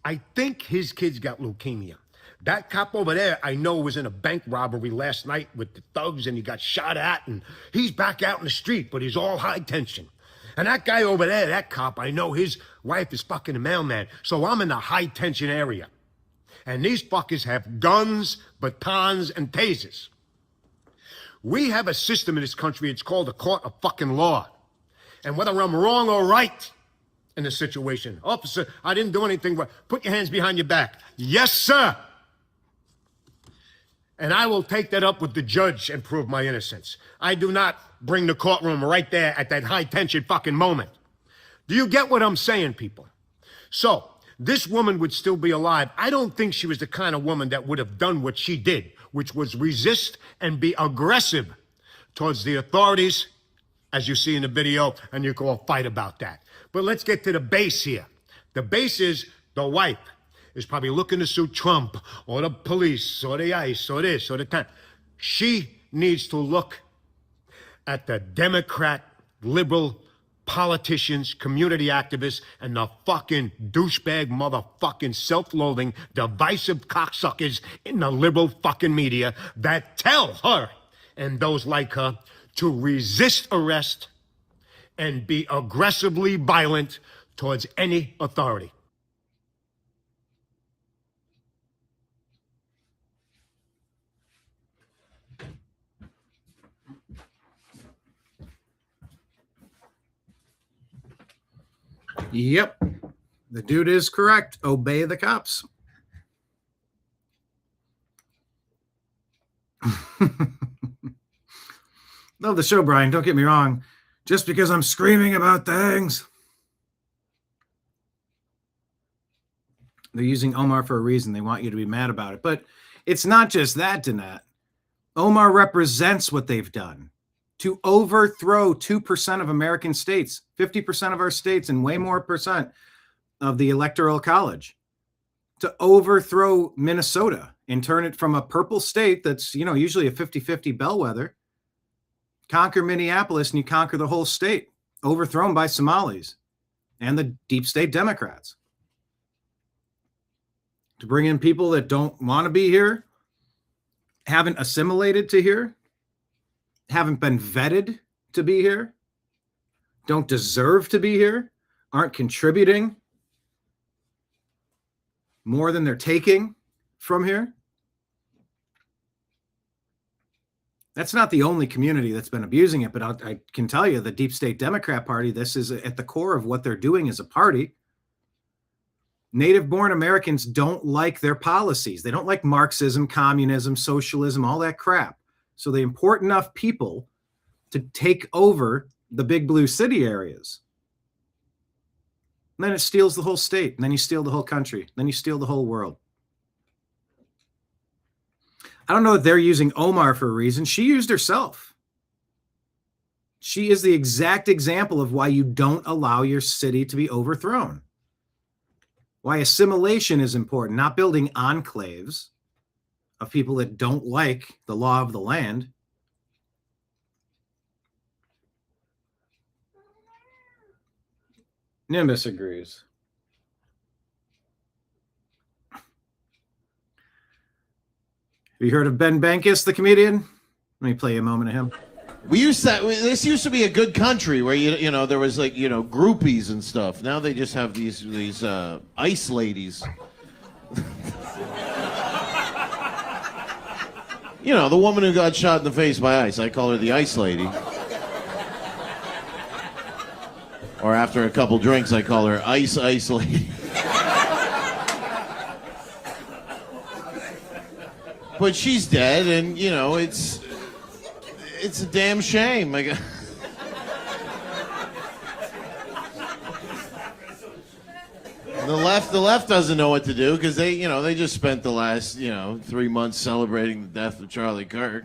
I think his kids got leukemia. That cop over there, I know, was in a bank robbery last night with the thugs, and he got shot at, and he's back out in the street, but he's all high tension. And that guy over there, that cop, I know his wife is fucking a mailman, so I'm in the high tension area. And these fuckers have guns, batons, and tasers. We have a system in this country, it's called a court of fucking law. And whether I'm wrong or right in the situation, officer, I didn't do anything wrong. Put your hands behind your back. Yes, sir. And I will take that up with the judge and prove my innocence. I do not bring the courtroom right there at that high tension fucking moment. Do you get what I'm saying, people? So, this woman would still be alive. I don't think she was the kind of woman that would have done what she did, which was resist and be aggressive towards the authorities, as you see in the video, and you can all fight about that. But let's get to the base here. The base is the wife is probably looking to sue Trump or the police or the ICE or this or the time. She needs to look at the Democrat, liberal politicians, community activists, and the fucking douchebag, motherfucking self-loathing, divisive cocksuckers in the liberal fucking media that tell her and those like her to resist arrest and be aggressively violent towards any authority. Yep. The dude is correct. Obey the cops. Love the show, Brian. Don't get me wrong. Just because I'm screaming about things. They're using Omar for a reason. They want you to be mad about it. But it's not just that, Danette. Omar represents what they've done to overthrow 2% of American states, 50% of our states, and way more percent of the Electoral College, to overthrow Minnesota and turn it from a purple state that's, usually a 50-50 bellwether, conquer Minneapolis, and you conquer the whole state, overthrown by Somalis and the deep state Democrats. To bring in people that don't want to be here, haven't assimilated to here, haven't been vetted to be here, don't deserve to be here, aren't contributing more than they're taking from here. That's not the only community that's been abusing it, but I can tell you the deep state Democrat Party, this is at the core of what they're doing as a party. Native-born Americans don't like their policies. They don't like Marxism, communism, socialism, all that crap. So they import enough people to take over the big blue city areas. And then it steals the whole state. And then you steal the whole country. Then you steal the whole world. I don't know if they're using Omar for a reason. She used herself. She is the exact example of why you don't allow your city to be overthrown. Why assimilation is important, not building enclaves of people that don't like the law of the land. Nimbus agrees. Have you heard of Ben Bankus, the comedian? Let me play you a moment of him. This used to be a good country where there was groupies and stuff. Now they just have these ice ladies. The woman who got shot in the face by ice. I call her the ice lady. Or after a couple drinks, I call her ice lady. But she's dead, and it's a damn shame. The left doesn't know what to do because they just spent the last 3 months celebrating the death of Charlie Kirk,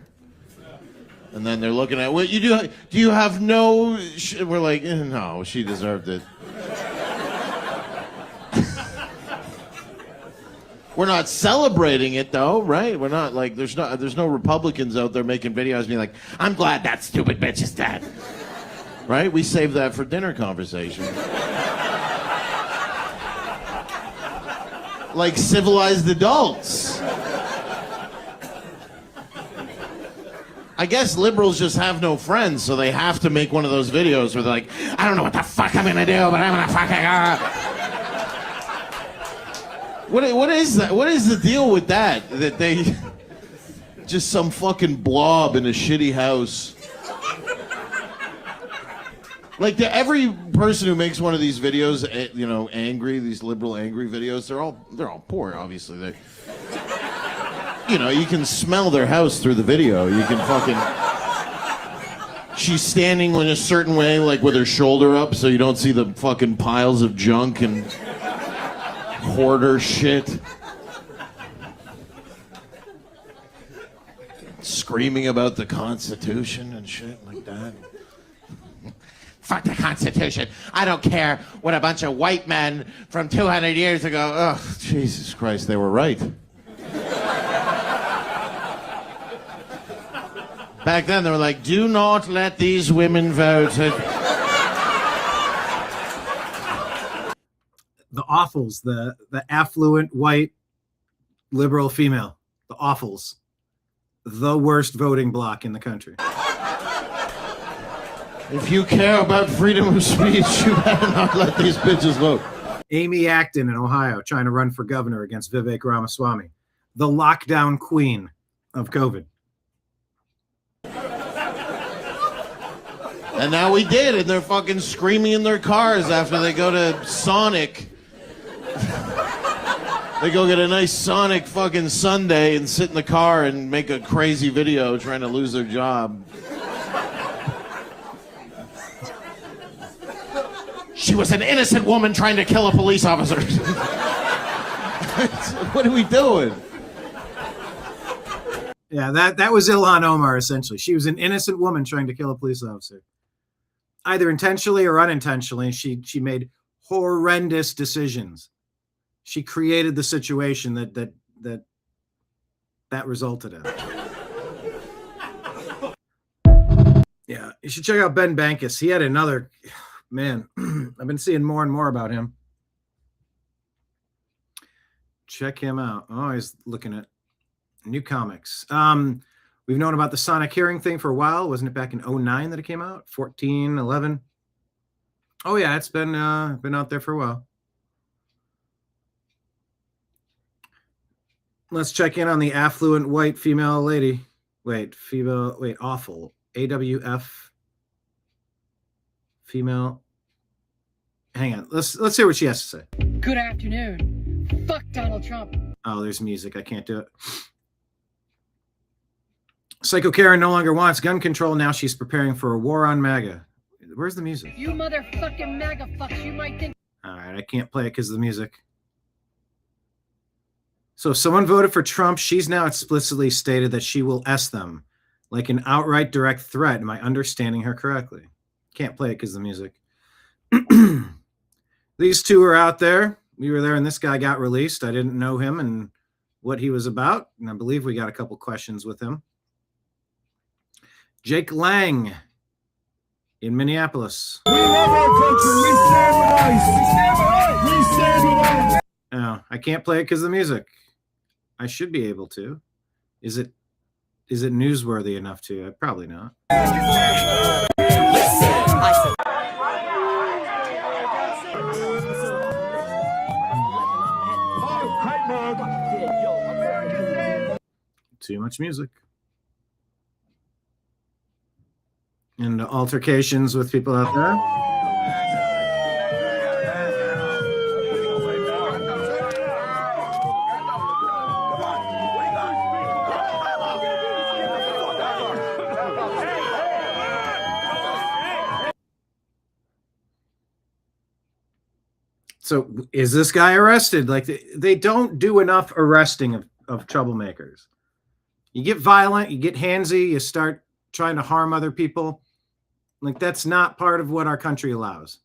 and then they're looking at what you do. Do you have no? We're like, no, she deserved it. We're not celebrating it though, right? We're not like there's no Republicans out there making videos being like, I'm glad that stupid bitch is dead. Right? We save that for dinner conversation. Like civilized adults. I guess liberals just have no friends, so they have to make one of those videos where they're like, I don't know what the fuck I'm gonna do, but I'm gonna fucking What is that? What is the deal with that? That they just some fucking blob in a shitty house. Like every person who makes one of these videos, angry, these liberal angry videos, they're all poor, obviously. You can smell their house through the video. You can fucking. She's standing in a certain way, like with her shoulder up, so you don't see the fucking piles of junk and hoarder shit. Screaming about the Constitution and shit like that. Fuck the Constitution. I don't care what a bunch of white men from 200 years ago. Oh, Jesus Christ, they were right. Back then they were like, do not let these women vote. The awfuls, the affluent white liberal female, the awfuls, the worst voting bloc in the country. If you care about freedom of speech, you better not let these bitches vote. Amy Acton in Ohio trying to run for governor against Vivek Ramaswamy, the lockdown queen of COVID. And now we did, and they're fucking screaming in their cars after they go to Sonic. They go get a nice Sonic fucking sundae and sit in the car and make a crazy video trying to lose their job. She was an innocent woman trying to kill a police officer. What are we doing? Yeah, that was Ilhan Omar, essentially. She was an innocent woman trying to kill a police officer. Either intentionally or unintentionally, she made horrendous decisions. She created the situation that resulted in. Yeah, you should check out Ben Bankus. He had another, man, I've been seeing more and more about him. Check him out. Oh, he's looking at new comics. We've known about the Sonic hearing thing for a while. Wasn't it back in 2009 that it came out? 14, 11? Oh, yeah, it's been out there for a while. Let's check in on the affluent white female lady. Awful. AWF. Female. Hang on. Let's hear what she has to say. Good afternoon. Fuck Donald Trump. Oh, there's music. I can't do it. Psycho Karen no longer wants gun control. Now she's preparing for a war on MAGA. Where's the music? You motherfucking MAGA fucks. You might think. All right, I can't play it because of the music. So if someone voted for Trump, she's now explicitly stated that she will S them, like an outright direct threat. Am I understanding her correctly? Can't play it because of the music. These two are out there. We were there and this guy got released. I didn't know him and what he was about. And I believe we got a couple questions with him. Jake Lang in Minneapolis. We love our country. We stand with ICE. We stand with ICE. We stand with ICE. No, I can't play it because of the music. I should be able to. Is it newsworthy enough to? Probably not. Too much music. And altercations with people out there. So is this guy arrested? Like they don't do enough arresting of troublemakers. You get violent, you get handsy, you start trying to harm other people. Like that's not part of what our country allows.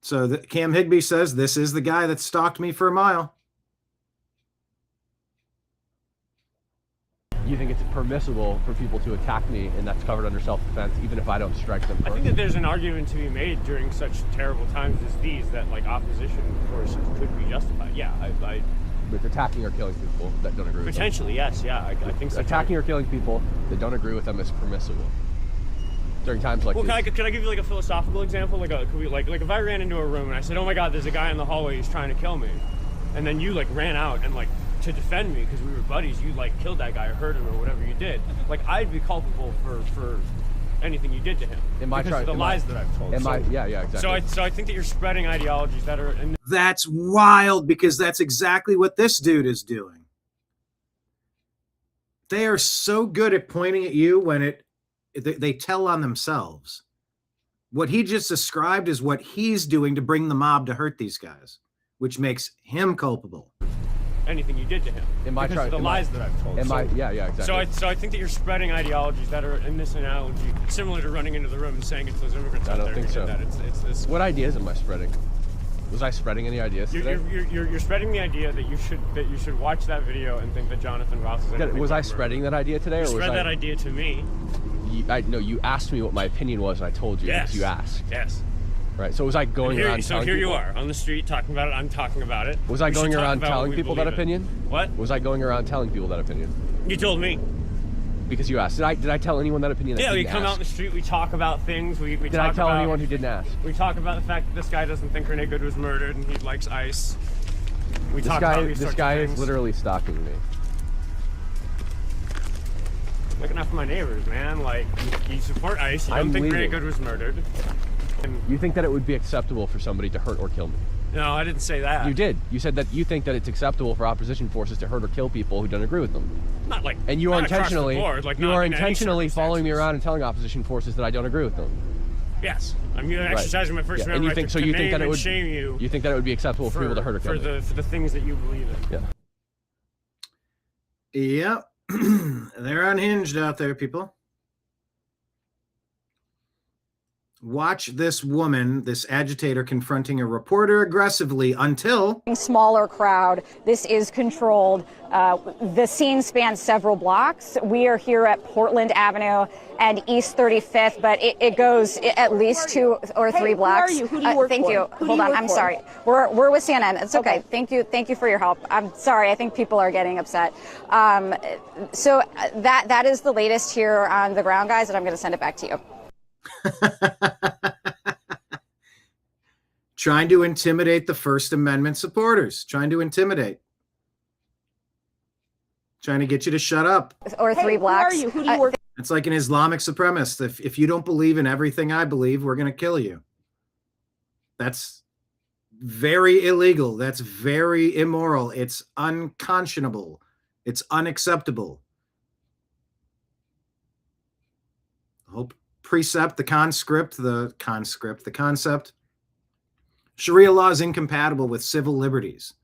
So Cam Higbee says, this is the guy that stalked me for a mile. You think it's permissible for people to attack me, and that's covered under self-defense, even if I don't strike them first? I think that there's an argument to be made during such terrible times as these that like opposition forces could be justified. Yeah, with attacking or killing people that don't agree with them. Potentially, yes, yeah, I think so. Attacking or killing people that don't agree with them is permissible during times like well, these. Can I give you like a philosophical example? Like if I ran into a room and I said, "Oh my God, there's a guy in the hallway who's trying to kill me," and then you like ran out and like to defend me because we were buddies, you like killed that guy or hurt him or whatever you did. Like I'd be culpable for anything you did to him because of the lies that I've told. Yeah, exactly. So I think that you're spreading ideologies that are. That's wild because that's exactly what this dude is doing. They are so good at pointing at you when they tell on themselves. What he just described is what he's doing to bring the mob to hurt these guys, which makes him culpable. Anything you did to him because of the lies that I've told. Yeah, exactly. So I think that you're spreading ideologies that are, in this analogy, similar to running into the room and saying it's those immigrants out there. I don't think so. It's this. What ideas am I spreading? Was I spreading any ideas today? You're spreading the idea that you should watch that video and think that Jonathan Ross is. Was I spreading that idea today, or spread that idea to me? You asked me what my opinion was, and I told you because you asked. Yes. Right. So was I going around telling people? So here you are on the street talking about it. I'm talking about it. Was I going around telling people that opinion? What? Was I going around telling people that opinion? You told me. Because you asked. Did I tell anyone that opinion? Yeah, we come out in the street. We talk about things. We did I tell anyone who didn't ask? We talk about the fact that this guy doesn't think Renee Good was murdered and he likes ice. This guy is literally stalking me. Looking out for my neighbors, man. Like you support ICE. You don't think Renee Good was murdered. You think that it would be acceptable for somebody to hurt or kill me? No, I didn't say that. You did. You said that you think that it's acceptable for opposition forces to hurt or kill people who don't agree with them. Not like. And you are not across the intentionally, board, like you not are in any intentionally following me circumstances. around and telling opposition forces that I don't agree with them. Yes, I'm exercising my First Yeah. Amendment And you right think to so? You think name that it and would shame you? You think that it would be acceptable for people to hurt or kill me? For the things that you believe in? Yeah. They're unhinged out there, people. Watch this woman, this agitator, confronting a reporter aggressively until... Smaller crowd. This is controlled. The scene spans several blocks. We are here at Portland Avenue and East 35th, but it goes at least 2 or 3 blocks. Who are you? Who do you work thank for? you. Who do Hold you on. work I'm for? sorry. We're with CNN. It's okay. Thank you for your help. I'm sorry. I think people are getting upset. So that is the latest here on the ground, guys, and I'm going to send it back to you. Trying to intimidate the First Amendment supporters. Trying to intimidate. Trying to get you to shut up. Or 3 blocks. Who are you? Who do you work for? It's like an Islamic supremacist. If you don't believe in everything I believe, we're going to kill you. That's very illegal. That's very immoral. It's unconscionable. It's unacceptable. The whole precept, the concept. Sharia law is incompatible with civil liberties.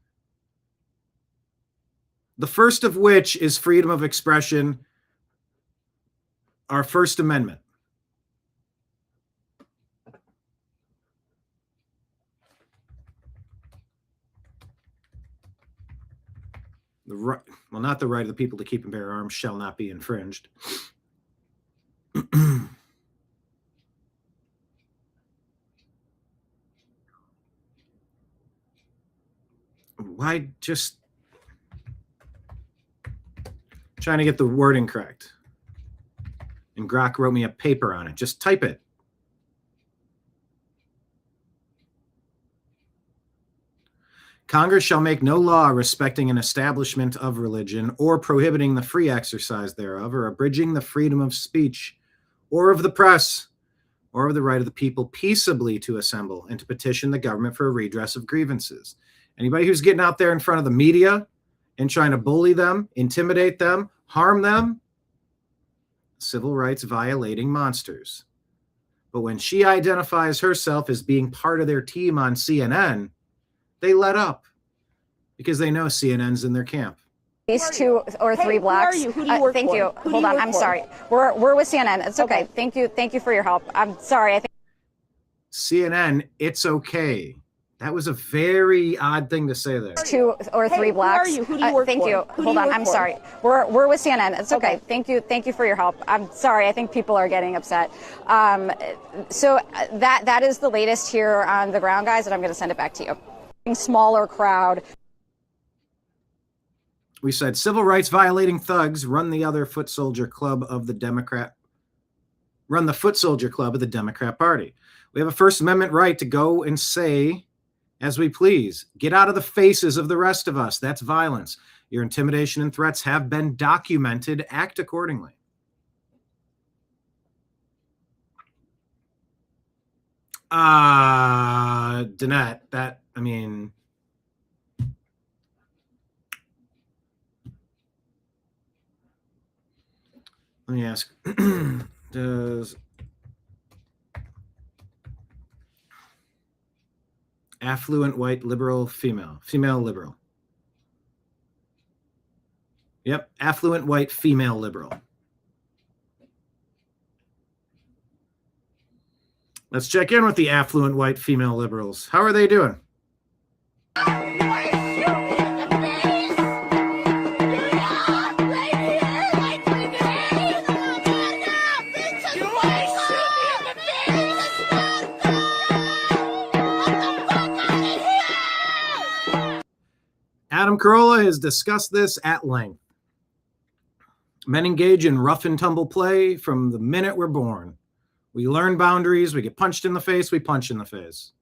The first of which is freedom of expression, our First Amendment. The right, well, not the right of the people to keep and bear arms shall not be infringed. Why just trying to get the wording correct? And Grok wrote me a paper on it. Just type it. Congress shall make no law respecting an establishment of religion or prohibiting the free exercise thereof or abridging the freedom of speech or of the press or of the right of the people peaceably to assemble and to petition the government for a redress of grievances. Anybody who's getting out there in front of the media and trying to bully them, intimidate them, harm them, civil rights violating monsters. But when she identifies herself as being part of their team on CNN, they let up because they know CNN's in their camp. At least 2 or 3 blocks. Who are you? Who do you work thank for? you. Who do Hold you on. work I'm for? sorry. We're with CNN. It's okay. Thank you for your help. I'm sorry. I think CNN, it's okay. That was a very odd thing to say there. 2 or 3 blocks. Who are you? Who do you work thank for? you. Who do Hold you on. work I'm for? sorry. We're with CNN. It's okay. Thank you for your help. I'm sorry. I think people are getting upset. So that is the latest here on the ground, guys, and I'm going to send it back to you. Smaller crowd. We said civil rights violating thugs run the foot soldier club of the Democrat Party. We have a First Amendment right to go and say as we please. Get out of the faces of the rest of us. That's violence. Your intimidation and threats have been documented. Act accordingly. Danette, let me ask, does affluent white liberal female liberal? Yep, affluent white female liberal. Let's check in with the affluent white female liberals. How are they doing? Adam Carolla has discussed this at length. Men engage in rough and tumble play from the minute we're born. We learn boundaries. We get punched in the face. We punch in the face.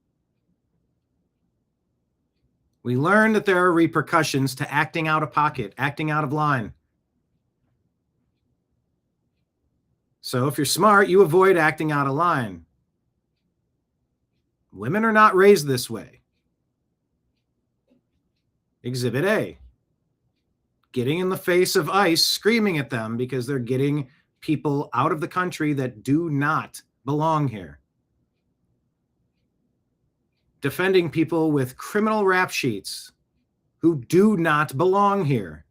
We learn that there are repercussions to acting out of pocket, acting out of line. So if you're smart, you avoid acting out of line. Women are not raised this way. Exhibit A. Getting in the face of ICE, screaming at them because they're getting people out of the country that do not belong here. Defending people with criminal rap sheets who do not belong here.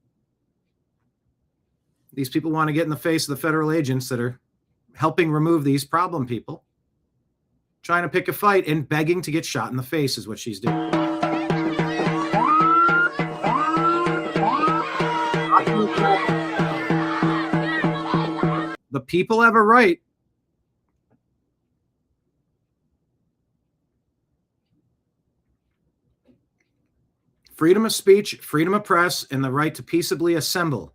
These people want to get in the face of the federal agents that are helping remove these problem people. Trying to pick a fight and begging to get shot in the face is what she's doing. The people have a right freedom of speech, freedom of press, and the right to peaceably assemble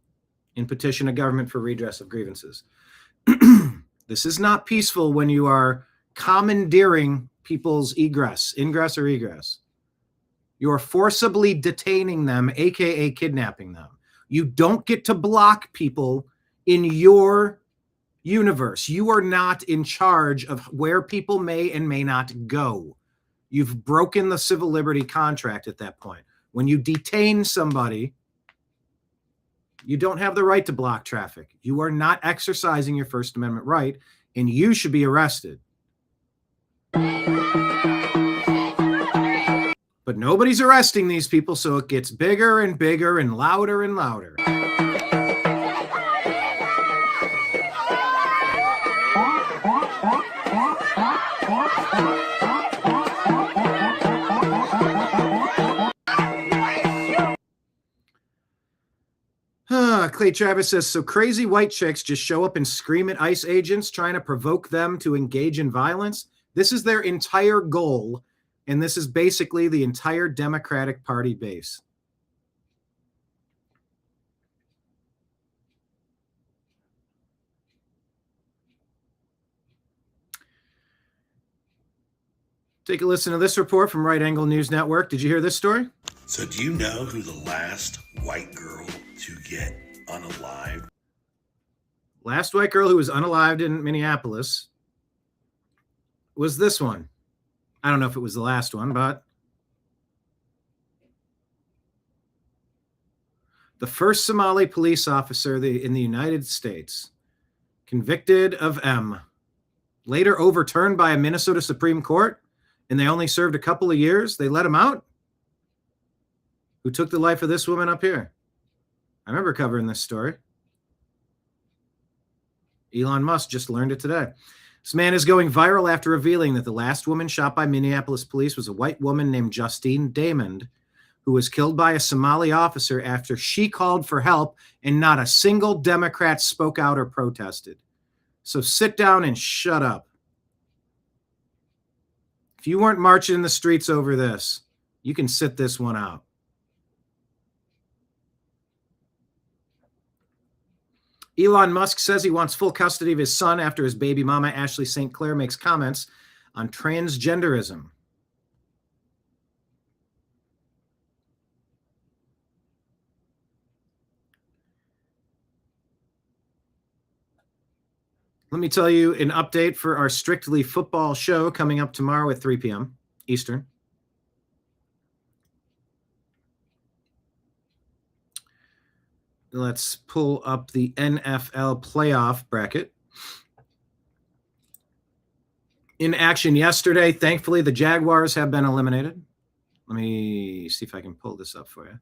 and petition a government for redress of grievances. This is not peaceful when you are commandeering people's ingress or egress. You are forcibly detaining them, aka kidnapping them. You don't get to block people in your universe. You are not in charge of where people may and may not go. You've broken the civil liberty contract at that point. When you detain somebody, you don't have the right to block traffic. You are not exercising your First Amendment right, and you should be arrested. But nobody's arresting these people, so it gets bigger and bigger and louder and louder. Clay Travis says, so crazy white chicks just show up and scream at ICE agents trying to provoke them to engage in violence. This is their entire goal, and this is basically the entire Democratic Party base. Take a listen to this report from Right Angle News Network. Did you hear this story? So do you know who the last white girl to get unalived? Last white girl who was unalived in Minneapolis was this one. I don't know if it was the last one, but the first Somali police officer in the United States, convicted of M, later overturned by a Minnesota Supreme Court, and they only served a couple of years. They let him out. Who took the life of this woman up here? I remember covering this story. Elon Musk just learned it today. This man is going viral after revealing that the last woman shot by Minneapolis police was a white woman named Justine Daeniken, who was killed by a Somali officer after she called for help and not a single Democrat spoke out or protested. So sit down and shut up. If you weren't marching in the streets over this, you can sit this one out. Elon Musk says he wants full custody of his son after his baby mama, Ashley St. Clair, makes comments on transgenderism. Let me tell you an update for our Strictly Football show coming up tomorrow at 3 p.m. Eastern. Let's pull up the NFL playoff bracket. In action yesterday, thankfully, the Jaguars have been eliminated. Let me see if I can pull this up for you.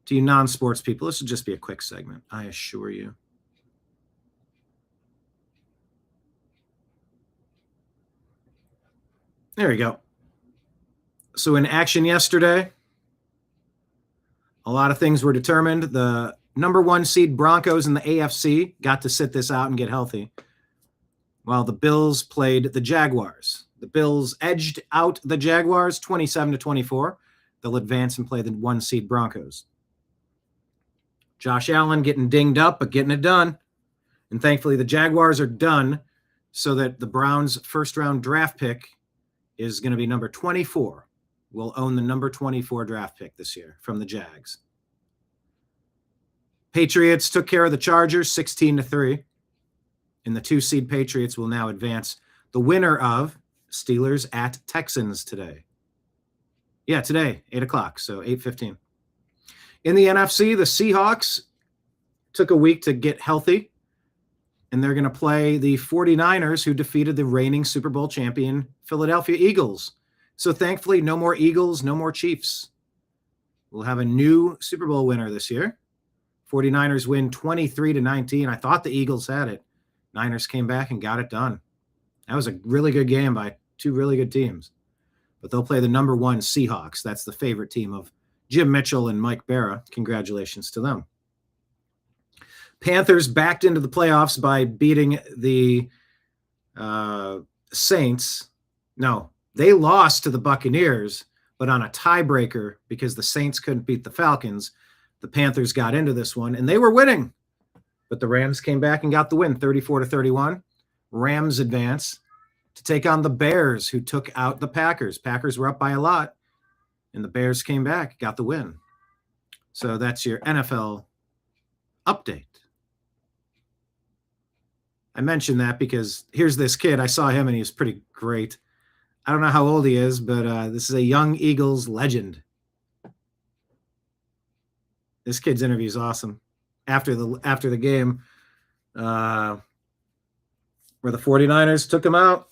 To you non-sports people, this will just be a quick segment, I assure you. There we go. So in action yesterday, a lot of things were determined. The number one seed Broncos in the AFC got to sit this out and get healthy, while the Bills played the Jaguars. The Bills edged out the Jaguars 27-24. They'll advance and play the one seed Broncos. Josh Allen getting dinged up, but getting it done. And thankfully, the Jaguars are done so that the Browns' first-round draft pick is going to be number 24. Will own the number 24 draft pick this year from the Jags. Patriots took care of the Chargers 16-3. And the 2-seed Patriots will now advance. The winner of Steelers at Texans today Yeah, today, 8 o'clock, so 8:15. In the NFC, the Seahawks took a week to get healthy, and they're going to play the 49ers, who defeated the reigning Super Bowl champion Philadelphia Eagles. So thankfully, no more Eagles, no more Chiefs. We'll have a new Super Bowl winner this year. 49ers win 23-19. I thought the Eagles had it. Niners came back and got it done. That was a really good game by two really good teams. But they'll play the number 1 Seahawks. That's the favorite team of Jim Mitchell and Mike Berra. Congratulations to them. Panthers backed into the playoffs by beating the Saints. No, they lost to the Buccaneers, but on a tiebreaker because the Saints couldn't beat the Falcons. The Panthers got into this one, and they were winning. But the Rams came back and got the win, 34-31. Rams advance to take on the Bears, who took out the Packers. Packers were up by a lot, and the Bears came back, got the win. So that's your NFL update. I mentioned that because here's this kid. I saw him, and he was pretty great. I don't know how old he is, but this is a young Eagles legend. This kid's interview is awesome. After the game, where the 49ers took him out.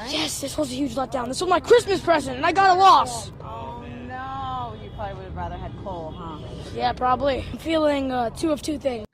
Yes, this was a huge letdown. This was my Christmas present, and I got a loss. Oh, no. You probably would have rather had Cole, huh? Yeah, probably. I'm feeling 2 of 2 things.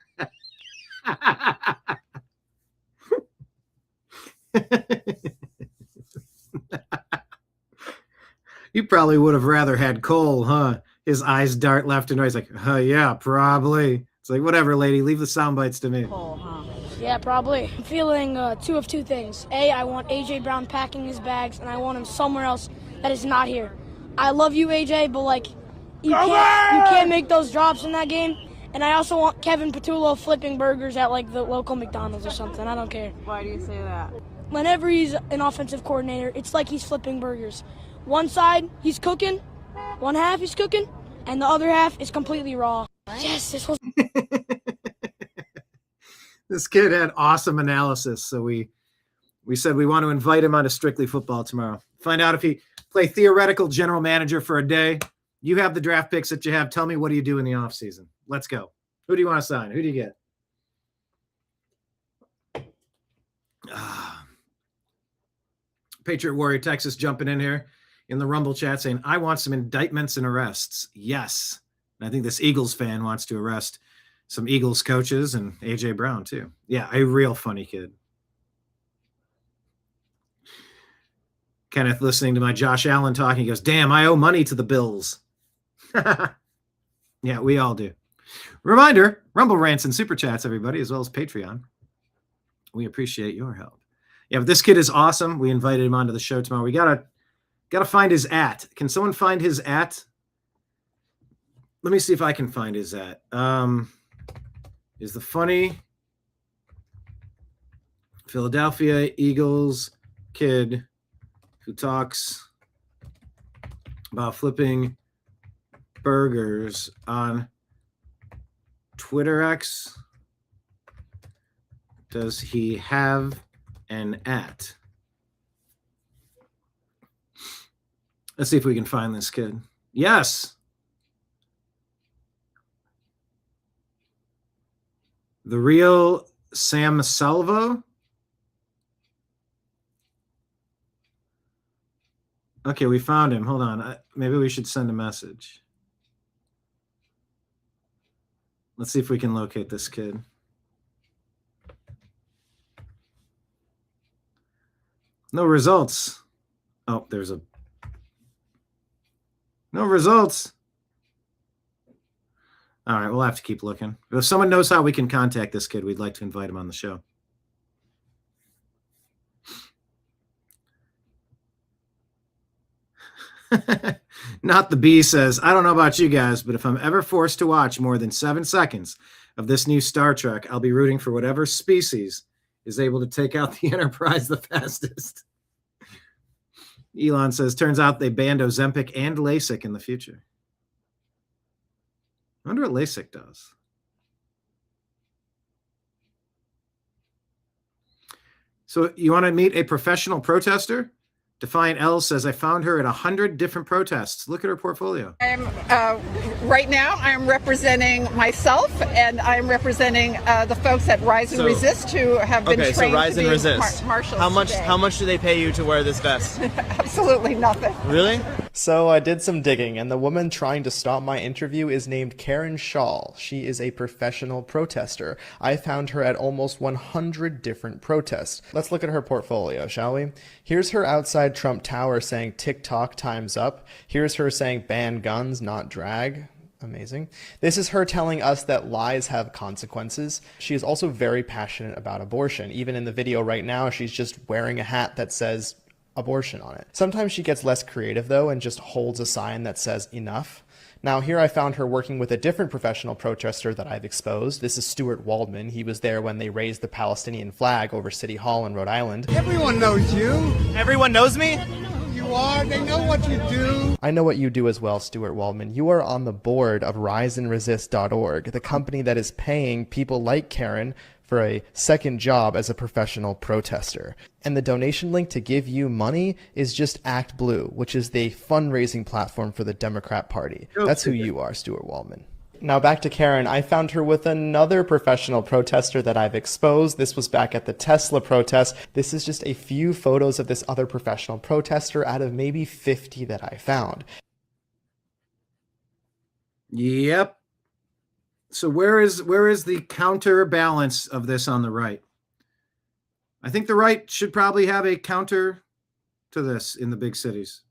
You probably would have rather had Cole, huh? His eyes dart left and right. He's like, yeah, probably. It's like, whatever, lady. Leave the sound bites to me. Cole, huh? Yeah, probably. I'm feeling 2 of 2 things. A, I want A.J. Brown packing his bags, and I want him somewhere else that is not here. I love you, A.J., but, like, you can't make those drops in that game. And I also want Kevin Patullo flipping burgers at, like, the local McDonald's or something. I don't care. Why do you say that? Whenever he's an offensive coordinator, it's like he's flipping burgers. One side, he's cooking. One half, he's cooking. And the other half is completely raw. Yes, this was... This kid had awesome analysis, so we said we want to invite him on to Strictly Football tomorrow. Find out if he play theoretical general manager for a day. You have the draft picks that you have. Tell me, what do you do in the offseason? Let's go. Who do you want to sign? Who do you get? Patriot Warrior Texas jumping in here in the Rumble chat saying, I want some indictments and arrests. Yes. And I think this Eagles fan wants to arrest some Eagles coaches and A.J. Brown too. Yeah, a real funny kid. Kenneth listening to my Josh Allen talking, he goes, damn, I owe money to the Bills. Yeah, we all do. Reminder, Rumble rants and super chats, everybody, as well as Patreon. We appreciate your help. Yeah, but this kid is awesome. We invited him onto the show tomorrow. We gotta find his @ Can someone find his @ Let me see if I can find his @ is the funny Philadelphia Eagles kid who talks about flipping burgers on Twitter X. Does he have an @? Let's see if we can find this kid. Yes. The real Sam Salvo. Okay, we found him. Hold on. Maybe we should send a message. Let's see if we can locate this kid. No results. Oh, there's a... No results. All right, we'll have to keep looking. If someone knows how we can contact this kid, we'd like to invite him on the show. Not the Bee says, I don't know about you guys, but if I'm ever forced to watch more than 7 seconds of this new Star Trek, I'll be rooting for whatever species is able to take out the Enterprise the fastest. Elon says, turns out they banned Ozempic and LASIK in the future. I wonder what LASIK does. So you want to meet a professional protester? Defiant L says, I found her at 100 different protests. Look at her portfolio. I'm right now I'm representing myself, and I'm representing the folks at Rise and Resist who have been trained Rise to and be Resist. marshals. How much do they pay you to wear this vest? Absolutely nothing. Really? So I did some digging, and the woman trying to stop my interview is named Karen Shaw. She is a professional protester. I found her at almost 100 different protests. Let's look at her portfolio, shall we? Here's her outside Trump Tower saying TikTok time's up. Here's her saying ban guns, not drag. Amazing. This is her telling us that lies have consequences. She is also very passionate about abortion. Even in the video right now, she's just wearing a hat that says abortion on it. Sometimes she gets less creative though and just holds a sign that says enough. Now here I found her working with a different professional protester that I've exposed. This is Stuart Waldman. He was there when they raised the Palestinian flag over City Hall in Rhode Island. Everyone knows you. Everyone knows me? You are. They know what you do. I know what you do as well, Stuart Waldman. You are on the board of riseandresist.org, the company that is paying people like Karen for a second job as a professional protester. And the donation link to give you money is just Act Blue, which is the fundraising platform for the Democrat Party. That's who you are, Stuart Waldman. Now back to Karen. I found her with another professional protester that I've exposed. This was back at the Tesla protest. This is just a few photos of this other professional protester out of maybe 50 that I found. Yep. So where is the counterbalance of this on the right? I think the right should probably have a counter to this in the big cities.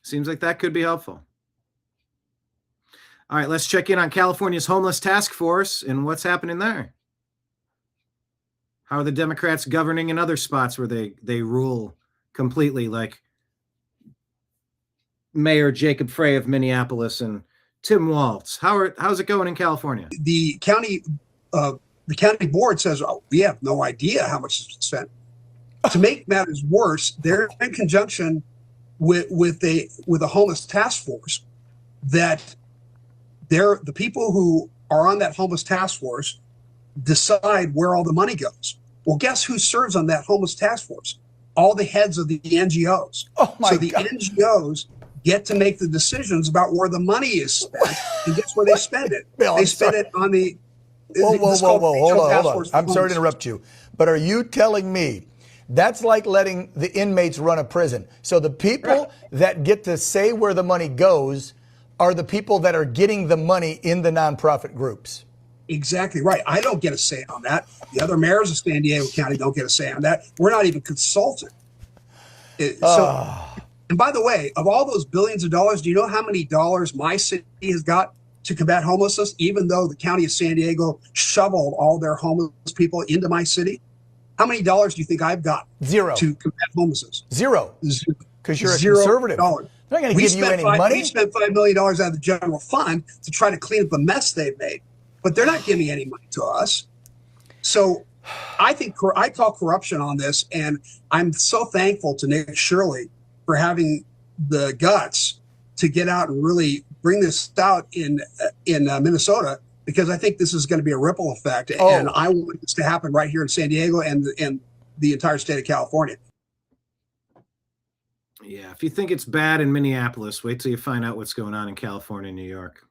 Seems like that could be helpful. All right, let's check in on California's homeless task force and what's happening there. How are the Democrats governing in other spots where they rule completely, like Mayor Jacob Frey of Minneapolis and Tim Walz? How's it going in California? The county board says, oh, we have no idea how much has been spent. To make matters worse, they're in conjunction with a homeless task force that the people who are on that homeless task force decide where all the money goes. Well, guess who serves on that homeless task force? All the heads of the NGOs. Oh my God. The NGOs get to make the decisions about where the money is spent, and guess where they spend it? Bill, they spend it on the. Whoa, hold on. I'm sorry to interrupt you, but are you telling me that's like letting the inmates run a prison? So the people that get to say where the money goes are the people that are getting the money in the nonprofit groups. Exactly right. I don't get a say on that. The other mayors of San Diego County don't get a say on that. We're not even consulted. And by the way, of all those billions of dollars, do you know how many dollars my city has got to combat homelessness, even though the county of San Diego shoveled all their homeless people into my city? How many dollars do you think I've got? Zero. To combat homelessness? Zero. Because you're a conservative. They're not going to give you any money. We spent $5 million out of the general fund to try to clean up the mess they've made, but they're not giving any money to us. So I think I call corruption on this, and I'm so thankful to Nick Shirley for having the guts to get out and really bring this out in Minnesota, because I think this is going to be a ripple effect, and I want this to happen right here in San Diego and the entire state of California. Yeah, if you think it's bad in Minneapolis, wait till you find out what's going on in California and New York.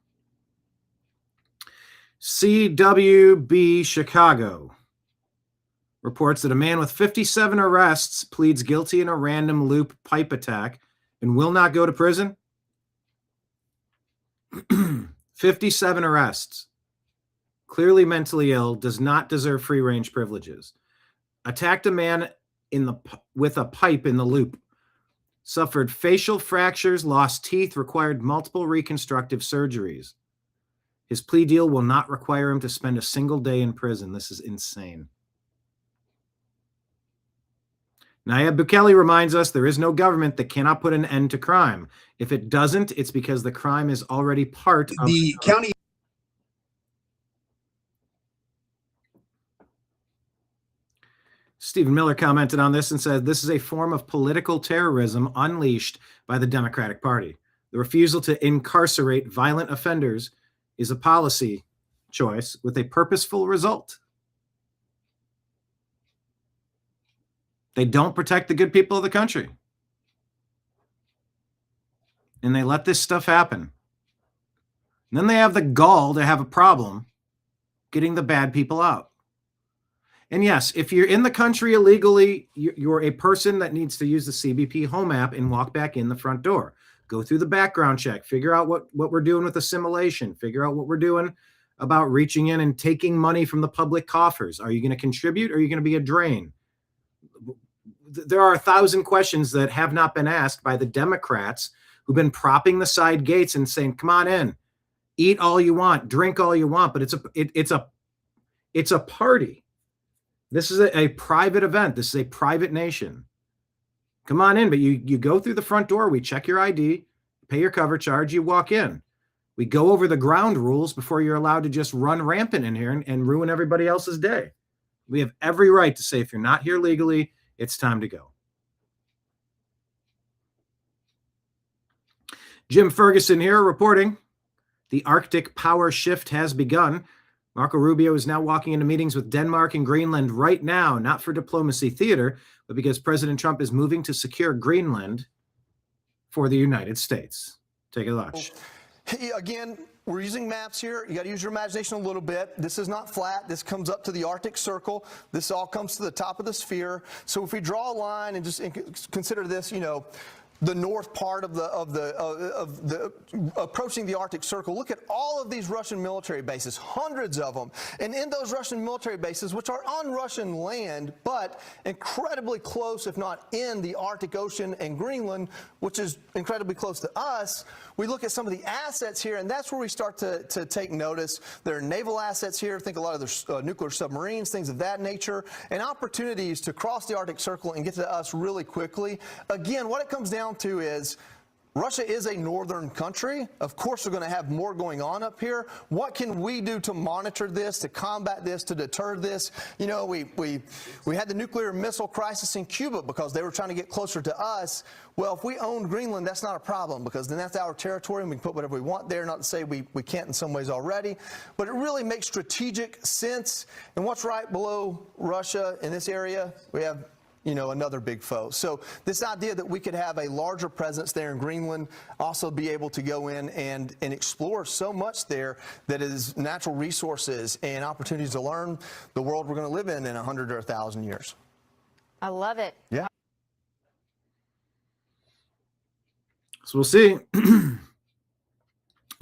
CWB Chicago reports that a man with 57 arrests pleads guilty in a random loop pipe attack and will not go to prison. 57 arrests. Clearly mentally ill, does not deserve free range privileges. Attacked a man with a pipe in the loop. Suffered facial fractures, lost teeth, required multiple reconstructive surgeries. His plea deal will not require him to spend a single day in prison. This is insane. Nayib Bukele reminds us there is no government that cannot put an end to crime. If it doesn't, it's because the crime is already part of the county. Stephen Miller commented on this and said, this is a form of political terrorism unleashed by the Democratic Party. The refusal to incarcerate violent offenders is a policy choice with a purposeful result. They don't protect the good people of the country. And they let this stuff happen. And then they have the gall to have a problem getting the bad people out. And yes, if you're in the country illegally, you're a person that needs to use the CBP Home app and walk back in the front door. Go through the background check, figure out what we're doing with assimilation, figure out what we're doing about reaching in and taking money from the public coffers. Are you going to contribute or are you going to be a drain? There are 1,000 questions that have not been asked by the Democrats who've been propping the side gates and saying, come on in, eat all you want, drink all you want, but it's a party. This is a private event. This is a private nation. Come on in, but you go through the front door. We check your ID, pay your cover charge, you walk in. We go over the ground rules before you're allowed to just run rampant in here and ruin everybody else's day. We have every right to say, if you're not here legally, it's time to go. Jim Ferguson here reporting the Arctic power shift has begun. Marco Rubio is now walking into meetings with Denmark and Greenland right now, not for diplomacy theater, but because President Trump is moving to secure Greenland for the United States. Take a watch. Again, we're using maps here. You got to use your imagination a little bit. This is not flat. This comes up to the Arctic Circle. This all comes to the top of the sphere. So if we draw a line and just consider this, the north part of the approaching the Arctic Circle. Look at all of these Russian military bases, hundreds of them. And in those Russian military bases, which are on Russian land, but incredibly close, if not in the Arctic Ocean and Greenland, which is incredibly close to us, we look at some of the assets here, and that's where we start to take notice. There are naval assets here. Think a lot of the nuclear submarines, things of that nature, and opportunities to cross the Arctic Circle and get to us really quickly. Again, what it comes down to is Russia is a northern country. Of course, we're going to have more going on up here. What can we do to monitor this, to combat this, to deter this? We had the nuclear missile crisis in Cuba because they were trying to get closer to us. Well, if we owned Greenland, that's not a problem because then that's our territory and we can put whatever we want there. Not to say we can't in some ways already, but it really makes strategic sense. And what's right below Russia in this area? We have another big foe. So this idea that we could have a larger presence there in Greenland, also be able to go in and explore so much there that is natural resources and opportunities to learn the world we're going to live in 100 or 1,000 years. I love it. Yeah. So we'll see.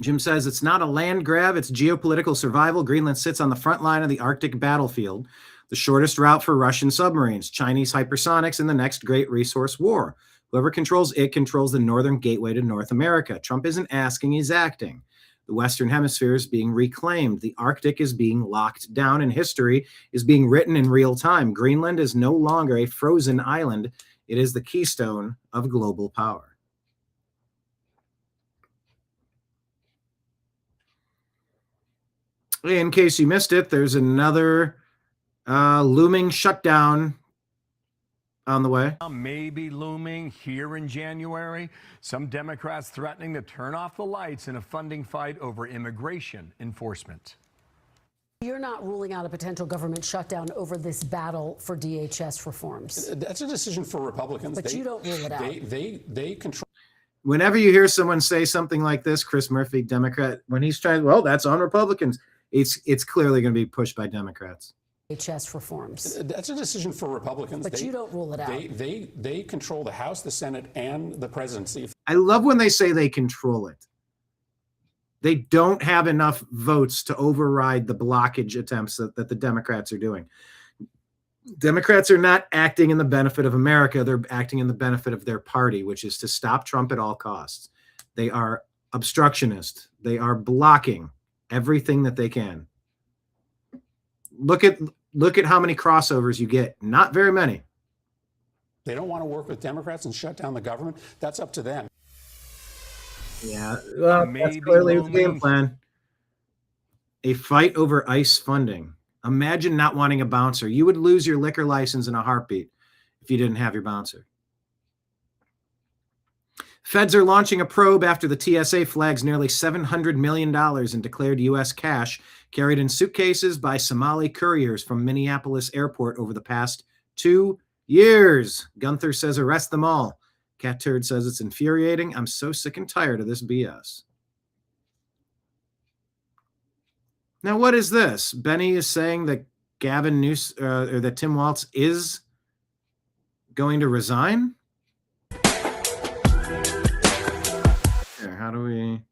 Jim says it's not a land grab, it's geopolitical survival. Greenland sits on the front line of the Arctic battlefield, the shortest route for Russian submarines, Chinese hypersonics, and the next great resource war. Whoever controls it controls the northern gateway to North America. Trump isn't asking, he's acting. The Western Hemisphere is being reclaimed. The Arctic is being locked down, and history is being written in real time. Greenland is no longer a frozen island. It is the keystone of global power. In case you missed it, there's another looming shutdown on the way. Maybe looming here in January. Some Democrats threatening to turn off the lights in a funding fight over immigration enforcement. You're not ruling out a potential government shutdown over this battle for DHS reforms. That's a decision for Republicans. But you don't rule it out. They control. Whenever you hear someone say something like this, Chris Murphy, Democrat, when he's trying, well, that's on Republicans. It's clearly going to be pushed by Democrats. DHS reforms. That's a decision for Republicans. But you don't rule it out. They control the House, the Senate, and the presidency. I love when they say they control it. They don't have enough votes to override the blockage attempts that the Democrats are doing. Democrats are not acting in the benefit of America. They're acting in the benefit of their party, which is to stop Trump at all costs. They are obstructionist. They are blocking everything that they can. Look at how many crossovers you get. Not very many. They don't want to work with Democrats and shut down the government. That's up to them. Yeah, well, that's clearly the game plan. A fight over ICE funding. Imagine not wanting a bouncer. You would lose your liquor license in a heartbeat if you didn't have your bouncer. Feds are launching a probe after the TSA flags nearly $700 million in declared U.S. cash carried in suitcases by Somali couriers from Minneapolis airport over the past 2 Years. Gunther says arrest them all. Cat Turd says it's infuriating. I'm so sick and tired of this BS. Now, what is this? Benny is saying that Gavin Newsom, or that Tim Walz is going to resign? Here, how do we...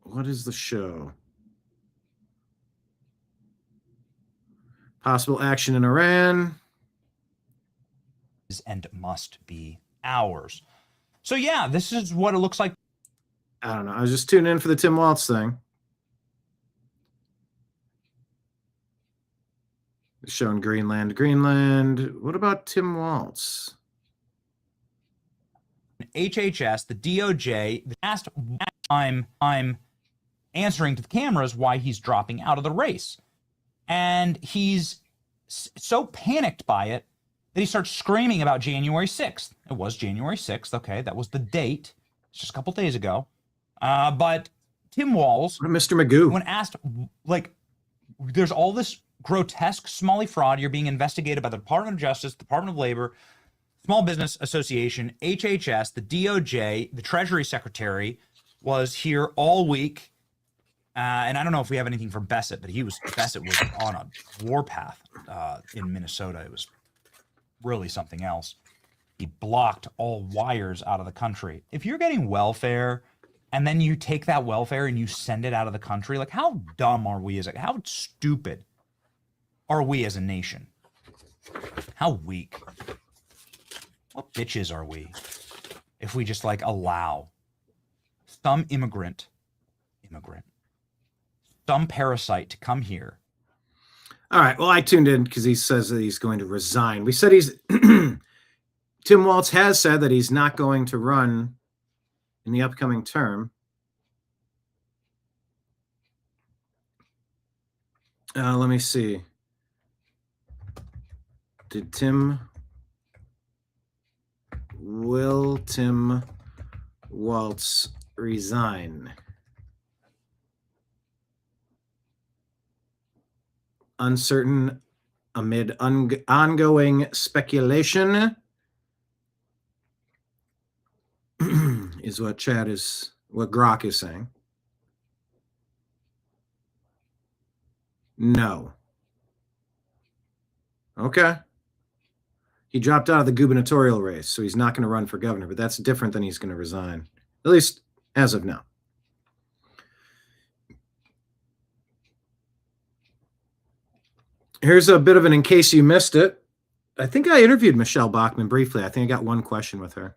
What is the show? Possible action in Iran. And must be ours. So yeah, this is what it looks like. I don't know. I was just tuning in for the Tim Walz thing. Showing Greenland. Greenland. What about Tim Walz? HHS, the DOJ, the last time I'm answering to the cameras why he's dropping out of the race. And he's so panicked by it that he starts screaming about January 6th. It was January 6th. Okay, that was the date. It's just a couple days ago. But Tim Walz, Mr. Magoo, when asked, like, there's all this grotesque Smalley fraud. You're being investigated by the Department of Justice, Department of Labor, Small Business Association, HHS, the DOJ, the Treasury Secretary was here all week. And I don't know if we have anything from Bessett, but Bessett was on a warpath in Minnesota. It was really something else. He blocked all wires out of the country. If you're getting welfare and then you take that welfare and you send it out of the country, like how dumb are we how stupid are we as a nation? How weak? What bitches are we if we just like allow some immigrant, some parasite to come here? All right. Well, I tuned in because he says that he's going to resign. We said he's Tim Walz has said that he's not going to run in the upcoming term. Let me see. Will Tim Walz resign? Uncertain amid ongoing speculation is what Grok is saying. No. Okay. He dropped out of the gubernatorial race, so he's not going to run for governor, but that's different than he's going to resign, at least as of now. Here's a bit of an in case you missed it. I think I interviewed Michelle Bachmann briefly. I think I got one question with her.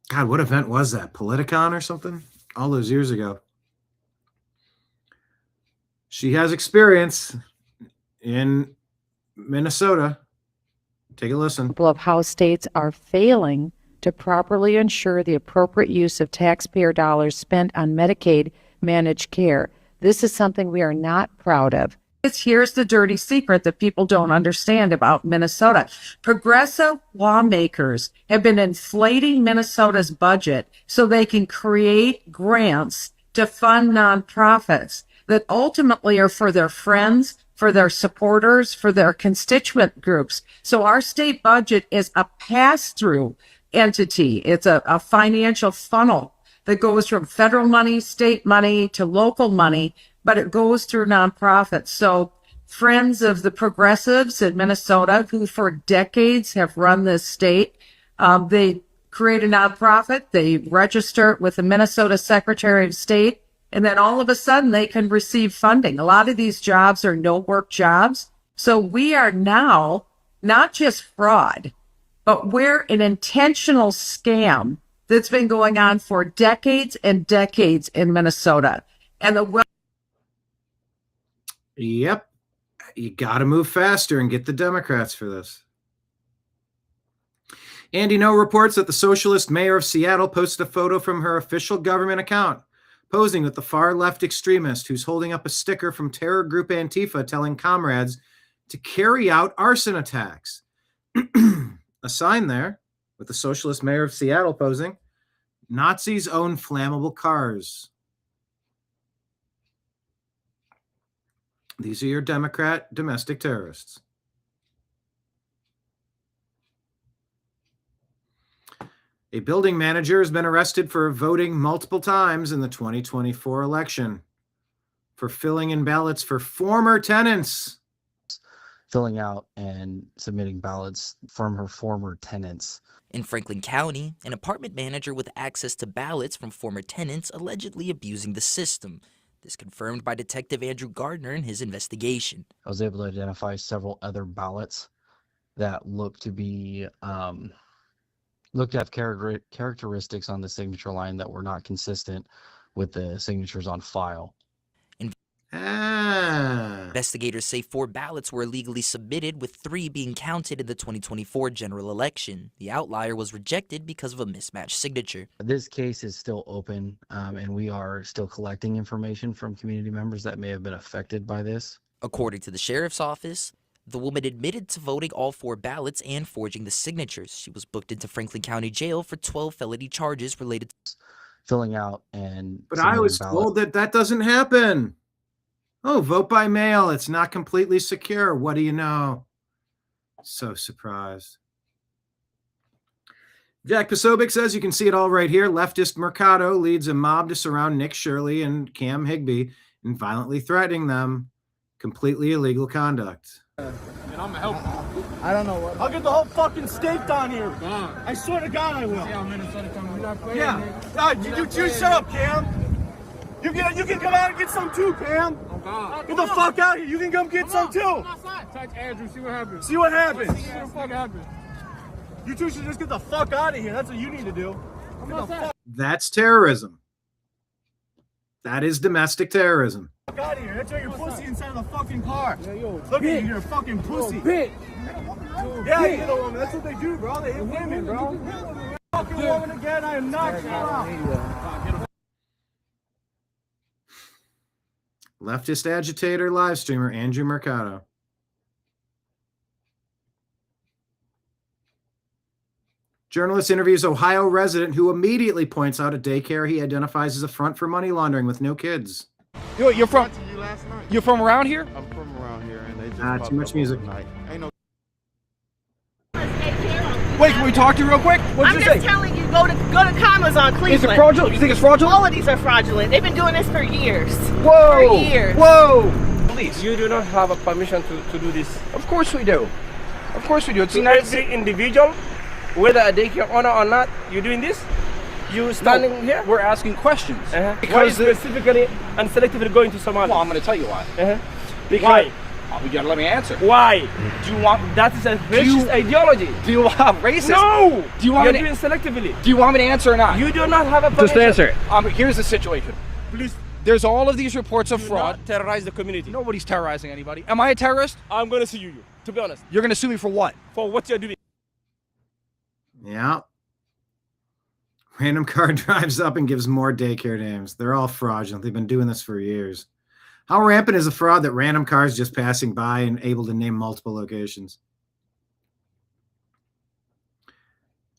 God, what event was that? Politicon or something? All those years ago. She has experience in Minnesota. Take a listen. Of how states are failing to properly ensure the appropriate use of taxpayer dollars spent on Medicaid managed care. This is something we are not proud of. Here's the dirty secret that people don't understand about Minnesota. Progressive lawmakers have been inflating Minnesota's budget so they can create grants to fund nonprofits that ultimately are for their friends, for their supporters, for their constituent groups. So our state budget is a pass-through entity. It's a financial funnel that goes from federal money, state money to local money, but it goes through nonprofits. So friends of the progressives in Minnesota, who for decades have run this state, they create a nonprofit, they register it with the Minnesota Secretary of State, and then all of a sudden they can receive funding. A lot of these jobs are no-work jobs. So we are now not just fraud, but we're an intentional scam that's been going on for decades and decades in Minnesota. And Yep. You got to move faster and get the Democrats for this. Andy No reports that the socialist mayor of Seattle posted a photo from her official government account, posing with the far-left extremist who's holding up a sticker from terror group Antifa telling comrades to carry out arson attacks. A sign there with the socialist mayor of Seattle posing, Nazis own flammable cars. These are your Democrat domestic terrorists. A building manager has been arrested for voting multiple times in the 2024 election for filling in ballots for former tenants. Filling out and submitting ballots from her former tenants. In Franklin County, an apartment manager with access to ballots from former tenants allegedly abusing the system. This confirmed by Detective Andrew Gardner in his investigation. I was able to identify several other ballots that looked to be looked to have characteristics on the signature line that were not consistent with the signatures on file. Investigators say 4 ballots were illegally submitted, with 3 being counted in the 2024 general election. The outlier was rejected because of a mismatched signature. This case is still open, and we are still collecting information from community members that may have been affected by this. According to the sheriff's office, the woman admitted to voting all 4 ballots and forging the signatures. She was booked into Franklin County Jail for 12 felony charges related to filling out and... But I was told that that doesn't happen. Oh, vote by mail. It's not completely secure. What do you know? So surprised. Jack Posobiec says you can see it all right here. Leftist Mercado leads a mob to surround Nick Shirley and Cam Higbee and violently threatening them. Completely illegal conduct. And I'm gonna help you. I don't know what. I'll get the whole fucking state down here. I swear to God I will. See how Minnesota comes. We're not playing. Yeah. You shut up, Cam. You can come out and get some too, Pam. Oh God. Get the fuck out here. You can come get some too. Touch Andrew. See what happens. See what happens. See what the fuck happens. You two should just get the fuck out of here. That's what you need to do. That's terrorism. That is domestic terrorism. Fuck out of here. That's why you're pussy inside of the fucking car. Yeah, yo, look at you. You're a fucking pussy. Yeah, you hit a woman. That's what they do, bro. They hit women, bro. Fucking woman again. I am not out. Leftist agitator, live streamer Andrew Mercado. Journalist interviews Ohio resident who immediately points out a daycare he identifies as a front for money laundering with no kids. You're from around here? I'm from around here, and they just too much music. Ain't no. Wait, can we talk to you real quick? What'd you say? I'm just telling you, go to commas on Cleveland. Is it fraudulent? You think it's fraudulent? All of these are fraudulent. They've been doing this for years. Whoa! For years. Whoa! Please. You do not have a permission to do this. Of course we do. Of course we do. It's every individual, whether a daycare owner or not, you're doing this? You standing here? We're asking questions. Because why specifically and selectively going to Somalia? Well, I'm going to tell you why. Because why? You gotta let me answer. Why? Do you want? That is a racist ideology. Do you want racist? No. Do you want You're me to doing selectively? Do you want me to answer or not? You do not have a permission. Just answer. Here's the situation. Please. There's all of these reports of fraud. Not terrorize the community. Nobody's terrorizing anybody. Am I a terrorist? I'm gonna sue you. To be honest. You're gonna sue me for what? For what you're doing. Yeah. Random car drives up and gives more daycare names. They're all fraudulent. They've been doing this for years. How rampant is the fraud that random cars just passing by and able to name multiple locations?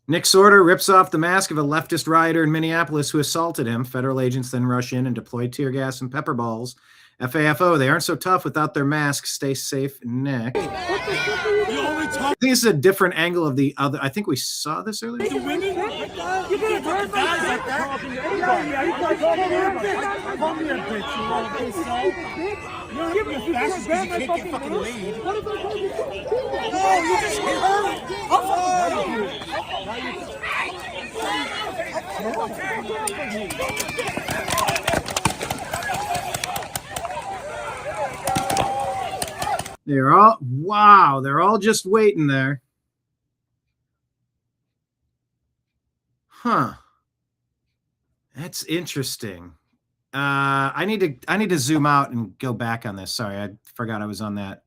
Nick Sorter rips off the mask of a leftist rioter in Minneapolis who assaulted him. Federal agents then rush in and deploy tear gas and pepper balls. FAFO, they aren't so tough without their masks. Stay safe, Nick. I think this is a different angle of the other. I think we saw this earlier. They're all, wow, they're all just waiting there. Huh. That's interesting. I need to zoom out and go back on this. Sorry, I forgot I was on that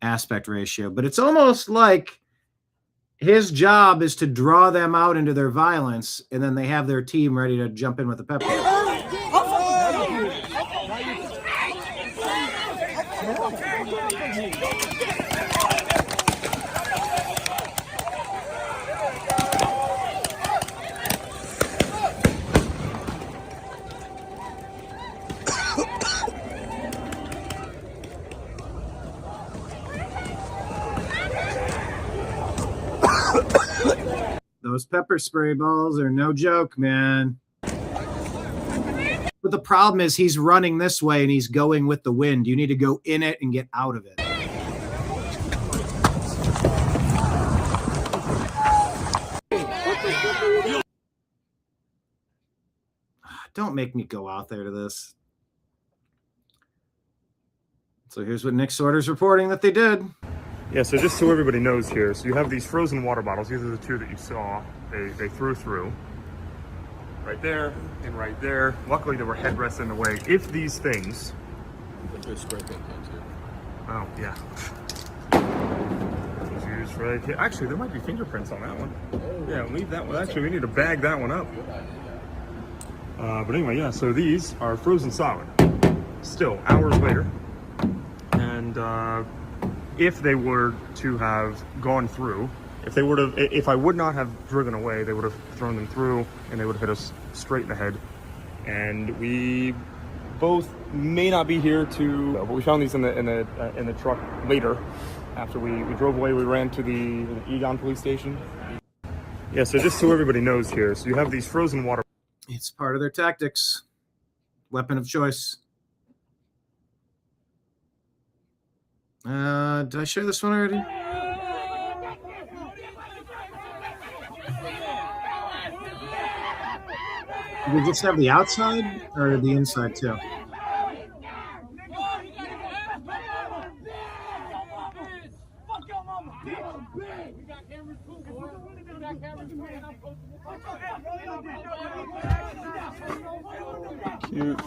aspect ratio, but it's almost like his job is to draw them out into their violence, and then they have their team ready to jump in with the pepper. Those pepper spray balls are no joke, man. But the problem is he's running this way and he's going with the wind. You need to go in it and get out of it. Don't make me go out there to this. So here's what Nick Sorter's reporting that they did. Yeah, so just so everybody knows here, so you have these frozen water bottles. These are the two that you saw. They threw through. Right there and right there. Luckily, there were headrests in the way. If these things... Oh, yeah. Used right here. Actually, there might be fingerprints on that one. Yeah, leave that one. Actually, we need to bag that one up. But anyway, yeah, so these are frozen solid. Still, hours later. And if they were to have gone through, if I would not have driven away, they would have thrown them through and they would have hit us straight in the head. And we both may not be here to, but we found these in the truck later. After we drove away, we ran to the Egon police station. Yeah, so just so everybody knows here, so you have these frozen water. It's part of their tactics. Weapon of choice. Did I share this one already? Did we just have the outside or the inside too? Cute.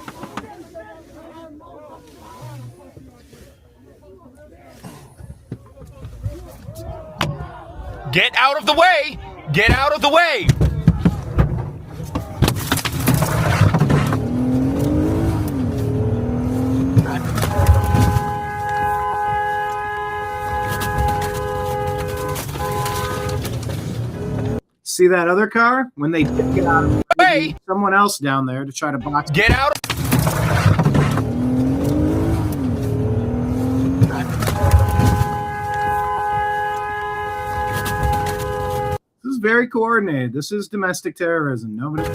Get out of the way! Get out of the way! See that other car? When they did get out of the way, someone else down there to try to box. Get out! This is very coordinated. This is domestic terrorism. Nobody.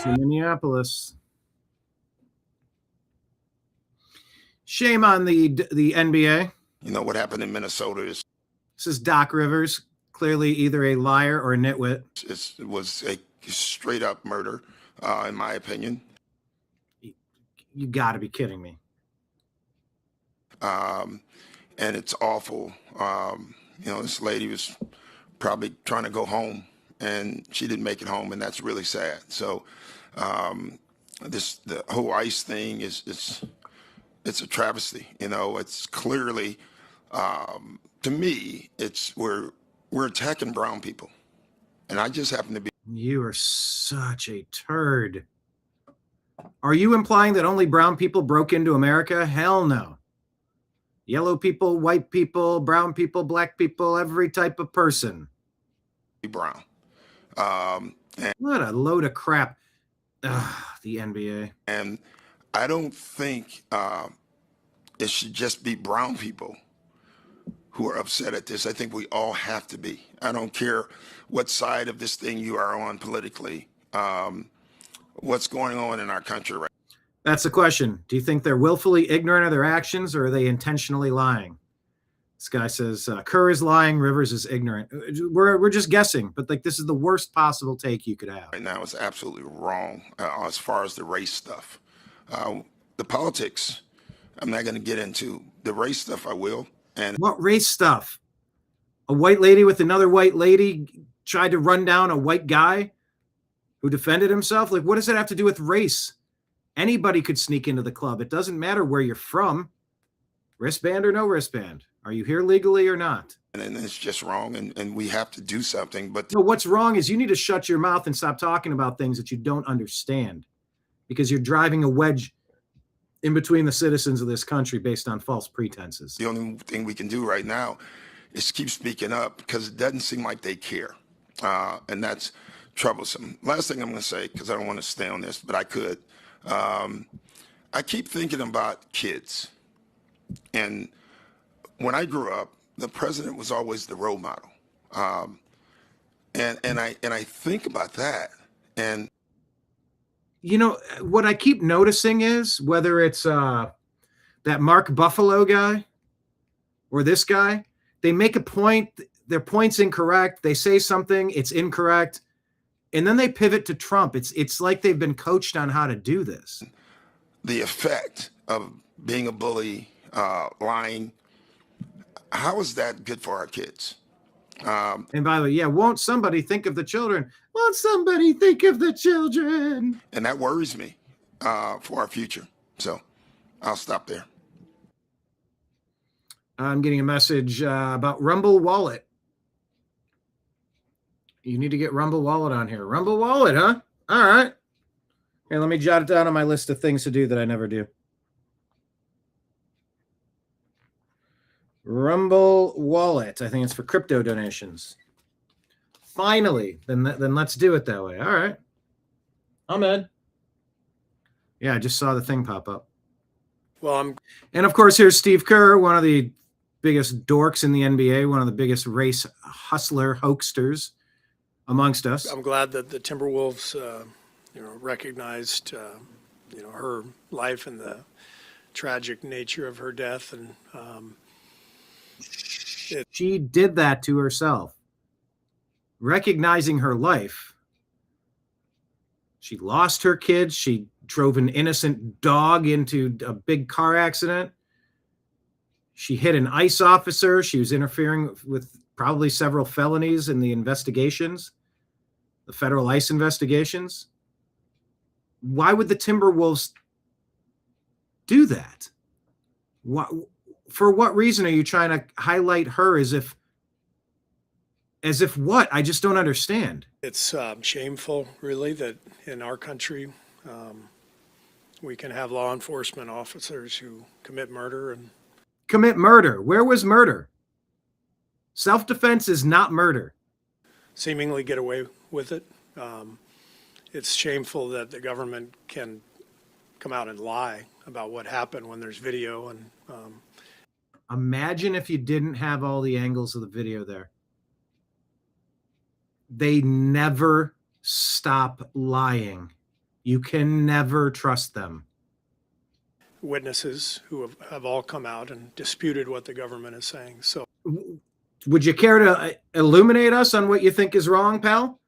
To Minneapolis. Shame on the NBA. You know what happened in Minnesota is This is Doc Rivers, clearly either a liar or a nitwit. it was a straight up murder, in my opinion. You got to be kidding me. And it's awful. You know, this lady was probably trying to go home and she didn't make it home, and that's really sad. So the whole ICE thing is it's a travesty. You know, it's clearly to me we're attacking brown people, and I just happen to be. You are such a turd. Are you implying that only brown people broke into America? Hell no. Yellow people, white people, brown people, black people, every type of person. Brown. What a load of crap. Ugh, the NBA. And I don't think it should just be brown people who are upset at this. I think we all have to be. I don't care what side of this thing you are on politically. What's going on in our country right now? That's the question. Do you think they're willfully ignorant of their actions, or are they intentionally lying? This guy says Kerr is lying, Rivers is ignorant. We're just guessing, but like this is the worst possible take you could have. Right now it's absolutely wrong as far as the race stuff. The politics, I'm not going to get into. The race stuff, I will. And what race stuff? A white lady with another white lady tried to run down a white guy who defended himself? Like, what does that have to do with race? Anybody could sneak into the club. It doesn't matter where you're from. Wristband or no wristband. Are you here legally or not? And it's just wrong, and we have to do something. But no, what's wrong is you need to shut your mouth and stop talking about things that you don't understand, because you're driving a wedge in between the citizens of this country based on false pretenses. The only thing we can do right now is keep speaking up because it doesn't seem like they care. And that's troublesome. Last thing I'm going to say, because I don't want to stay on this, but I could. I keep thinking about kids. And when I grew up, the president was always the role model. And I think about that. And you know, what I keep noticing is whether it's that Mark Buffalo guy or this guy, they make a point, their point's incorrect. They say something, it's incorrect. And then they pivot to Trump. It's like they've been coached on how to do this. The effect of being a bully, lying, how is that good for our kids? And by the way, yeah, won't somebody think of the children? Won't somebody think of the children? And that worries me for our future. So I'll stop there. I'm getting a message about Rumble Wallet. You need to get Rumble Wallet on here. Rumble Wallet, huh? All right. Here, let me jot it down on my list of things to do that I never do. Rumble Wallet. I think it's for crypto donations. Finally, then let's do it that way. All right. I'm in. Yeah, I just saw the thing pop up. Well, and of course, here's Steve Kerr, one of the biggest dorks in the NBA, one of the biggest race hustler hoaxsters amongst us. I'm glad that the Timberwolves, recognized, her life and the tragic nature of her death, and she did that to herself, recognizing her life. She lost her kids. She drove an innocent dog into a big car accident. She hit an ICE officer. She was interfering with probably several felonies in the investigations, the federal ICE investigations. Why would the Timberwolves do that? For what reason are you trying to highlight her as if what? I just don't understand. It's shameful, really, that in our country we can have law enforcement officers who commit murder. Commit murder? Where was murder? Self-defense is not murder. Seemingly get away with it. It's shameful that the government can come out and lie about what happened when there's video. And imagine if you didn't have all the angles of the video there. They never stop lying. You can never trust them. Witnesses who have all come out and disputed what the government is saying. So, would you care to illuminate us on what you think is wrong, pal?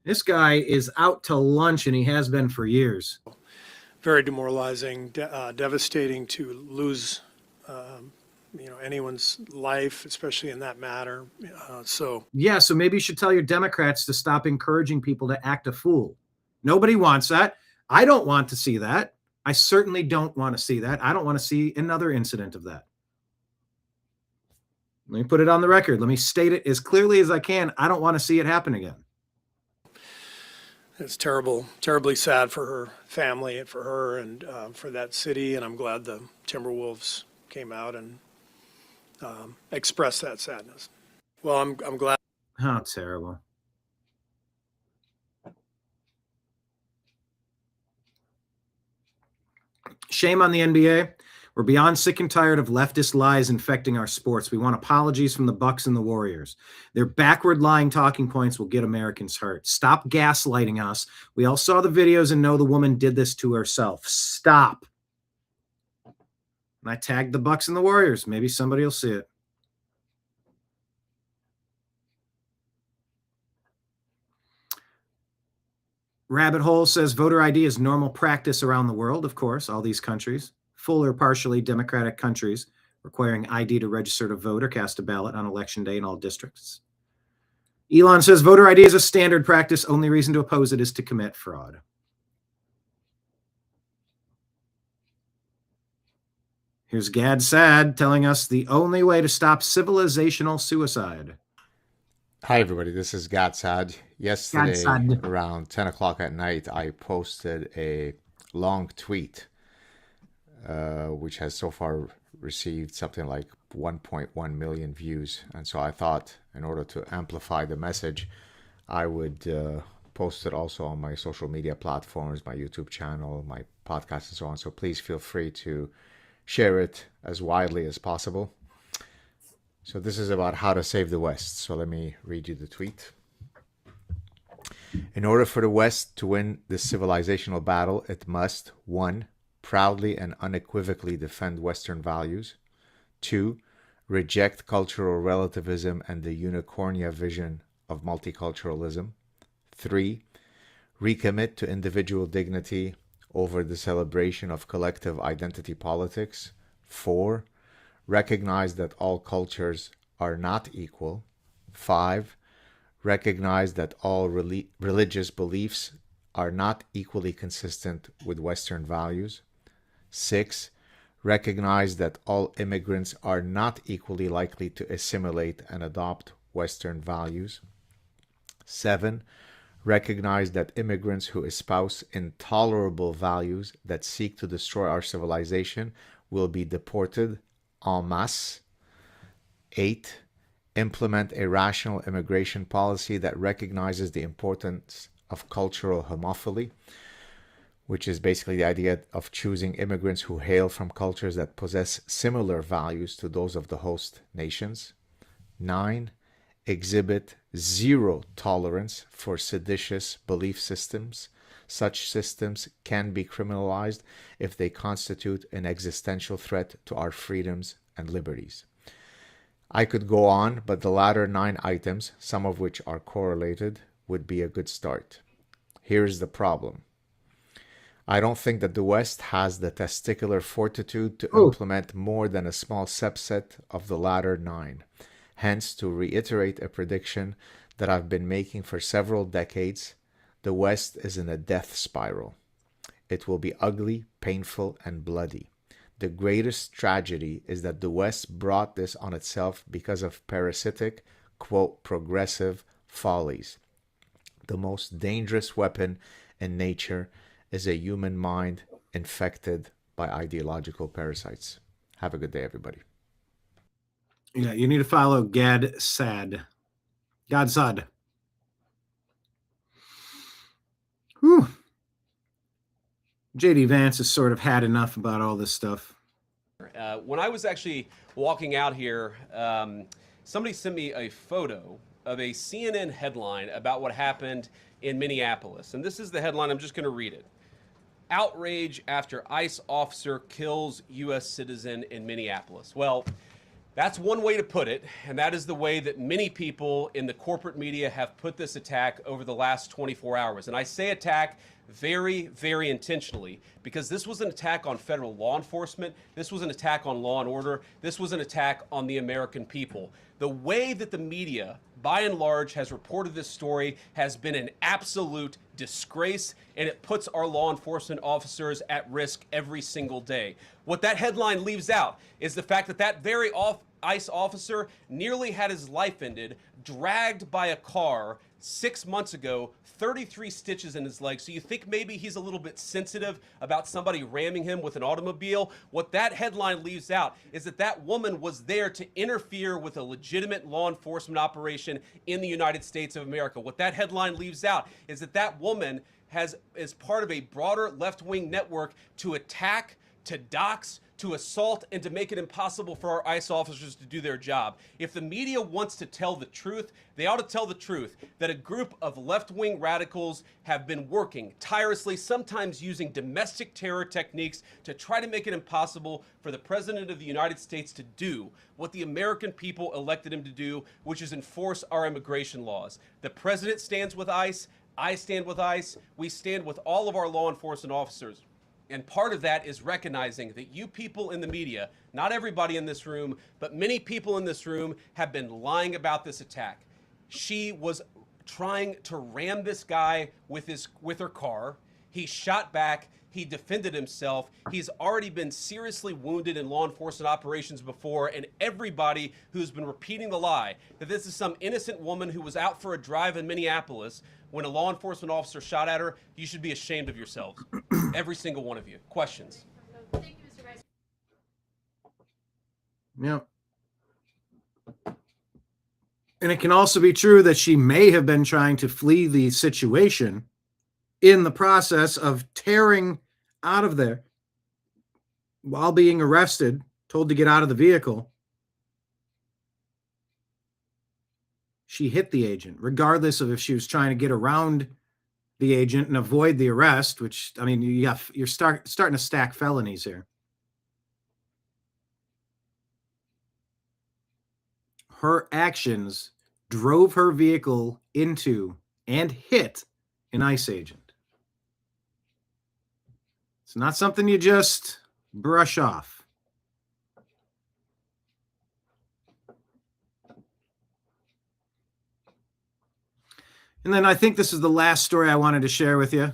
This guy is out to lunch, and he has been for years. Very demoralizing, devastating to lose, anyone's life, especially in that matter. So maybe you should tell your Democrats to stop encouraging people to act a fool. Nobody wants that. I don't want to see that. I certainly don't want to see that. I don't want to see another incident of that. Let me put it on the record. Let me state it as clearly as I can. I don't want to see it happen again. It's terrible, terribly sad for her family and for her and for that city. And I'm glad the Timberwolves came out and expressed that sadness. Well, I'm glad. How terrible. Shame on the NBA. We're beyond sick and tired of leftist lies infecting our sports. We want apologies from the Bucks and the Warriors. Their backward lying talking points will get Americans hurt. Stop gaslighting us. We all saw the videos and know the woman did this to herself. Stop. And I tagged the Bucks and the Warriors. Maybe somebody will see it. Rabbit Hole says voter ID is normal practice around the world, of course, all these countries. Full or partially democratic countries requiring ID to register to vote or cast a ballot on election day in all districts. Elon says voter ID is a standard practice. Only reason to oppose it is to commit fraud. Here's Gad Sad telling us the only way to stop civilizational suicide. Hi, everybody. This is Gad Sad. Yesterday, around 10 o'clock at night, I posted a long tweet which has so far received something like 1.1 million views. And so I thought, in order to amplify the message, I would post it also on my social media platforms, my YouTube channel, my podcast, and so on. So please feel free to share it as widely as possible. So this is about how to save the West. So let me read you the tweet. In order for the West to win this civilizational battle, it must, 1, proudly and unequivocally defend Western values. 2, reject cultural relativism and the unicornia vision of multiculturalism. 3, recommit to individual dignity over the celebration of collective identity politics. 4, recognize that all cultures are not equal. 5, recognize that all religious beliefs are not equally consistent with Western values. 6, recognize that all immigrants are not equally likely to assimilate and adopt Western values. 7, recognize that immigrants who espouse intolerable values that seek to destroy our civilization will be deported en masse. 8, implement a rational immigration policy that recognizes the importance of cultural homophily, which is basically the idea of choosing immigrants who hail from cultures that possess similar values to those of the host nations. 9, exhibit zero tolerance for seditious belief systems. Such systems can be criminalized if they constitute an existential threat to our freedoms and liberties. I could go on, but the latter 9 items, some of which are correlated, would be a good start. Here's the problem. I don't think that the West has the testicular fortitude to implement more than a small subset of the latter 9. Hence, to reiterate a prediction that I've been making for several decades, the West is in a death spiral. It will be ugly, painful, and bloody. The greatest tragedy is that the West brought this on itself because of parasitic, quote, progressive follies. The most dangerous weapon in nature is a human mind infected by ideological parasites. Have a good day, everybody. Yeah, you need to follow Gad Sad. Whew. JD Vance has sort of had enough about all this stuff. When I was actually walking out here, somebody sent me a photo of a CNN headline about what happened in Minneapolis. And this is the headline. I'm just going to read it. Outrage after ICE officer kills U.S. citizen in Minneapolis. Well, that's one way to put it, and that is the way that many people in the corporate media have put this attack over the last 24 hours. And I say attack very, very intentionally, because this was an attack on federal law enforcement. This was an attack on law and order. This was an attack on the American people. The way that the media, by and large, has reported this story has been an absolute disgrace, and it puts our law enforcement officers at risk every single day. What that headline leaves out is the fact that that very ICE officer nearly had his life ended, dragged by a car 6 months ago, 33 stitches in his leg. So you think maybe he's a little bit sensitive about somebody ramming him with an automobile? What that headline leaves out is that that woman was there to interfere with a legitimate law enforcement operation in the United States of America. What that headline leaves out is that that woman is part of a broader left-wing network to attack, to dox, to assault, and to make it impossible for our ICE officers to do their job. If the media wants to tell the truth, they ought to tell the truth that a group of left-wing radicals have been working tirelessly, sometimes using domestic terror techniques to try to make it impossible for the President of the United States to do what the American people elected him to do, which is enforce our immigration laws. The President stands with ICE. I stand with ICE. We stand with all of our law enforcement officers. And part of that is recognizing that you people in the media, not everybody in this room, but many people in this room have been lying about this attack. She was trying to ram this guy with her car. He shot back. He defended himself. He's already been seriously wounded in law enforcement operations before, and everybody who's been repeating the lie that this is some innocent woman who was out for a drive in Minneapolis when a law enforcement officer shot at her, you should be ashamed of yourselves. Every single one of you. Questions? Thank you, Mr. Vice Yeah. And it can also be true that she may have been trying to flee the situation in the process of tearing out of there while being arrested, told to get out of the vehicle. She hit the agent, regardless of if she was trying to get around the agent and avoid the arrest, which, I mean, you're starting to stack felonies here. Her actions drove her vehicle into and hit an ICE agent. It's not something you just brush off. And then I think this is the last story I wanted to share with you.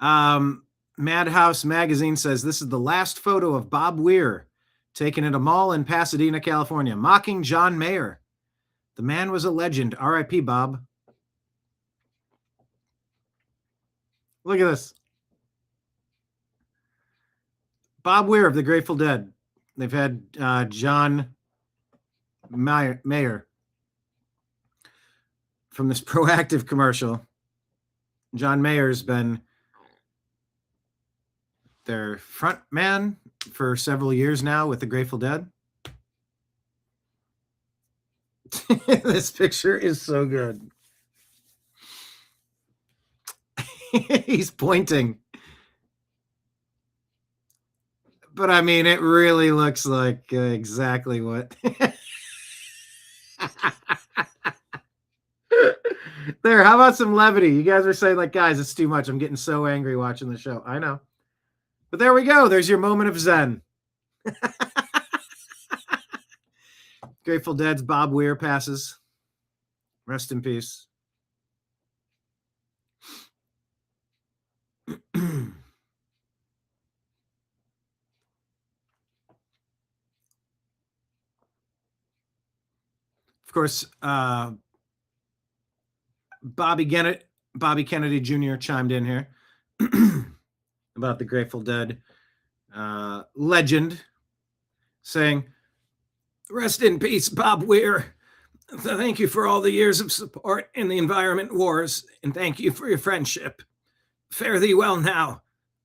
Madhouse Magazine says this is the last photo of Bob Weir taken at a mall in Pasadena, California, mocking John Mayer. The man was a legend. R.I.P. Bob. Look at this. Bob Weir of the Grateful Dead. They've had John Mayer from this Proactive commercial. John Mayer's been their front man for several years now with the Grateful Dead. This picture is so good. He's pointing. But I mean, it really looks like exactly what. There, how about some levity? You guys are saying, like, guys, it's too much. I'm getting so angry watching the show. I know. But there we go. There's your moment of zen. Grateful Dead's Bob Weir passes. Rest in peace. Of course, Bobby Kennedy Jr. chimed in here about the Grateful Dead legend, saying, "Rest in peace, Bob Weir. Thank you for all the years of support in the environment wars, and thank you for your friendship. Fare thee well now.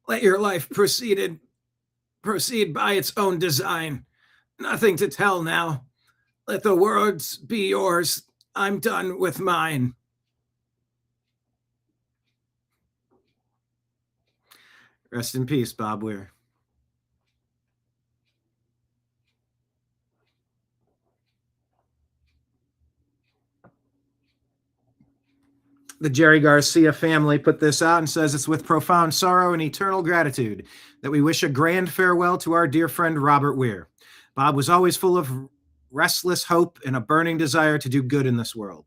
Let your life proceed by its own design. Nothing to tell now. Let the words be yours. I'm done with mine." Rest in peace, Bob Weir. The Jerry Garcia family put this out and says, "It's with profound sorrow and eternal gratitude that we wish a grand farewell to our dear friend Robert Weir. Bob was always full of restless hope and a burning desire to do good in this world.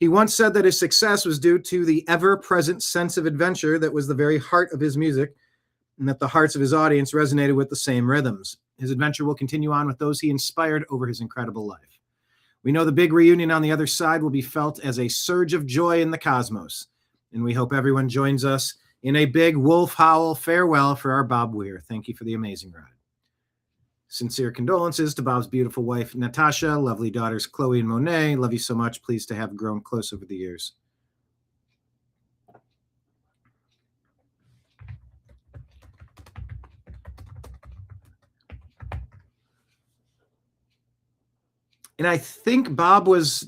He once said that his success was due to the ever-present sense of adventure that was the very heart of his music, and that the hearts of his audience resonated with the same rhythms. His adventure will continue on with those he inspired over his incredible life. We know the big reunion on the other side will be felt as a surge of joy in the cosmos, and we hope everyone joins us in a big wolf howl farewell for our Bob Weir. Thank you for the amazing ride. Sincere condolences to Bob's beautiful wife, Natasha, lovely daughters, Chloe and Monet. Love you so much. Pleased to have grown close over the years." And I think Bob was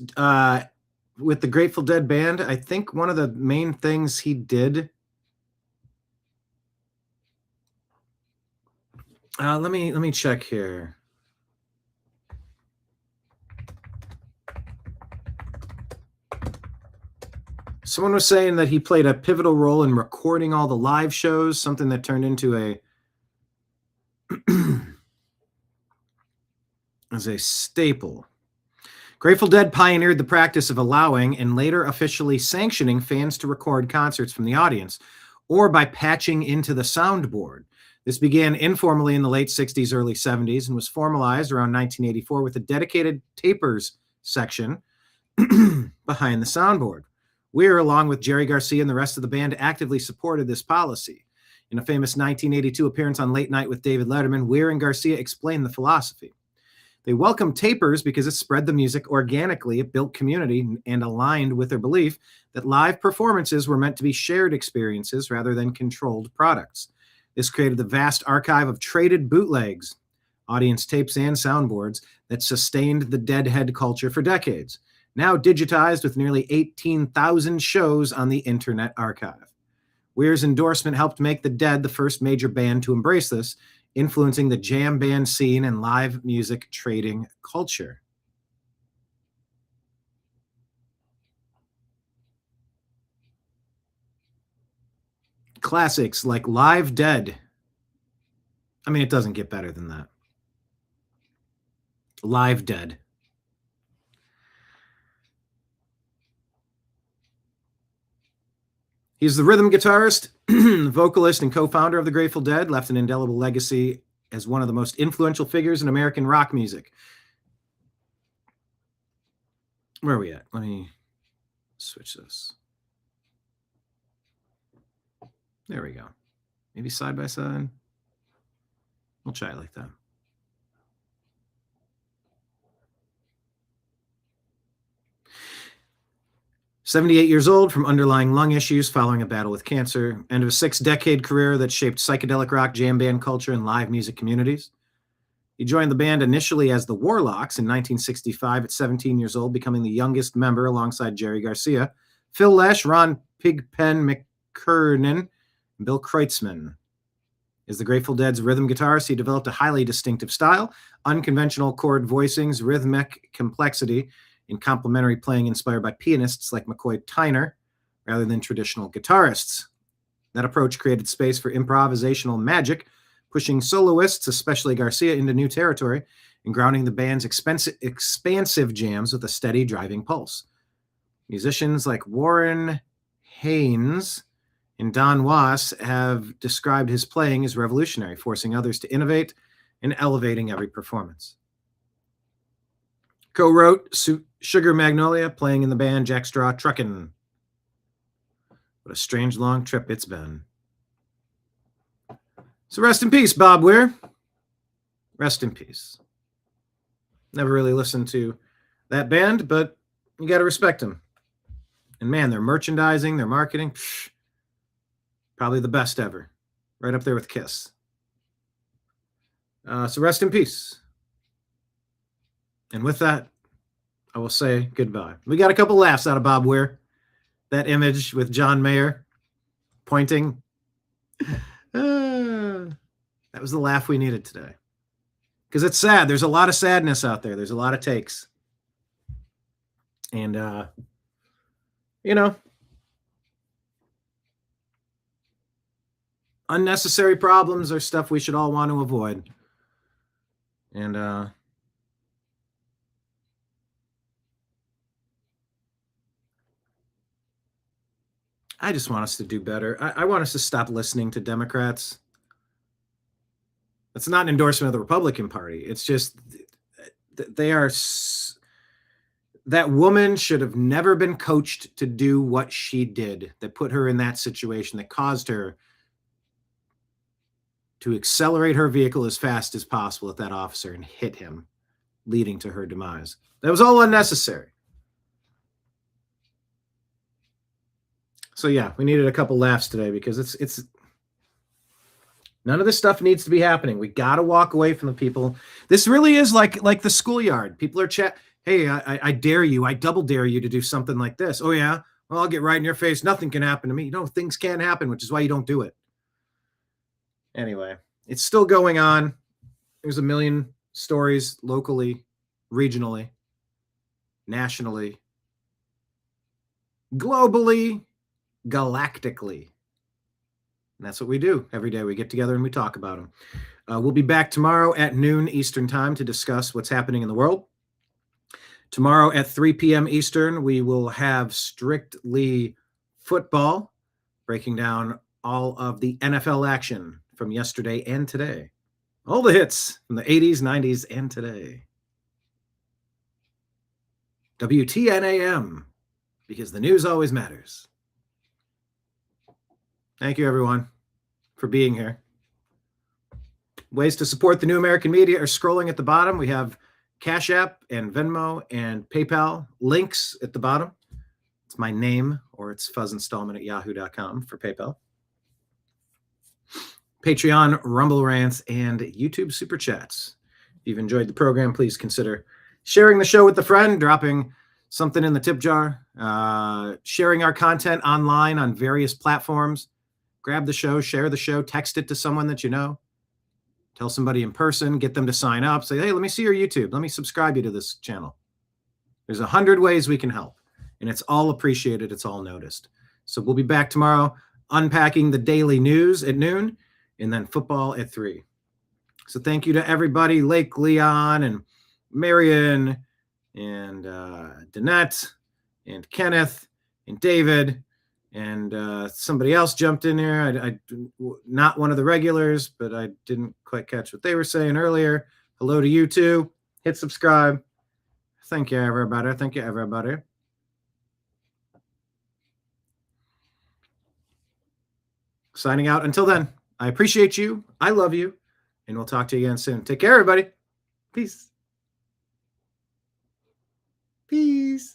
with the Grateful Dead band. I think one of the main things he did. Let me check here. Someone was saying that he played a pivotal role in recording all the live shows, something that turned into as a staple. Grateful Dead pioneered the practice of allowing and later officially sanctioning fans to record concerts from the audience or by patching into the soundboard. This began informally in the late 60s, early 70s, and was formalized around 1984 with a dedicated tapers section behind the soundboard. Weir, along with Jerry Garcia and the rest of the band, actively supported this policy. In a famous 1982 appearance on Late Night with David Letterman, Weir and Garcia explained the philosophy. They welcomed tapers because it spread the music organically, it built community, and aligned with their belief that live performances were meant to be shared experiences rather than controlled products. This created the vast archive of traded bootlegs, audience tapes, and soundboards that sustained the deadhead culture for decades, now digitized with nearly 18,000 shows on the Internet Archive. Weir's endorsement helped make the Dead the first major band to embrace this, influencing the jam band scene and live music trading culture. Classics like Live Dead. I mean, it doesn't get better than that. Live Dead. He's the rhythm guitarist, vocalist, and co-founder of the Grateful Dead, left an indelible legacy as one of the most influential figures in American rock music. Where are we at? Let me switch this. There we go. Maybe side by side. We'll try it like that. "78 years old from underlying lung issues following a battle with cancer. End of a 6-decade career that shaped psychedelic rock, jam band culture, and live music communities. He joined the band initially as the Warlocks in 1965 at 17 years old, becoming the youngest member alongside Jerry Garcia, Phil Lesh, Ron Pigpen McKernan, and Bill Kreutzmann. As the Grateful Dead's rhythm guitarist, he developed a highly distinctive style, unconventional chord voicings, rhythmic complexity, and complementary playing inspired by pianists like McCoy Tyner rather than traditional guitarists. That approach created space for improvisational magic, pushing soloists, especially Garcia, into new territory and grounding the band's expansive jams with a steady driving pulse. Musicians like Warren Haynes and Don Was have described his playing as revolutionary, forcing others to innovate and elevating every performance. Co-wrote Sugar Magnolia, playing in the band Jack Straw Truckin'. What a strange long trip it's been. So rest in peace, Bob Weir. Rest in peace. Never really listened to that band, but you got to respect them. And man, their merchandising, their marketing, probably the best ever. Right up there with Kiss. So rest in peace. And with that, I will say goodbye. We got a couple laughs out of Bob Weir. That image with John Mayer pointing. That was the laugh we needed today. Because it's sad. There's a lot of sadness out there. There's a lot of takes. And, you know, unnecessary problems are stuff we should all want to avoid. And, I just want us to do better. I want us to stop listening to Democrats. That's not an endorsement of the Republican Party. It's just they are. That woman should have never been coached to do what she did, that put her in that situation, that caused her to accelerate her vehicle as fast as possible at that officer and hit him, leading to her demise. That was all unnecessary. So yeah, we needed a couple laughs today because it's none of this stuff needs to be happening. We got to walk away from the people. This really is like the schoolyard. People are hey, I dare you. I double dare you to do something like this. Oh yeah, well, I'll get right in your face. Nothing can happen to me. No, things can happen, which is why you don't do it. Anyway, it's still going on. There's a million stories locally, regionally, nationally, globally, galactically. And that's what we do every day. We get together and we talk about them. We'll be back tomorrow at noon Eastern time to discuss what's happening in the world. Tomorrow at 3 p.m. Eastern, we will have Strictly Football, breaking down all of the NFL action from yesterday and today. All the hits from the 80s, 90s, and today. WTNAM, because the news always matters. Thank you, everyone. for being here. Ways to support the New American Media are scrolling at the bottom. We have Cash App and Venmo and PayPal links at the bottom. It's my name, or it's fuzzinstallment@yahoo.com for PayPal. Patreon, Rumble Rants, and YouTube Super Chats. If you've enjoyed the program, please consider sharing the show with a friend, dropping something in the tip jar, sharing our content online on various platforms. Grab the show, share the show, text it to someone that you know. Tell somebody in person, get them to sign up. Say, hey, let me see your YouTube. Let me subscribe you to this channel. There's 100 ways we can help, and it's all appreciated. It's all noticed. So we'll be back tomorrow unpacking the daily news at noon and then football at 3. So thank you to everybody, Lake Leon and Marion and Danette and Kenneth and David and somebody else jumped in there. I not one of the regulars, but I didn't quite catch what they were saying earlier. Hello to you too. Hit subscribe. Thank you, everybody. Thank you, everybody. Signing out. Until then, I appreciate you. I love you. And we'll talk to you again soon. Take care, everybody. Peace. Peace.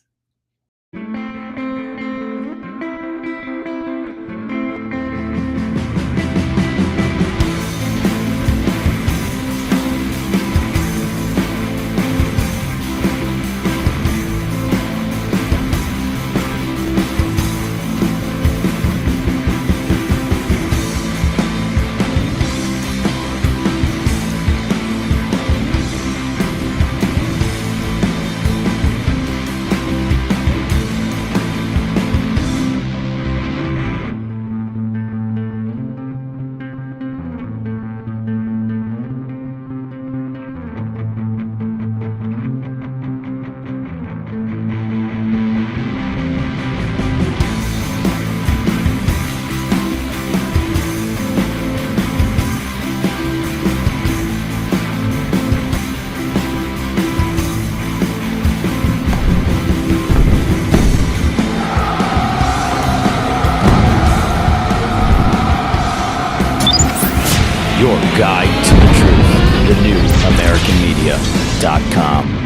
Your guide to the truth. TheNewAmericanMedia.com.